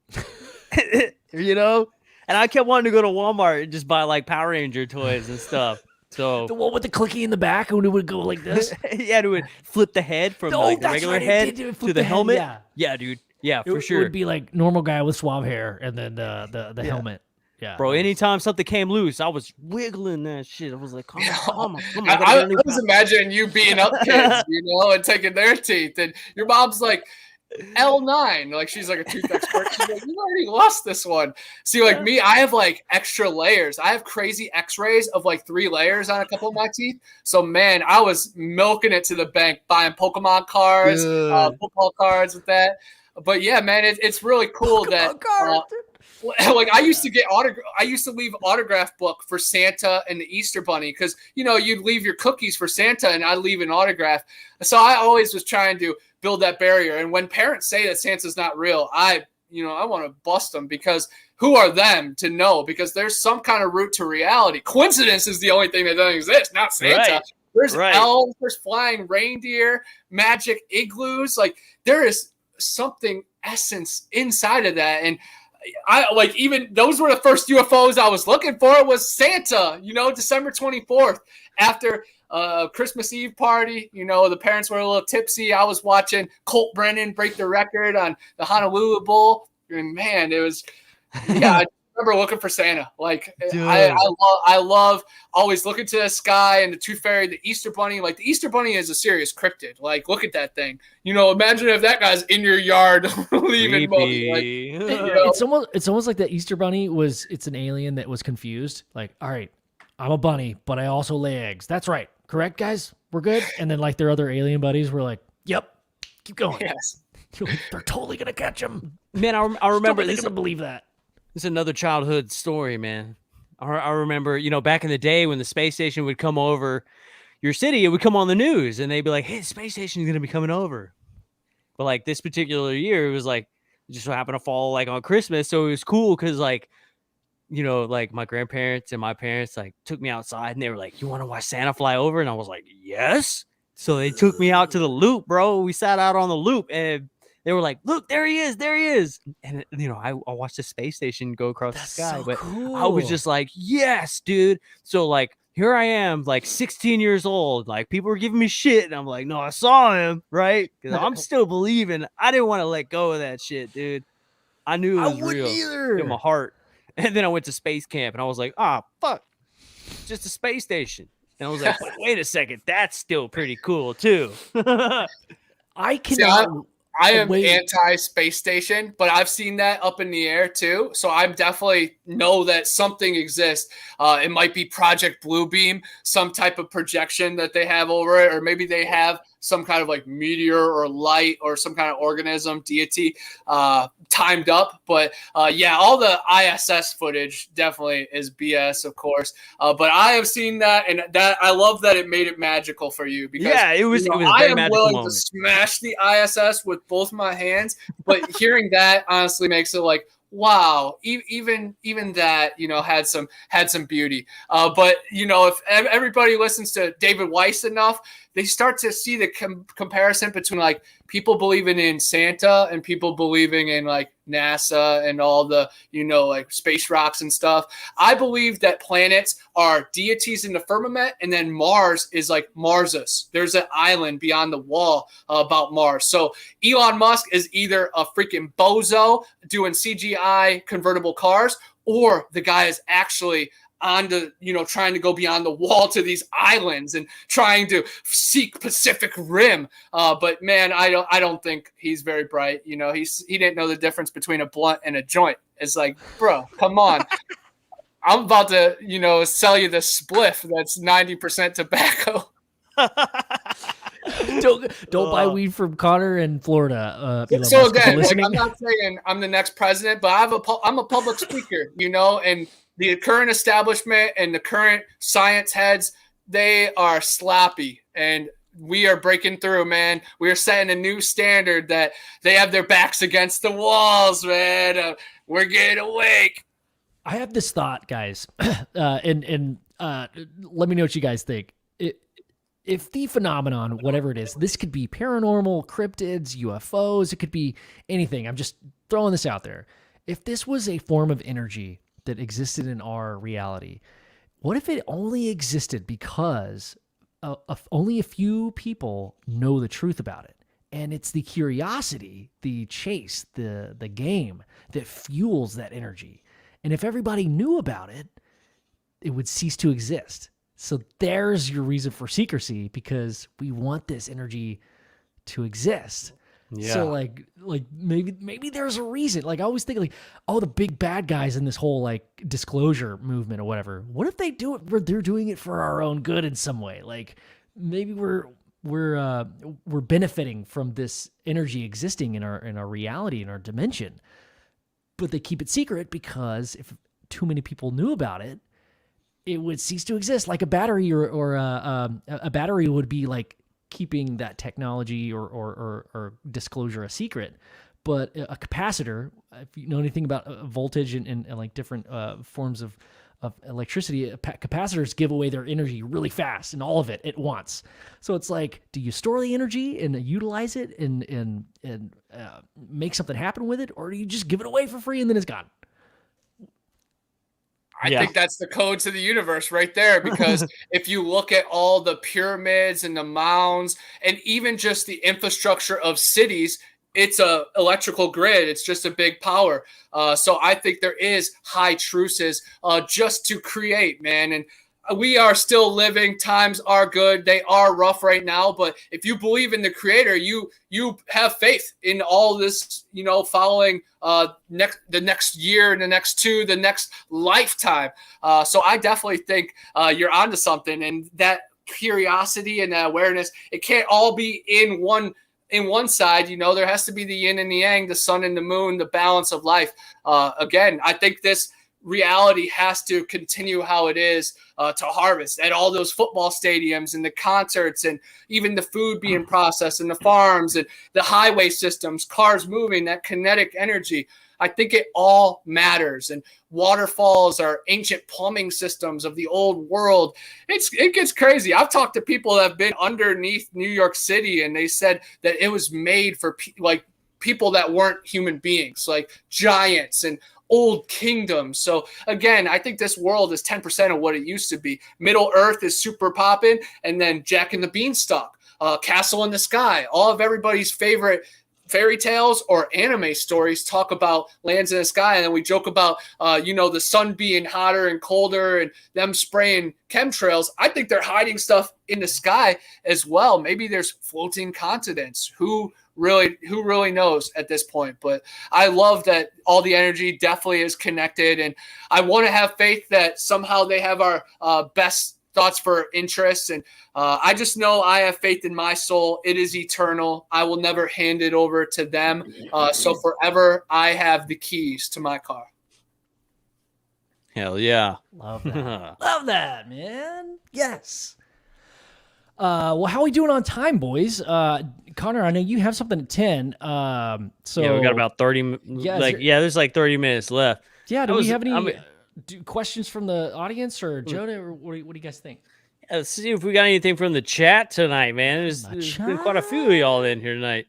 And I kept wanting to go to Walmart and just buy like Power Ranger toys and stuff. So the one with the clicky in the back, and it would go like this. Yeah, it would flip the head from like the regular head to the helmet. Yeah, dude. Yeah, for sure. It would be like normal guy with suave hair, and then the helmet. Yeah, bro. Anytime something came loose, I was wiggling that shit. I was like, come on. I was imagining you beating up kids, and taking their teeth, and your mom's like, L9, like she's like a tooth expert. She's like, you already lost this one. See, like me, I have like extra layers. I have crazy x-rays of like 3 layers on a couple of my teeth. So man, I was milking it to the bank, buying Pokemon cards, football cards with that. But yeah, man, it's really cool that like I used to leave autograph book for Santa and the Easter Bunny, because you'd leave your cookies for Santa and I'd leave an autograph. So I always was trying to build that barrier. And when parents say that Santa's not real, I want to bust them, because who are them to know? Because there's some kind of root to reality. Coincidence is the only thing that doesn't exist, not Santa. Right. There's elves, there's flying reindeer, magic igloos. Like there is something essence inside of that. And I like, even those were the first UFOs I was looking for, was Santa, December 24th, after Christmas Eve party. You know, the parents were a little tipsy. I was watching Colt Brennan break the record on the Honolulu Bowl. And man, it was, yeah, I remember looking for Santa. Like I love always looking to the sky and the Tooth Fairy, the Easter Bunny. Like the Easter Bunny is a serious cryptid. Like look at that thing. You know, imagine if that guy's in your yard leaving money. Like, you know. It's almost like that Easter Bunny it's an alien that was confused. Like, all right, I'm a bunny, but I also lay eggs. That's right. Correct, guys? We're good? And then like their other alien buddies were like, yep, keep going. Yes. Like, they're totally going to catch him. Man, I remember They're this. going to believe that. This is another childhood story, man. I remember, you know, back in the day when the space station would come over your city, it would come on the news and they'd be like, hey, the space station is going to be coming over. But like this particular year, it was like, it just so happened to fall like on Christmas. So it was cool because like, you know, like my grandparents and my parents like took me outside and they were like, you want to watch Santa fly over? And I was like, yes. So they took me out to the loop, bro. We sat out on the loop and they were like, look, there he is. There he is. And, you know, I watched the space station go across the sky. So but cool. I was just like, yes, dude. So, like, here I am, like 16 years old. Like, people were giving me shit. And I'm like, no, I saw him, right? Because I'm still believing. I didn't want to let go of that shit, dude. I knew it was real either. in my heart. And then I went to space camp and I was like, fuck. It's just a space station. And I was like, wait a second. That's still pretty cool, too. I cannot... I am anti-space station, but I've seen that up in the air too. So I definitely know that something exists. It might be Project Bluebeam, some type of projection that they have over it, or maybe they have some kind of like meteor or light or some kind of organism, deity timed up. But yeah, all the ISS footage definitely is BS, of course. But I have seen that, and that I love that it made it magical for you because it was a I very am magical willing moment. to smash the ISS with both my hands. But hearing that honestly makes it like, wow, even that, you know, had some beauty. But you know, if everybody listens to David Weiss enough, they start to see the comparison between like people believing in Santa and people believing in like NASA and all the, you know, like space rocks and stuff. I believe that planets are deities in the firmament, and then Mars is like Marsus. There's an island beyond the wall about Mars. So Elon Musk is either a freaking bozo doing CGI convertible cars, or the guy is actually on the, you know, trying to go beyond the wall to these islands and trying to seek Pacific Rim. But man, I don't think he's very bright. You know, he didn't know the difference between a blunt and a joint. It's like, bro, come on. I'm about to, you know, sell you the spliff that's 90% tobacco. Don't buy weed from Connor in Florida. So again, like, I'm not saying I'm the next president, but I'm a public speaker, you know, and the current establishment and the current science heads, they are sloppy, and we are breaking through, man. We are setting a new standard that they have their backs against the walls, man. We're getting awake. I have this thought, guys, and let me know what you guys think. If the phenomenon, whatever it is, this could be paranormal, cryptids, UFOs, it could be anything. I'm just throwing this out there. If this was a form of energy that existed in our reality, what if it only existed because only a few people know the truth about it? And it's the curiosity, the chase, the game that fuels that energy. And if everybody knew about it, it would cease to exist. So there's your reason for secrecy, because we want this energy to exist. Yeah. So like maybe there's a reason. Like I always think like, oh, the big bad guys in this whole like disclosure movement or whatever. What if they do it where they're doing it for our own good in some way? Like maybe we're benefiting from this energy existing in our reality, in our dimension. But they keep it secret because if too many people knew about it, it would cease to exist. Like a battery or a battery would be like keeping that technology or disclosure a secret. But a capacitor, if you know anything about voltage and like different forms of electricity, capacitors give away their energy really fast, and all of it at once. So it's like, do you store the energy and utilize it and make something happen with it, or do you just give it away for free and then it's gone? I think that's the code to the universe right there, because if you look at all the pyramids and the mounds and even just the infrastructure of cities, it's a electrical grid. It's just a big power. So I think there is high truces just to create, man. And we are still living. Times are good. They are rough right now. But if you believe in the creator, you have faith in all this, following the next year, the next two, the next lifetime. So I definitely think you're onto something. And that curiosity and that awareness, it can't all be in one side. There has to be the yin and the yang, the sun and the moon, the balance of life. Again, I think this reality has to continue how it is to harvest at all those football stadiums and the concerts and even the food being processed and the farms and the highway systems, cars moving, that kinetic energy. I think it all matters. And waterfalls are ancient plumbing systems of the old world. It gets crazy. I've talked to people that have been underneath New York City, and they said that it was made for people that weren't human beings, like giants and old kingdoms. So again, I think this world is 10% of what it used to be. Middle Earth is super popping, and then Jack and the Beanstalk, Castle in the Sky, all of everybody's favorite fairy tales or anime stories talk about lands in the sky, and then we joke about the sun being hotter and colder and them spraying chemtrails. I think they're hiding stuff in the sky as well. Maybe there's floating continents. Who really knows at this point? But I love that all the energy definitely is connected, and I want to have faith that somehow they have our best thoughts for interests. And I just know I have faith in my soul. It is eternal. I will never hand it over to them. So forever, I have the keys to my car. Hell yeah. Love that. Love that, man. Yes. Well, how are we doing on time, boys? Connor, I know you have something at 10. So yeah, we got about 30. There's like 30 minutes left. Yeah. Do we have any questions from the audience or Jonah? Or what do you guys think? Yeah, let's see if we got anything from the chat tonight, man. There's been quite a few of y'all in here tonight.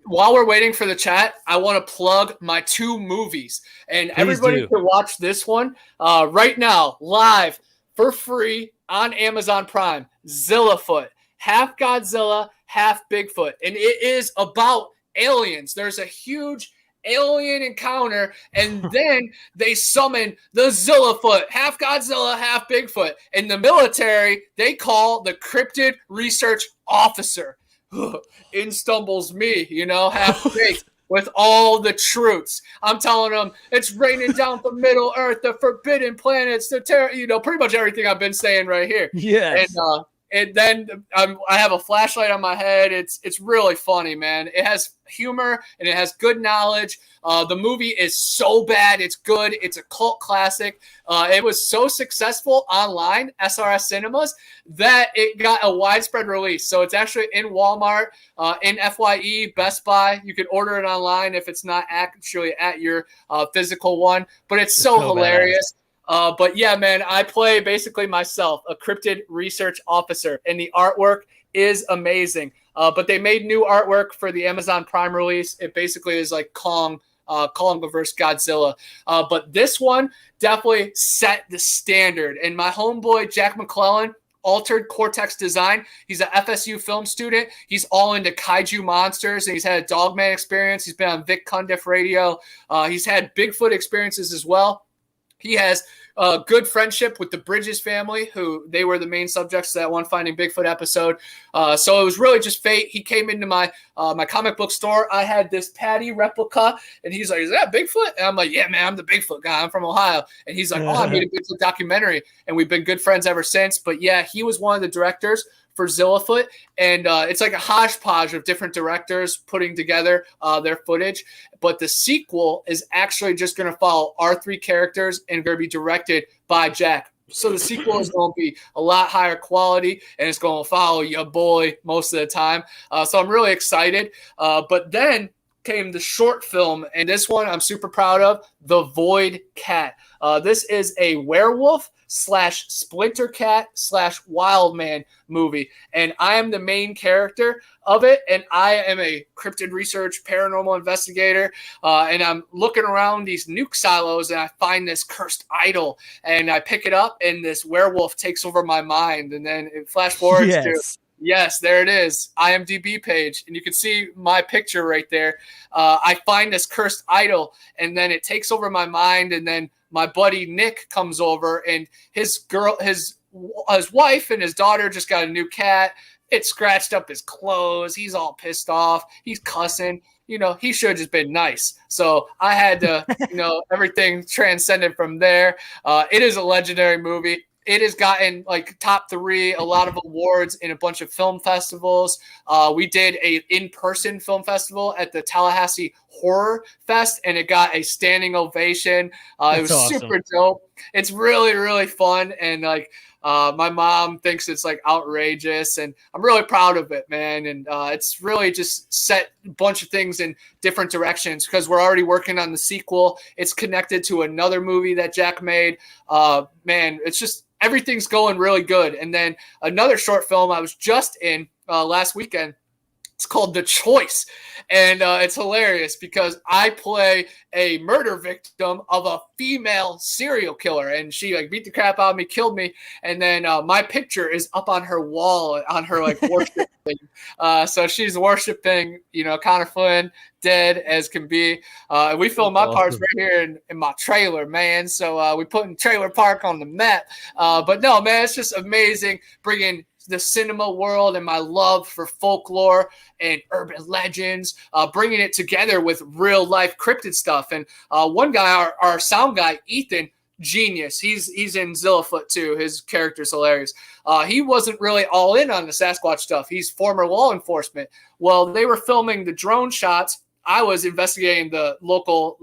While we're waiting for the chat, I want to plug my 2 movies, and everybody can watch this one right now, live for free on Amazon Prime. Zillafoot, half Godzilla, half Bigfoot, and it is about aliens. There's a huge alien encounter, and then they summon the Zillafoot, half Godzilla, half Bigfoot. In the military, they call the cryptid research officer. In stumbles me, half baked with all the truths. I'm telling them it's raining down from Middle Earth, the forbidden planets, the pretty much everything I've been saying right here. Yes. And then I have a flashlight on my head. It's really funny, man. It has humor and it has good knowledge. The movie is so bad, it's good. It's a cult classic. It was so successful online, SRS Cinemas, that it got a widespread release. So it's actually in Walmart, in FYE, Best Buy. You can order it online if it's not actually at your physical one. But it's so hilarious. But yeah, man, I play basically myself, a cryptid research officer, and the artwork is amazing. But they made new artwork for the Amazon Prime release. It basically is like Kong versus Godzilla. But this one definitely set the standard. And my homeboy, Jack McClellan, Altered Cortex Design. He's an FSU film student. He's all into kaiju monsters, and he's had a Dogman experience. He's been on Vic Cundiff radio. He's had Bigfoot experiences as well. He has a good friendship with the Bridges family, who they were the main subjects of that one Finding Bigfoot episode. So it was really just fate. He came into my comic book store. I had this Patty replica, and he's like, "Is that Bigfoot?" And I'm like, "Yeah, man, I'm the Bigfoot guy. I'm from Ohio." And he's like, "Oh, I made a Bigfoot documentary," and we've been good friends ever since. But yeah, he was one of the directors for Zillafoot, and it's like a hodgepodge of different directors putting together their footage. But the sequel is actually just going to follow our 3 characters and going to be directed by Jack. So the sequel is going to be a lot higher quality, and it's going to follow your boy most of the time. So I'm really excited. But then came the short film, and this one I'm super proud of, The Void Cat. This is a werewolf / splinter cat / wild man movie, and I am the main character of it, and I am a cryptid research paranormal investigator, and I'm looking around these nuke silos, and I find this cursed idol, and I pick it up, and this werewolf takes over my mind, and then it flash forwards to... Yes, there it is. IMDb page. And you can see my picture right there. I find this cursed idol, and then it takes over my mind. And then my buddy Nick comes over, and his wife and his daughter just got a new cat. It scratched up his clothes. He's all pissed off. He's cussing. He should have just been nice. So I had to, everything transcended from there. It is a legendary movie. It has gotten like top 3, a lot of awards in a bunch of film festivals. We did a in-person film festival at the Tallahassee Horror Fest, and it got a standing ovation. It was awesome. Super dope. It's really, really fun. And my mom thinks it's like outrageous, and I'm really proud of it, man. And it's really just set a bunch of things in different directions because we're already working on the sequel. It's connected to another movie that Jack made. Man, it's just everything's going really good. And then another short film I was just in last weekend. It's called The Choice, and it's hilarious because I play a murder victim of a female serial killer, and she beat the crap out of me, killed me, and then my picture is up on her wall on her worship thing. So she's worshiping, Connor Flynn, dead as can be. We filmed my parts right here in my trailer, man. So we put in Trailer Park on the map. But no, man, it's just amazing bringing the cinema world and my love for folklore and urban legends, bringing it together with real life cryptid stuff. And one guy, our sound guy, Ethan, genius. He's in Zillafoot too. His character's hilarious. He wasn't really all in on the Sasquatch stuff. He's former law enforcement. Well, they were filming the drone shots. I was investigating the local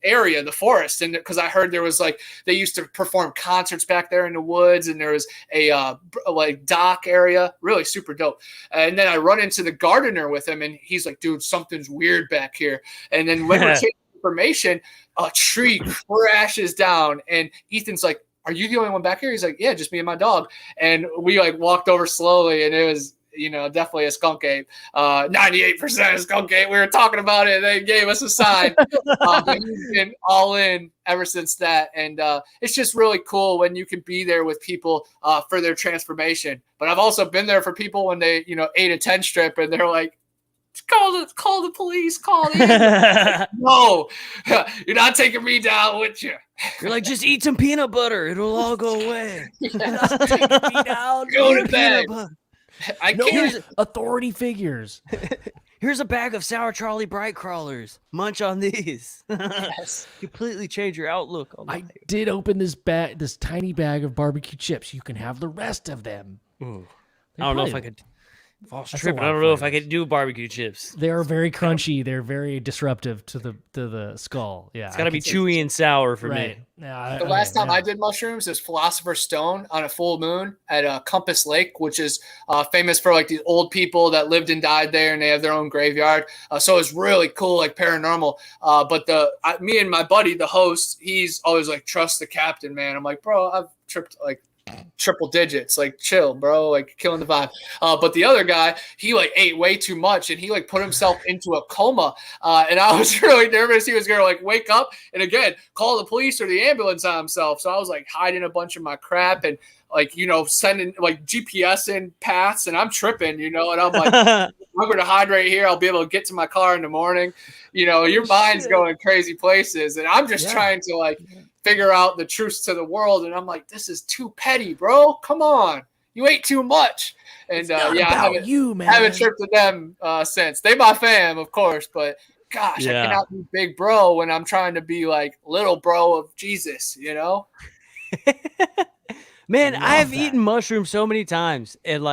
area, the forest, and because I heard there was they used to perform concerts back there in the woods, and there was a dock area, really super dope. And then I run into the gardener with him, and he's like, "Dude, something's weird back here." And then when we're taking information, a tree crashes down, and Ethan's like, "Are you the only one back here?" He's like, "Yeah, just me and my dog." And we walked over slowly, and it was, definitely a skunk ape. 98% skunk ape. We were talking about it. They gave us a sign. He's been all in ever since that. And it's just really cool when you can be there with people for their transformation. But I've also been there for people when they, ate a 10 strip and they're like, call the police, call the ambulance. No, you're not taking me down with you. You're like, just eat some peanut butter. It'll all go away. Go to bed. I can't. Authority figures. Here's a bag of sour Charlie Bright crawlers. Munch on these. Yes. Completely change your outlook on life. I did open this tiny bag of barbecue chips. You can have the rest of them. Ooh. I don't know if I could. False trip. I don't know if I could do barbecue chips. They are very crunchy. They're very disruptive to the skull. Yeah, it's got to be chewy and sour for me. Yeah, the last time I did mushrooms is Philosopher's Stone on a full moon at Compass Lake, which is famous for these old people that lived and died there, and they have their own graveyard. So it's really cool, paranormal. But me and my buddy, the host, he's always trust the captain, man. I'm like, bro, I've tripped triple digits, chill, bro, killing the vibe. But the other guy, he ate way too much, and he put himself into a coma. And I was really nervous he was gonna wake up and again call the police or the ambulance on himself. So I was hiding a bunch of my crap and sending GPS in paths, and I'm tripping, and I'm like, I'm gonna hide right here. I'll be able to get to my car in the morning. Your mind's going crazy places, and I'm just trying to figure out the truths to the world. And I'm like, this is too petty, bro. Come on. You ate too much. And I haven't tripped with them since. They my fam, of course, but gosh, I cannot be big bro when I'm trying to be little bro of Jesus, Man, I've eaten mushrooms so many times, and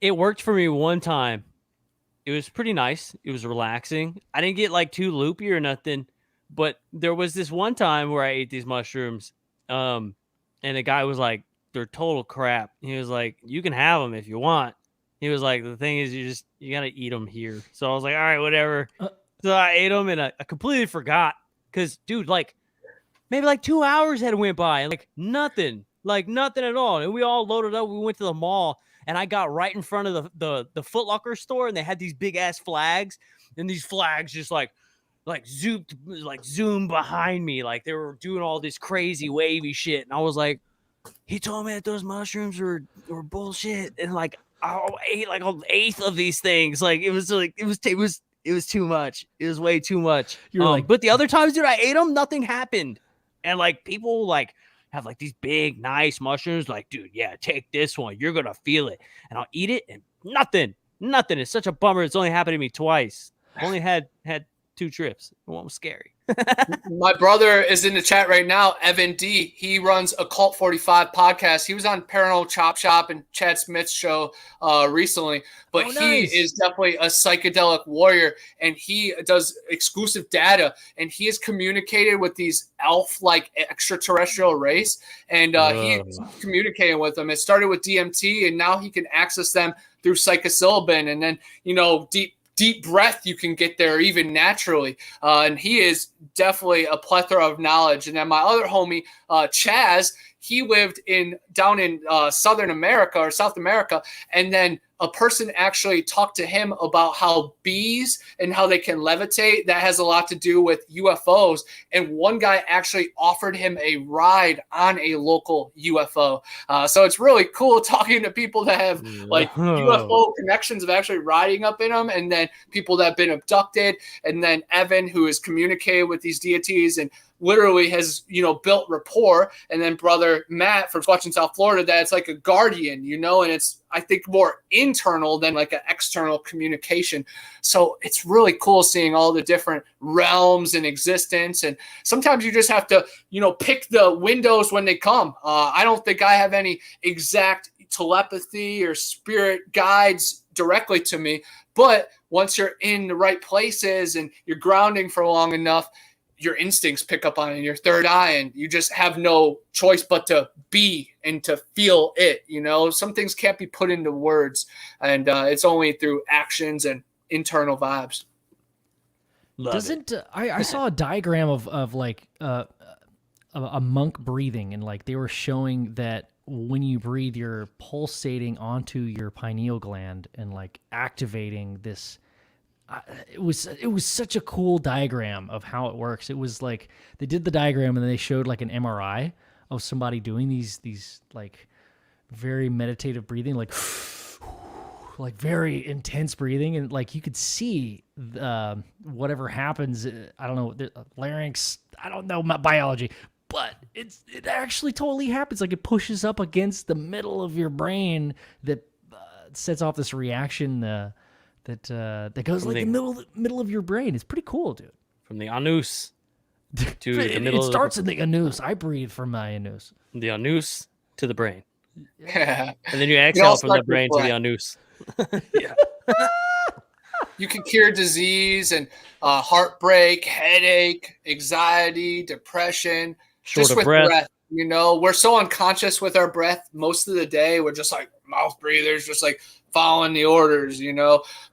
it worked for me one time. It was pretty nice. It was relaxing. I didn't get too loopy or nothing. But there was this one time where I ate these mushrooms, and the guy was like, they're total crap. He was like, you can have them if you want. He was like, the thing is, you gotta eat them here. So I was like, all right, whatever. So I ate them, and I completely forgot because, dude, like maybe like 2 hours had went by, and like nothing at all. And we all loaded up. We went to the mall, and I got right in front of the Foot Locker store, and they had these big ass flags, and these flags just like zoomed behind me, like they were doing all this crazy wavy shit, and I was like, he told me that those mushrooms were bullshit, and like I ate like an eighth of these things. Like it was too much. It was way too much. You're like, but the other times, dude, I ate them, nothing happened, and like people like have like these big nice mushrooms, like, dude, yeah, take this one, you're gonna feel it, and I'll eat it, and nothing. It's such a bummer. It's only happened to me twice. I've only had 2 trips. One was scary. My brother is in the chat right now, Evan D. He runs a Cult 45 podcast. He was on Paranormal Chop Shop and Chad Smith's show recently, but he is definitely a psychedelic warrior, and he does exclusive data, and he has communicated with these elf-like extraterrestrial race, and he's communicating with them. It started with DMT, and now he can access them through psilocybin, and then, deep breath, you can get there even naturally. And he is definitely a plethora of knowledge. And then my other homie, Chaz, he lived down in Southern America or South America. And then a person actually talked to him about how bees and how they can levitate. That has a lot to do with UFOs. And one guy actually offered him a ride on a local UFO. So it's really cool talking to people that have like UFO connections of actually riding up in them, and then people that have been abducted. And then Evan, who has communicated with these deities and literally has, built rapport. And then brother Matt from watching South Florida, that it's like a guardian, and it's, I think, more internal than like an external communication. So it's really cool seeing all the different realms in existence. And sometimes you just have to, pick the windows when they come. I don't think I have any exact telepathy or spirit guides directly to me, but once you're in the right places and you're grounding for long enough, your instincts pick up on it, your third eye, and you just have no choice but to be and to feel it. Some things can't be put into words, and it's only through actions and internal vibes. I saw a diagram of like a monk breathing, and like they were showing that when you breathe, you're pulsating onto your pineal gland and like activating this. It was such a cool diagram of how it works. It was like they did the diagram and then they showed like an MRI of somebody doing these like very meditative breathing, like very intense breathing, and like you could see whatever happens. I don't know, the larynx. I don't know my biology, but it actually totally happens. Like it pushes up against the middle of your brain that sets off this reaction. That goes like the middle of your brain. It's pretty cool, dude. From the anus to the middle. It starts in the anus. I breathe from my anus. The anus to the brain. Yeah. And then you exhale from the brain to the anus. Yeah. You can cure disease and heartbreak, headache, anxiety, depression, Short of breath. We're so unconscious with our breath most of the day. We're just like mouth breathers, just like following the orders,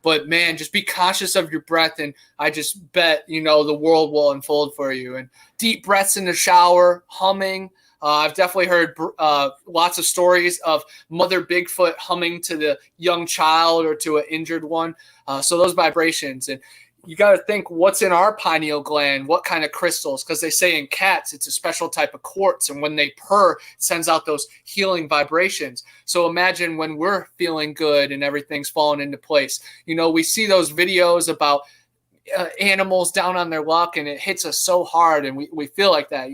but man, just be conscious of your breath. And I just bet, the world will unfold for you. And deep breaths in the shower, humming. I've definitely heard lots of stories of Mother Bigfoot humming to the young child or to an injured one. So those vibrations, and you got to think what's in our pineal gland, what kind of crystals, because they say in cats it's a special type of quartz, and when they purr, it sends out those healing vibrations. So imagine when we're feeling good and everything's falling into place. We see those videos about animals down on their luck, and it hits us so hard, and we feel like that.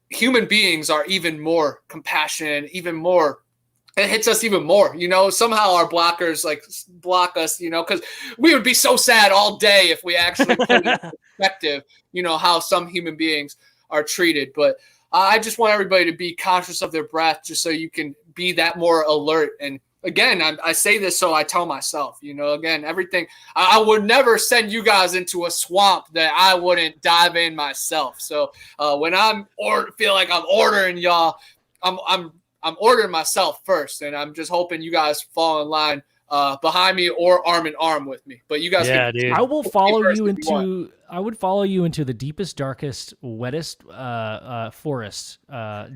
Human beings are even more compassionate, even more. It hits us even more, somehow our blockers like block us, because we would be so sad all day if we actually put into perspective, how some human beings are treated. But I just want everybody to be conscious of their breath, just so you can be that more alert. And again, I say this so I tell myself, again, everything, I would never send you guys into a swamp that I wouldn't dive in myself. So when feel like I'm ordering y'all, I'm ordering myself first, and I'm just hoping you guys fall in line behind me or arm in arm with me. But you guys, Yeah, can, dude. I will follow first you if you want. into. I would follow you into the deepest, darkest, wettest forest.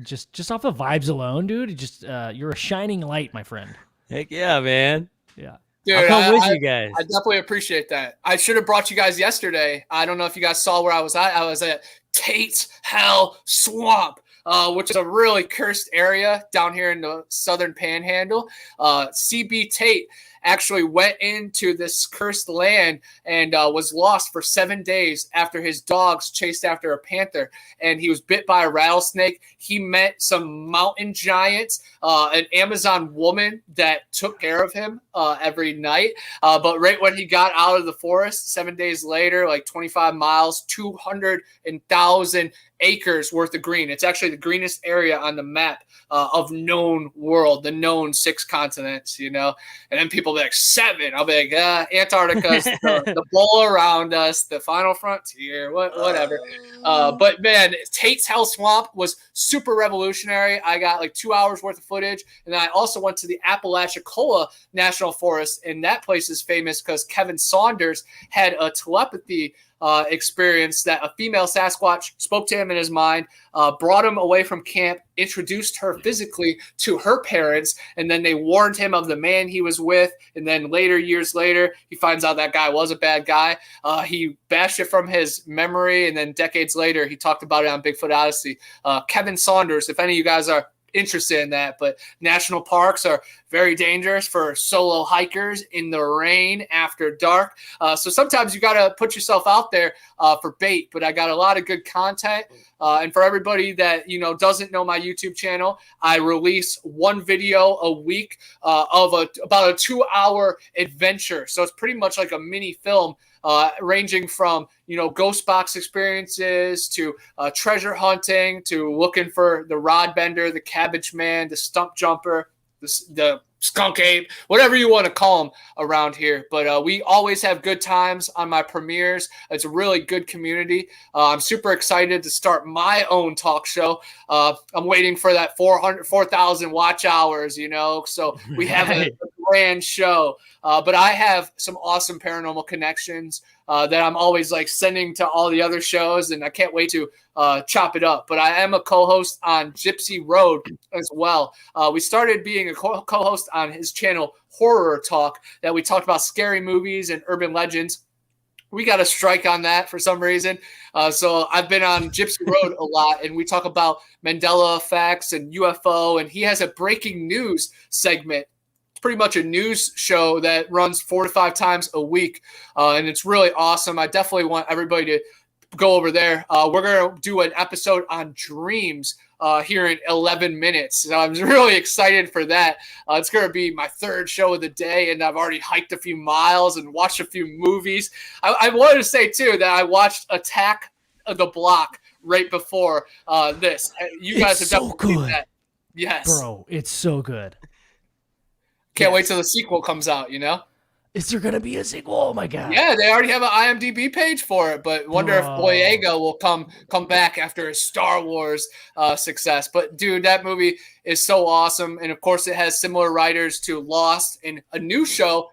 Just off the vibes alone, dude. Just you're a shining light, my friend. Heck yeah, man. Yeah. Dude, I'll come with you guys. I definitely appreciate that. I should have brought you guys yesterday. I don't know if you guys saw where I was at. I was at Tate's Hell Swamp, which is a really cursed area down here in the southern panhandle. CB Tate actually went into this cursed land and was lost for 7 days after his dogs chased after a panther, and he was bit by a rattlesnake. He met some mountain giants, an Amazon woman that took care of him every night. But right when he got out of the forest, 7 days later, like 25 miles, 200,000 acres worth of green. It's actually the greenest area on the map of known world, the known 6 continents, you know. And then people be like 7. I'll be like, Antarctica's the bowl around us, the final frontier, whatever. But man, Tate's Hell Swamp was super revolutionary. I got like 2 hours worth of footage, and then I also went to the Apalachicola National Forest, and that place is famous because Kevin Saunders had a telepathy experience that a female Sasquatch spoke to him in his mind, brought him away from camp, introduced her physically to her parents, and then they warned him of the man he was with. And then later, years later, he finds out that guy was a bad guy. He bashed it from his memory, and then decades later, he talked about it on Bigfoot Odyssey. Kevin Saunders, if any of you guys are interested in that, but national parks are very dangerous for solo hikers in the rain after dark. So sometimes you got to put yourself out there for bait, but I got a lot of good content. And for everybody that, you know, doesn't know my YouTube channel, I release one video a week of about a 2-hour adventure. So it's pretty much like a mini film, ranging from, you know, ghost box experiences to treasure hunting to looking for the rod bender, the cabbage man, the stump jumper, the skunk ape, whatever you want to call them around here. But we always have good times on my premieres. It's a really good community. I'm super excited to start my own talk show. I'm waiting for that 4,000 watch hours, you know, so we have a grand show. But I have some awesome paranormal connections that I'm always like sending to all the other shows, and I can't wait to chop it up. But I am a co-host on Gypsy Road as well. We started being a co-host on his channel Horror Talk, that we talked about scary movies and urban legends. We got a strike on that for some reason. So I've been on Gypsy Road a lot, and we talk about Mandela effects and UFO, and he has a breaking news segment. Pretty much a news show that runs 4 to 5 times a week, and it's really awesome. I definitely want everybody to go over there. We're going to do an episode on dreams here in 11 minutes. So I'm really excited for that. It's going to be my 3rd show of the day, and I've already hiked a few miles and watched a few movies. I wanted to say, too, that I watched Attack of the Block right before this. You guys have definitely seen that. Yes. Bro, it's so good. Can't wait till the sequel comes out, you know? Is there going to be a sequel? Oh, my God. Yeah, they already have an IMDb page for it, but wonder if Boyega will come back after his Star Wars success. But, dude, that movie is so awesome. And, of course, it has similar writers to Lost. And a new show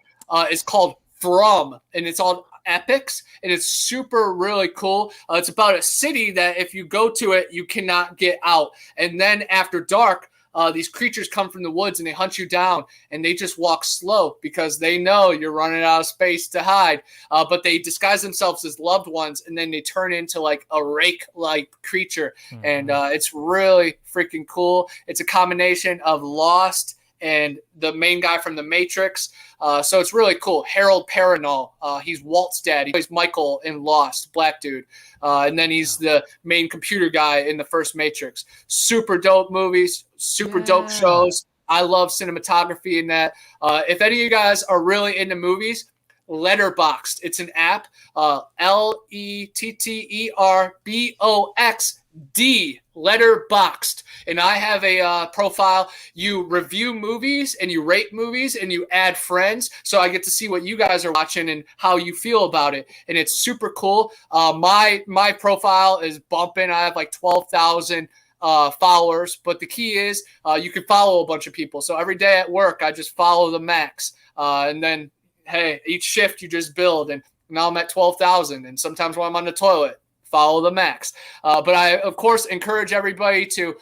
is called From, and it's on Epics, and it's super really cool. It's about a city that if you go to it, you cannot get out. And then after dark, these creatures come from the woods and they hunt you down, and they just walk slow because they know you're running out of space to hide. But they disguise themselves as loved ones, and then they turn into like a rake-like creature. Mm-hmm. And it's really freaking cool. It's a combination of Lost and the main guy from The Matrix. So it's really cool. Harold Perrineau. He's Walt's dad. He plays Michael in Lost, black dude. And then he's the main computer guy in the first Matrix. Super dope movies, super dope shows. I love cinematography in that. If any of you guys are really into movies, Letterboxd. It's an app. Letterboxd. Letterboxd. And I have a profile. You review movies and you rate movies and you add friends. So I get to see what you guys are watching and how you feel about it. And it's super cool. My profile is bumping. I have like 12,000 followers, but the key is you can follow a bunch of people. So every day at work, I just follow the max. And then, hey, each shift you just build. And now I'm at 12,000. And sometimes when I'm on the toilet, follow the max. But I, of course, encourage everybody to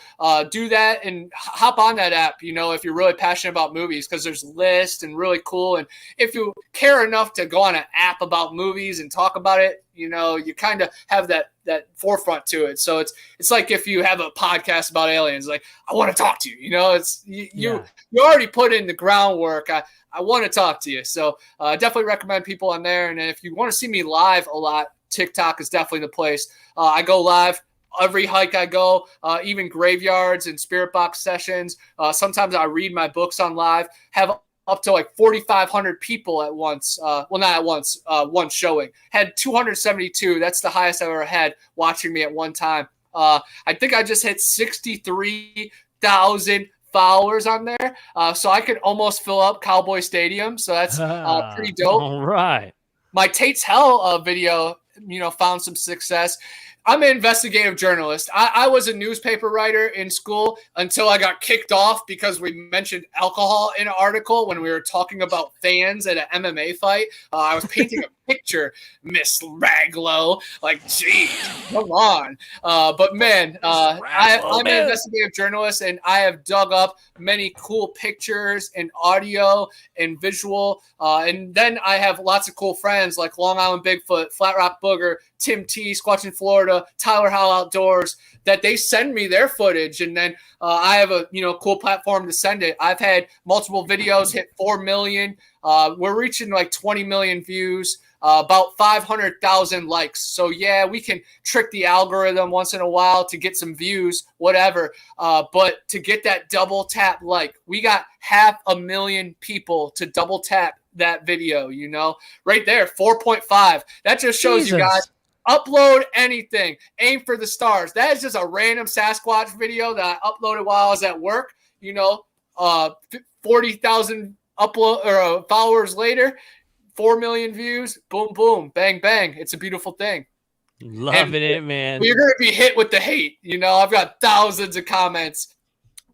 do that and hop on that app, you know, if you're really passionate about movies, because there's lists and really cool. And if you care enough to go on an app about movies and talk about it, you know, you kind of have that forefront to it. So it's like if you have a podcast about aliens, like, I want to talk to you, you know, it's you already put in the groundwork. I want to talk to you. So I definitely recommend people on there. And if you want to see me live a lot, TikTok is definitely the place. I go live every hike I go, even graveyards and spirit box sessions. Sometimes I read my books on live, have up to like 4,500 people at once. Well, not at once, one showing. Had 272. That's the highest I've ever had watching me at one time. I think I just hit 63,000 followers on there. So I could almost fill up Cowboy Stadium. So that's pretty dope. All right. My Tate's Hell video, you know, found some success. I'm an investigative journalist. I was a newspaper writer in school until I got kicked off because we mentioned alcohol in an article when we were talking about fans at an MMA fight. I was painting a picture, Miss Raglow. Like, geez, come on. But man, I'm an investigative journalist, and I have dug up many cool pictures and audio and visual. And then I have lots of cool friends like Long Island Bigfoot, Flat Rock Booger, Tim T, Squatch in Florida, Tyler Howell Outdoors, that they send me their footage. And then I have a, you know, cool platform to send it. I've had multiple videos hit 4 million. We're reaching like 20 million views, about 500,000 likes. So yeah, we can trick the algorithm once in a while to get some views, whatever. But to get that double tap like, we got 500,000 people to double tap that video, you know, right there, 4.5. That just shows you guys. Upload anything. Aim for the stars. That is just a random Sasquatch video that I uploaded while I was at work. You know, 40,000 upload or followers later, 4 million views. Boom, boom, bang, bang. It's a beautiful thing. Loving it, man. We're gonna be hit with the hate. You know, I've got thousands of comments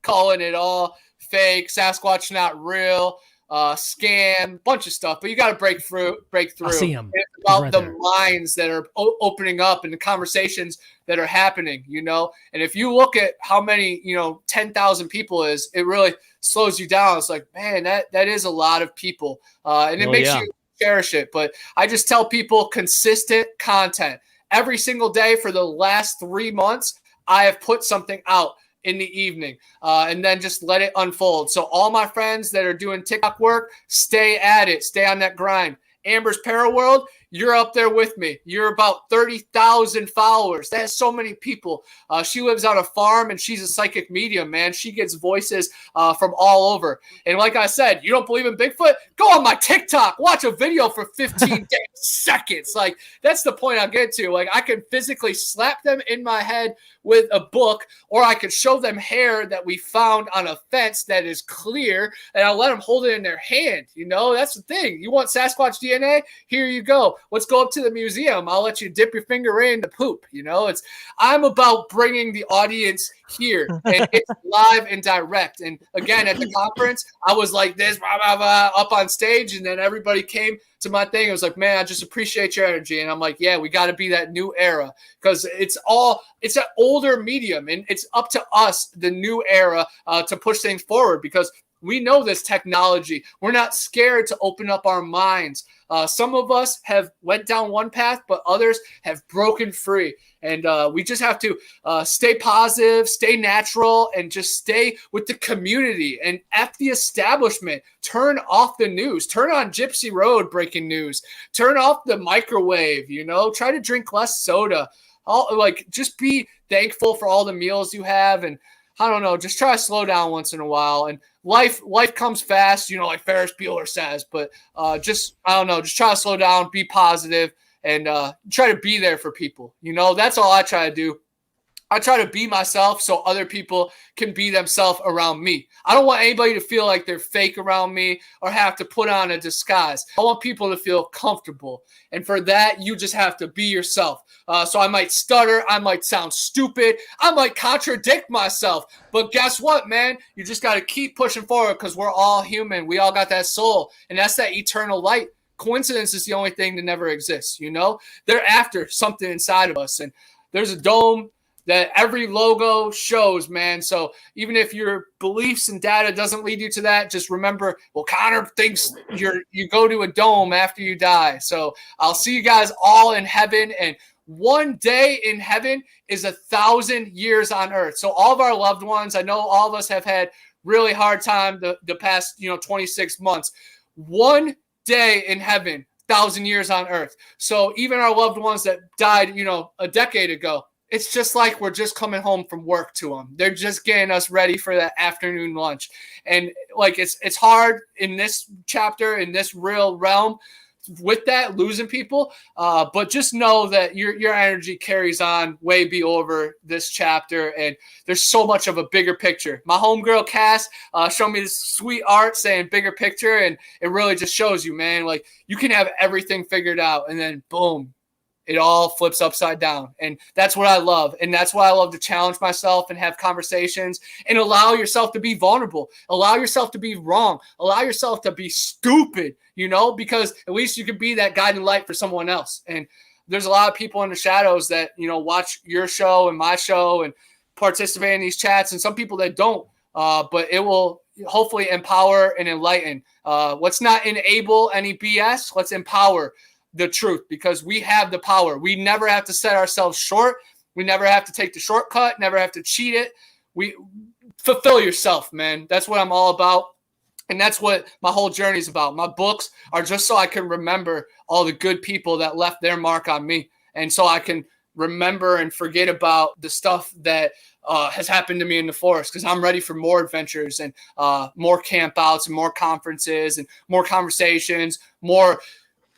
calling it all fake, Sasquatch not real. Scam, bunch of stuff, but you got to break through. I see 'em. It's about Right the there. minds that are opening up and the conversations that are happening, you know. And if you look at how many, you know, 10,000 people is, it really slows you down. It's like, man, that is a lot of people, and it makes you cherish it. But I just tell people consistent content every single day for the last 3 months. I have put something out in the evening, and then just let it unfold. So all my friends that are doing TikTok work, stay at it, stay on that grind. Amber's Paraworld, you're up there with me. You're about 30,000 followers. That is so many people. She lives on a farm, and she's a psychic medium, man. She gets voices from all over. And like I said, you don't believe in Bigfoot? Go on my TikTok. Watch a video for 15 seconds. Like, that's the point I'll get to. Like, I can physically slap them in my head with a book, or I could show them hair that we found on a fence that is clear, and I'll let them hold it in their hand. You know, that's the thing. You want Sasquatch DNA? Here you go. Let's go up to the museum. I'll let you dip your finger in the poop. You know, I'm about bringing the audience here, and it's live and direct. And again, at the conference, I was like this, blah, blah, blah, up on stage, and then everybody came to my thing. It was like, man, I just appreciate your energy. And I'm like, yeah, we got to be that new era, because it's an older medium, and it's up to us, the new era, to push things forward, because we know this technology. We're not scared to open up our minds. Some of us have went down one path, but others have broken free. And we just have to stay positive, stay natural, and just stay with the community and F the establishment. Turn off the news. Turn on Gypsy Road breaking news. Turn off the microwave, you know. Try to drink less soda. Just be thankful for all the meals you have, and I don't know, just try to slow down once in a while. And life comes fast, you know, like Ferris Bueller says, but just try to slow down, be positive, and try to be there for people. You know, that's all I try to do. I try to be myself so other people can be themselves around me. I don't want anybody to feel like they're fake around me or have to put on a disguise. I want people to feel comfortable. And for that, you just have to be yourself. So I might stutter. I might sound stupid. I might contradict myself. But guess what, man? You just got to keep pushing forward because we're all human. We all got that soul. And that's that eternal light. Coincidence is the only thing that never exists, you know? They're after something inside of us. And there's a dome that every logo shows, man. So even if your beliefs and data doesn't lead you to that, just remember, well, Connor thinks you go to a dome after you die. So I'll see you guys all in heaven. And one day in heaven is 1,000 years on earth. So all of our loved ones, I know all of us have had really hard time the past, 26 months. One day in heaven, 1,000 years on earth. So even our loved ones that died, a decade ago, it's just like we're just coming home from work to them. They're just getting us ready for that afternoon lunch. And like it's hard in this chapter, in this real realm, with that, losing people. But just know that your energy carries on way be over this chapter. And there's so much of a bigger picture. My homegirl Cass showed me this sweet art saying bigger picture. And it really just shows you, man, like you can have everything figured out and then boom, it all flips upside down. And that's what I love. And that's why I love to challenge myself and have conversations and allow yourself to be vulnerable, allow yourself to be wrong, allow yourself to be stupid, because at least you can be that guiding light for someone else. And there's a lot of people in the shadows that, watch your show and my show and participate in these chats, and some people that don't, but it will hopefully empower and enlighten. Let's not enable any BS. Let's empower the truth, because we have the power. We never have to set ourselves short. We never have to take the shortcut, never have to cheat it. We fulfill yourself, man. That's what I'm all about. And that's what my whole journey is about. My books are just so I can remember all the good people that left their mark on me. And so I can remember and forget about the stuff that has happened to me in the forest, because I'm ready for more adventures and more camp outs and more conferences and more conversations, more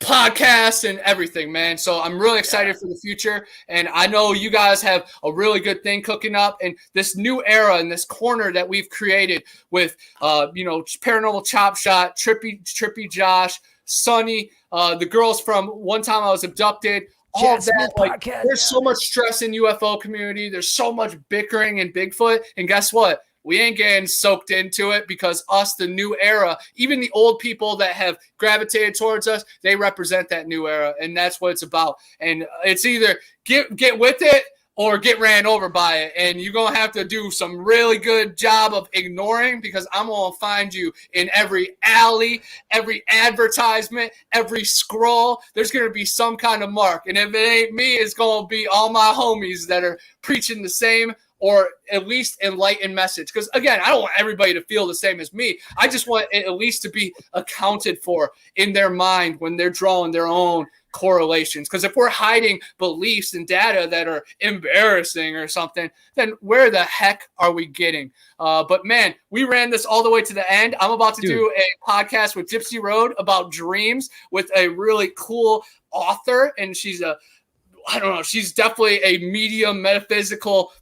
podcasts and everything, man. So I'm really excited for the future. And I know you guys have a really good thing cooking up, and this new era and this corner that we've created with, Paranormal Chop Shot, Trippy Josh, Sonny, the girls from One Time I Was Abducted, all of that. Like, there's so much stress in UFO community. There's so much bickering and Bigfoot. And guess what? We ain't getting soaked into it, because us, the new era, even the old people that have gravitated towards us, they represent that new era. And that's what it's about. And it's either get with it or get ran over by it. And you're going to have to do some really good job of ignoring, because I'm going to find you in every alley, every advertisement, every scroll. There's going to be some kind of mark. And if it ain't me, it's going to be all my homies that are preaching the same or at least enlightened message. Because, again, I don't want everybody to feel the same as me. I just want it at least to be accounted for in their mind when they're drawing their own correlations. Because if we're hiding beliefs and data that are embarrassing or something, then where the heck are we getting? But, man, we ran this all the way to the end. I'm about to do a podcast with Gypsy Road about dreams with a really cool author. And she's she's definitely a medium metaphysical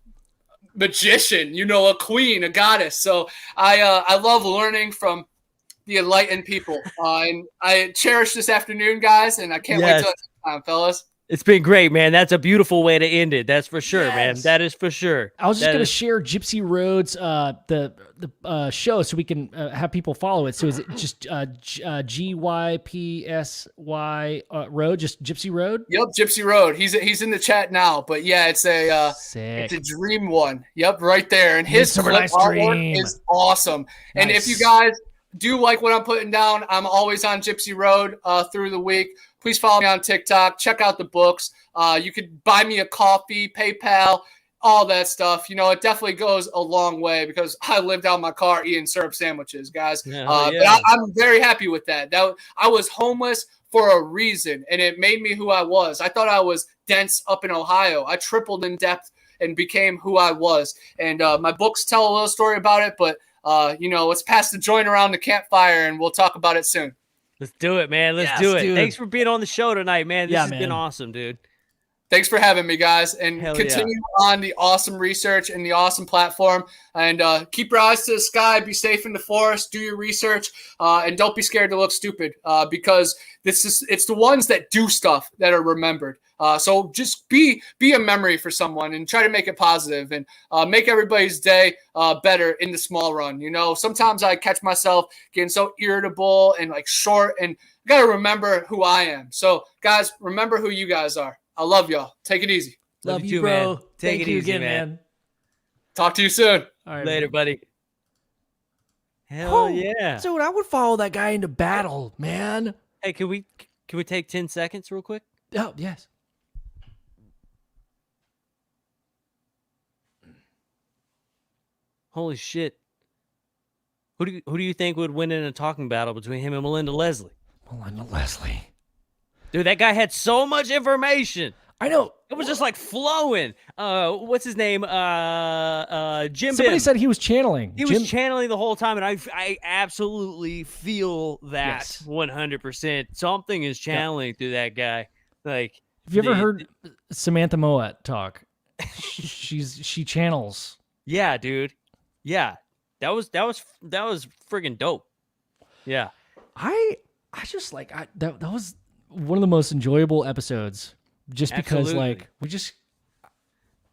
magician, a queen, a goddess. So I love learning from the enlightened people, and I cherish this afternoon, guys, and I can't wait till next time, fellas. It's been great, man. That's a beautiful way to end it. That's for sure, man. That is for sure. I was just going to share Gypsy Road's the show so we can have people follow it. So is it just GYPSY Road, just Gypsy Road? Yep, Gypsy Road. He's in the chat now, but yeah, it's a dream one. Yep, right there. And his artwork is awesome. Nice. And if you guys do like what I'm putting down, I'm always on Gypsy Road through the week. Please follow me on TikTok. Check out the books. You could buy me a coffee, PayPal, all that stuff. It definitely goes a long way, because I lived out in my car eating syrup sandwiches, guys. But I'm very happy with that. I was homeless for a reason, and it made me who I was. I thought I was dense up in Ohio. I tripled in depth and became who I was. And my books tell a little story about it, but let's pass the joint around the campfire, and we'll talk about it soon. Let's do it, man. Let's do it. Thanks for being on the show tonight, man. This has been awesome, dude. Thanks for having me, guys, and Hell continue on the awesome research and the awesome platform. And keep your eyes to the sky. Be safe in the forest. Do your research, and don't be scared to look stupid, because it's the ones that do stuff that are remembered. So just be a memory for someone and try to make it positive and make everybody's day better in the small run. You know, sometimes I catch myself getting so irritable and like short, and I got to remember who I am. So, guys, remember who you guys are. I love y'all. Take it easy. Love you you, too, bro. man. Take Thank it you easy, again, man. Talk to you soon. All right, Later, man. buddy. Hell Oh, yeah. Dude, I would follow that guy into battle, man. Hey, can we take 10 seconds real quick? Oh, yes. Holy shit. Who do you think would win in a talking battle between him and Melinda Leslie? Melinda Leslie. Dude, that guy had so much information. I know. It was just like flowing. What's his name? Jim Somebody Bim. said he was channeling. He was channeling the whole time, and I absolutely feel that Yes. 100%. Something is channeling through that guy. Like, Have you ever heard Samantha Moat talk? She channels. yeah, dude. Yeah, that was friggin' dope. Yeah, I just like that was one of the most enjoyable episodes, just because Absolutely. like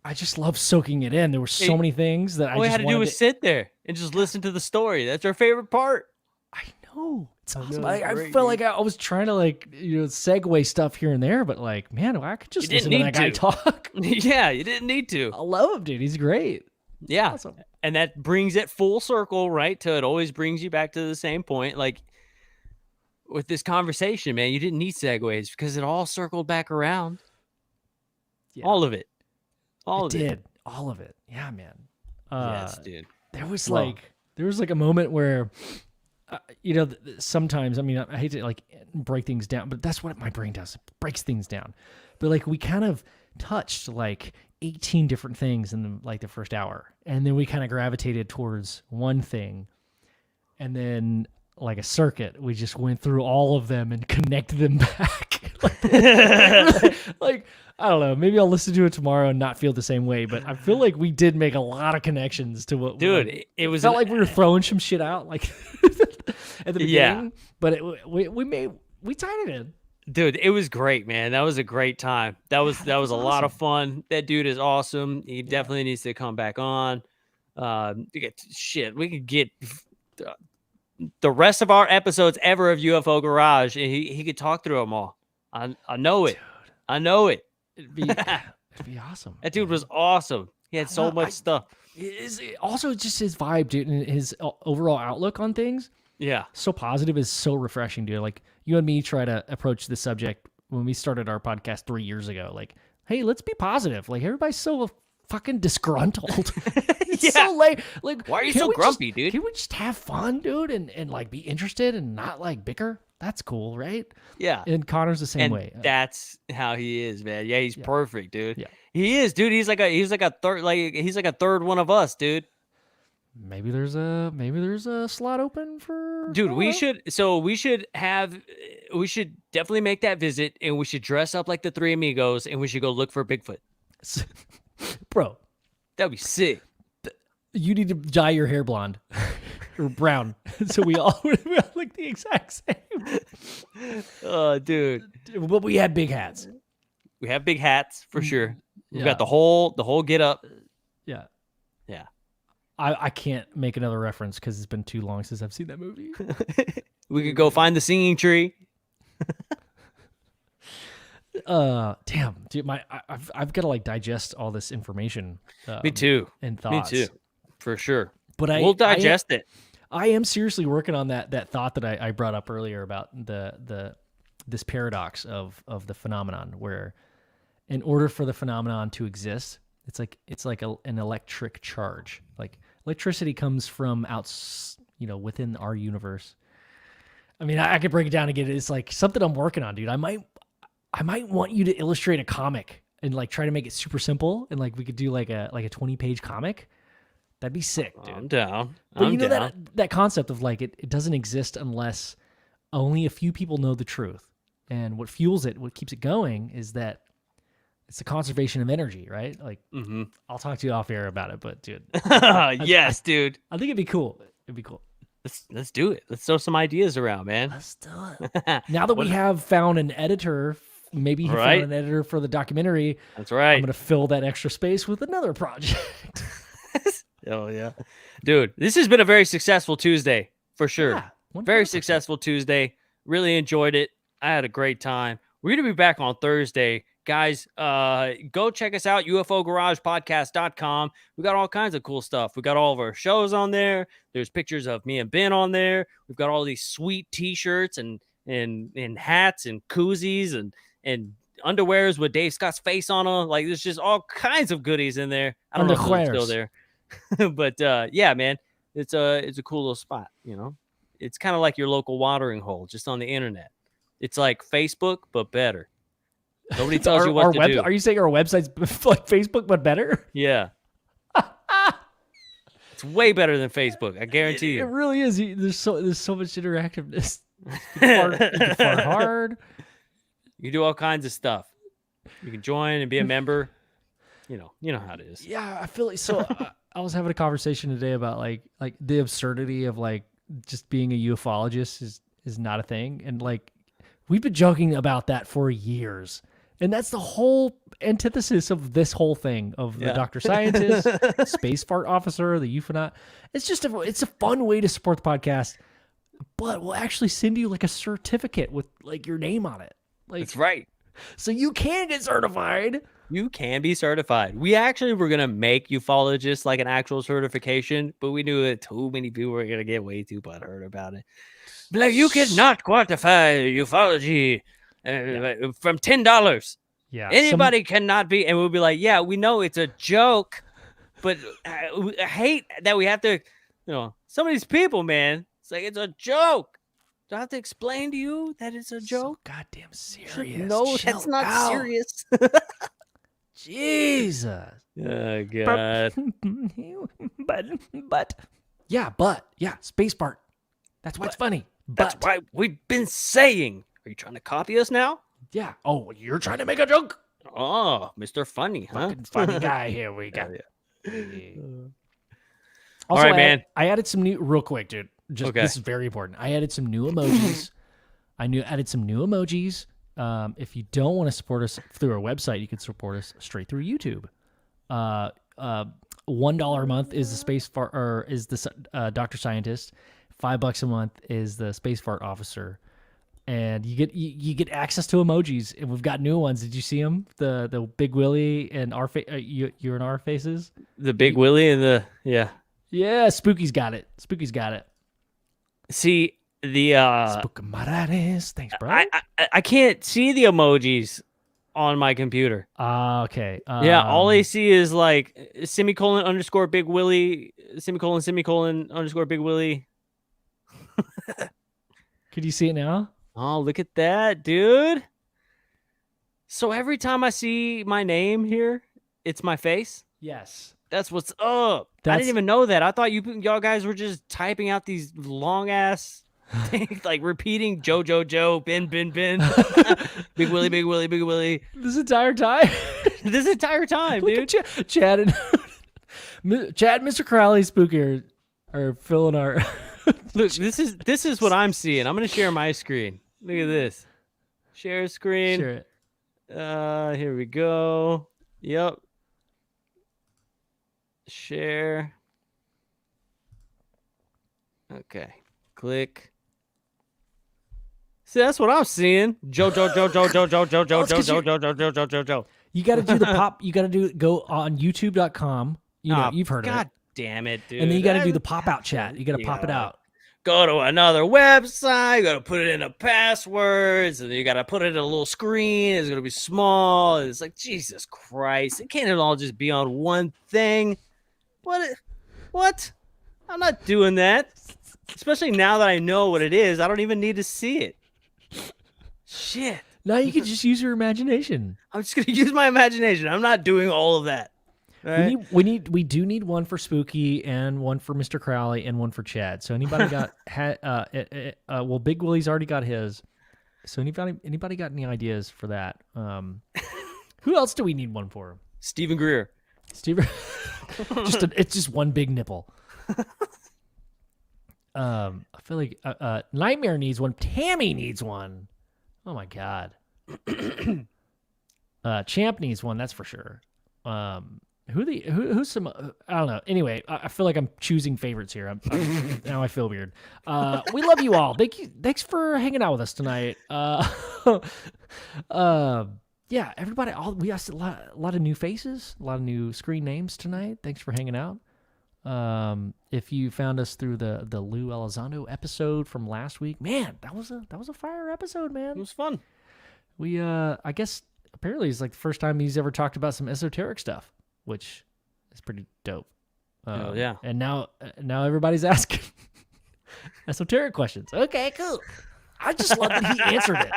I just love soaking it in. There were so many things that all we I had just to do wanted was sit there and just listen to the story. That's our favorite part. I know it's awesome. know, it's I great, felt dude. like I was trying to like segue stuff here and there, but like man, I could just You listen didn't to that guy need to. talk. Yeah, you didn't need to. I love him, dude. He's great. Yeah. Awesome. And that brings it full circle, right? To it always brings you back to the same point. Like with this conversation, man, you didn't need segues because it all circled back around. Yeah. All of it. All of it. Did all of it. Yeah, man. Yes, dude. There was Well- like a moment where, sometimes, I mean, I hate to like break things down, but that's what my brain does. It breaks things down. But like we kind of touched like 18 different things in the first hour. And then we kind of gravitated towards one thing. And then like a circuit, we just went through all of them and connected them back. like, I don't know. Maybe I'll listen to it tomorrow and not feel the same way. But I feel like we did make a lot of connections to what, Dude, like, it was felt like we were throwing some shit out like at the beginning. Yeah. But we tied it in. Dude, it was great, man. That was a great time. That was a lot of fun. That dude is awesome. He definitely needs to come back on. We could get the rest of our episodes ever of UFO Garage, and he could talk through them all. I know it. Dude. I know it. It'd be awesome. That dude man. was awesome. He had so much stuff. Also just his vibe, dude, and his overall outlook on things. Yeah. So positive is so refreshing, dude. Like you and me try to approach this subject when we started our podcast 3 years ago. Like, hey, let's be positive. Like everybody's so fucking disgruntled. It's so late. Like, Why are you can so we grumpy, just, dude? Can we just have fun, dude, and like be interested and not like bicker? That's cool, right? Yeah. And Connor's the same And way. that's how he is, man. Yeah, he's perfect, dude. Yeah. He is, dude. He's like a third one of us, dude. Maybe there's a slot open for Dude, we Connor. should definitely make that visit, and we should dress up like the three amigos, and we should go look for Bigfoot. Bro, That'd be sick. you need to dye your hair blonde or brown so we all look the exact same. Oh, dude. But we had big hats. We have big hats for sure. We've Yeah. got the whole get up. Yeah. Yeah. I can't make another reference because it's been too long since I've seen that movie. We could go find the singing tree. Damn, dude, I've got to like digest all this information. Me too. And thoughts. Me too. For sure. But We'll digest it. I am seriously working on that thought that I brought up earlier about this paradox of the phenomenon, where in order for the phenomenon to exist, it's like an electric charge. Like electricity comes from within our universe. I mean, I could break it down again. It's like something I'm working on, dude. I might want you to illustrate a comic and like try to make it super simple, and like we could do like a 20-page comic. That'd be sick, dude. I'm down. But I'm you know down. that concept of like it doesn't exist unless only a few people know the truth. And what fuels it, what keeps it going, is that It's the conservation of energy, right? Like, Mm-hmm. I'll talk to you off air about it, but dude, Yes, dude. I think it'd be cool. It'd be cool. Let's do it. Let's throw some ideas around, man. Let's do it. Now that we have found an editor, maybe he Right. found an editor for the documentary. That's right. I'm gonna fill that extra space with another project. Oh yeah, dude. This has been a very successful Tuesday for sure. Yeah, Very 100%. successful Tuesday. Really enjoyed it. I had a great time. We're gonna be back on Thursday. Guys, go check us out, UFOGaragePodcast.com. We got all kinds of cool stuff. We got all of our shows on there. There's pictures of me and Ben on there. We've got all these sweet t-shirts and hats and koozies and underwears with Dave Scott's face on them. Like, there's just all kinds of goodies in there. I don't know if it's still there. But yeah, man, it's a cool little spot, you know. It's kind of like your local watering hole, just on the internet. It's like Facebook, but better. Nobody tells you what to do. Are you saying our website's like Facebook but better? Yeah. It's way better than Facebook, I guarantee It you. really is. There's so much interactiveness. You can fart hard. You do all kinds of stuff. You can join and be a member. You know how it is. Yeah, I feel like so. I was having a conversation today about like the absurdity of like just being a ufologist is not a thing, and like we've been joking about that for years, and that's the whole antithesis of this whole thing of the Dr. Scientist, space fart officer, the ufonaut. It's just it's a fun way to support the podcast, but we'll actually send you like a certificate with like your name on it. Like, That's right. so you can get certified. You can be certified. We actually were going to make ufologists like an actual certification, but we knew that too many people were going to get way too butthurt about it. But like, you cannot quantify ufology from $10. Yeah, Anybody cannot be. And we'll be like, yeah, we know it's a joke, but I hate that we have to, some of these people, man, it's like, it's a joke. Do I have to explain to you that it's a joke? So goddamn serious. No, Chill that's not out. serious. Jesus. Oh, God. But space part. That's why it's funny. That's But why we've been saying. Are you trying to copy us now? yeah. Oh, you're trying to make a joke. Oh, Mr. Funny, huh? Fucking funny guy here. We got. All right, man. I added some new real quick, dude. Okay. This is very important. I added some new emojis. Added some new emojis. If you don't want to support us through our website, you can support us straight through YouTube. $1 a month is the space fart, or is the Dr. Scientist. $5 a month is the space fart officer, and you get access to emojis. And we've got new ones. Did you see them? The Big Willie and our you're in our faces. The Big Willie and the Yeah, Spooky's got it. See the Spookamaradis. Thanks, bro. I can't see the emojis on my computer. Okay. Yeah, all I see is like semicolon underscore Big Willie, semicolon underscore Big Willie. Could you see it now? Oh, look at that, dude. So every time I see my name here, it's my face. Yes. That's what's up. I didn't even know that. I thought y'all guys were just typing out these long ass things, like repeating Joe, Ben, Big Willie, Big Willie, Big Willie. This entire time. This entire time, Look dude. at Chad and Mr. Crowley, Spooky are filling our. Look, this is what I'm seeing. I'm gonna share my screen. Look at this. Share screen. Share it. Here we go. Yep. Share. Okay. Click. See, that's what I'm seeing. Joe. You got to do the pop. You got to go on YouTube.com. You've heard of it. God damn it, dude. And then you got to do the pop out chat. You got to pop it out. Go to another website. You got to put it in the passwords, and then you got to put it in a little screen. It's gonna be small. It's like, Jesus Christ! It can't all just be on one thing. What? I'm not doing that. Especially now that I know what it is, I don't even need to see it. Shit. Now you can just use your imagination. I'm just gonna use my imagination. I'm not doing all of that. Right? We do need one for Spooky and one for Mr. Crowley and one for Chad. So anybody got well, Big Willie's already got his. So anybody got any ideas for that? Who else do we need one for? Stephen Greer. Steve. It's just one big nipple. I feel like Nightmare needs one. Tammy needs one. Oh my god. Champ needs one. That's for sure. Who's some? I don't know. Anyway, I feel like I'm choosing favorites here. Now I feel weird. We love you all. Thanks for hanging out with us tonight. Yeah, everybody. We got a lot of new faces, a lot of new screen names tonight. Thanks for hanging out. If you found us through the Lou Elizondo episode from last week, man, that was a fire episode, man. It was fun. We I guess apparently it's like the first time he's ever talked about some esoteric stuff, which is pretty dope. Yeah. And now everybody's asking esoteric questions. Okay, cool. I just love that he answered it.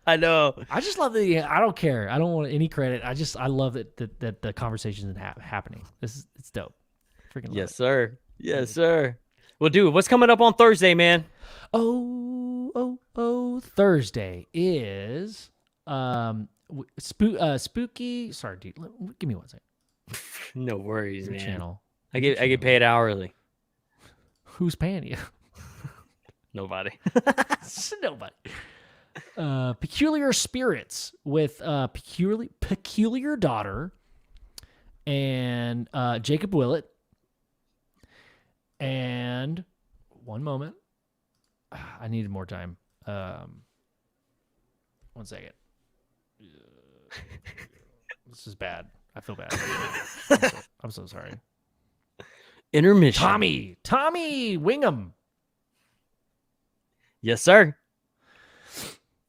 I know. I just love that I don't care. I don't want any credit. I love that the conversation is happening. It's dope. Freaking love Yes, it. sir. Yes, sir. Well, dude, what's coming up on Thursday, man? Thursday is spooky. Sorry, dude. Give me one second. No worries, Your man. channel. I get paid hourly. Who's paying you? Nobody. Nobody. Peculiar Spirits with peculiar daughter and Jacob Willett. And one moment. I needed more time. 1 second. This is bad. I feel bad. I'm so sorry. Intermission. Tommy Wingham. Yes, sir.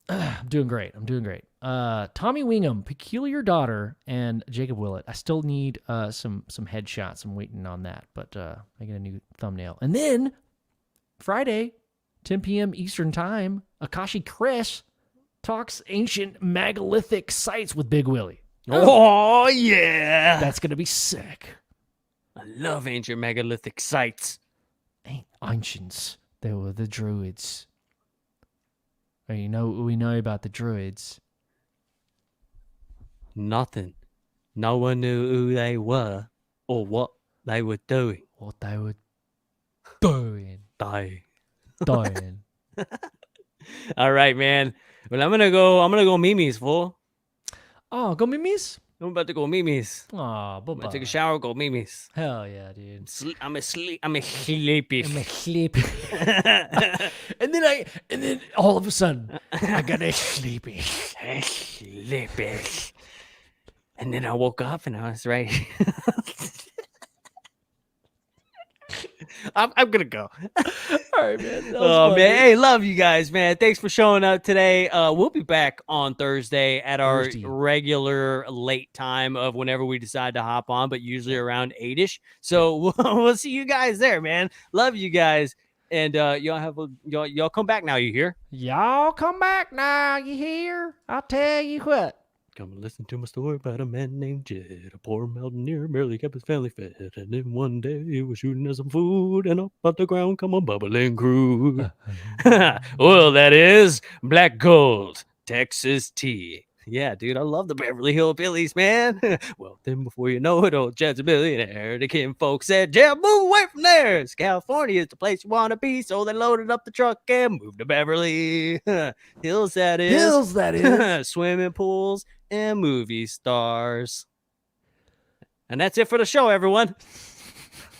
I'm doing great. Tommy Wingham, peculiar daughter, and Jacob Willett. I still need some headshots. I'm waiting on that, but making a new thumbnail. And then Friday, 10 p.m. Eastern Time, Akashi Chris talks ancient megalithic sites with Big Willie. Oh, yeah. That's gonna be sick. I love ancient megalithic sites. Ancients. They were the druids. Or you know what we know about the druids? Nothing. No one knew who they were or what they were doing. What they were doing. Die. Dying. All right, man. Well, I'm gonna go Mimi's, fool. Oh, go Mimi's? I'm about to go Mimi's. Oh, I'm bye-bye. gonna take a shower, go Mimi's. Hell yeah, dude. I'm sleepy. I'm sleepy. and then all of a sudden, I got a sleepy. Sleepy. And then I woke up and I was right. I'm gonna go. All right, man. Oh man, hey, love you guys, man. Thanks for showing up today. We'll be back on Thursday at our regular late time of whenever we decide to hop on, but usually around 8ish. So we'll see you guys there, man. Love you guys, and y'all come back now. You hear? Y'all come back now. You hear? I'll tell you what. Come and listen to my story about a man named Jed. A poor mountaineer barely kept his family fed. And then one day he was shooting at some food, and up out the ground come a bubbling crude. Well, that is black gold, Texas tea. Yeah, dude, I love the Beverly Hillbillies, man. Well, then before you know it, old Jed's a billionaire. The kin folks said, Jed, move away from there. 'Cause California is the place you want to be. So they loaded up the truck and moved to Beverly Hills, that is. Hills, that is. Swimming pools and movie stars. And that's it for the show, everyone.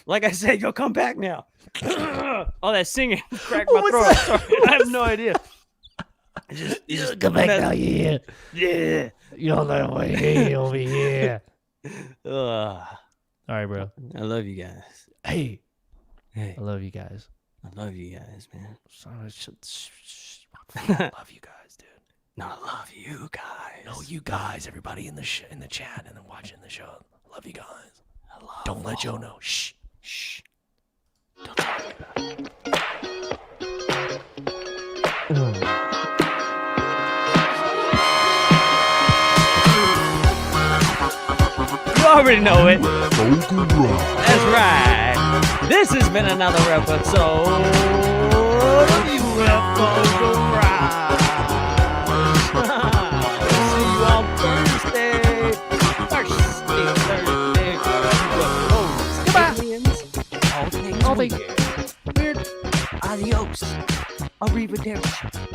Like I said, you'll come back now. Oh, that singing cracked my throat. Sorry, I have no idea. You just Come back now, yeah. Yeah. You're that way here, over here. All right, bro. I love you guys. Hey. Hey. I love you guys. I love you guys, man. I love you guys, dude. No, I love you guys. No, you guys, everybody in the chat and then watching the show. I love you guys. Don't let Joe know. Shh. Shh. Don't tell anybody. You already know it. UFO Garage. That's right. This has been another episode of UFO Garage. See you on Thursday. all they weird. Adios. Arrivederci.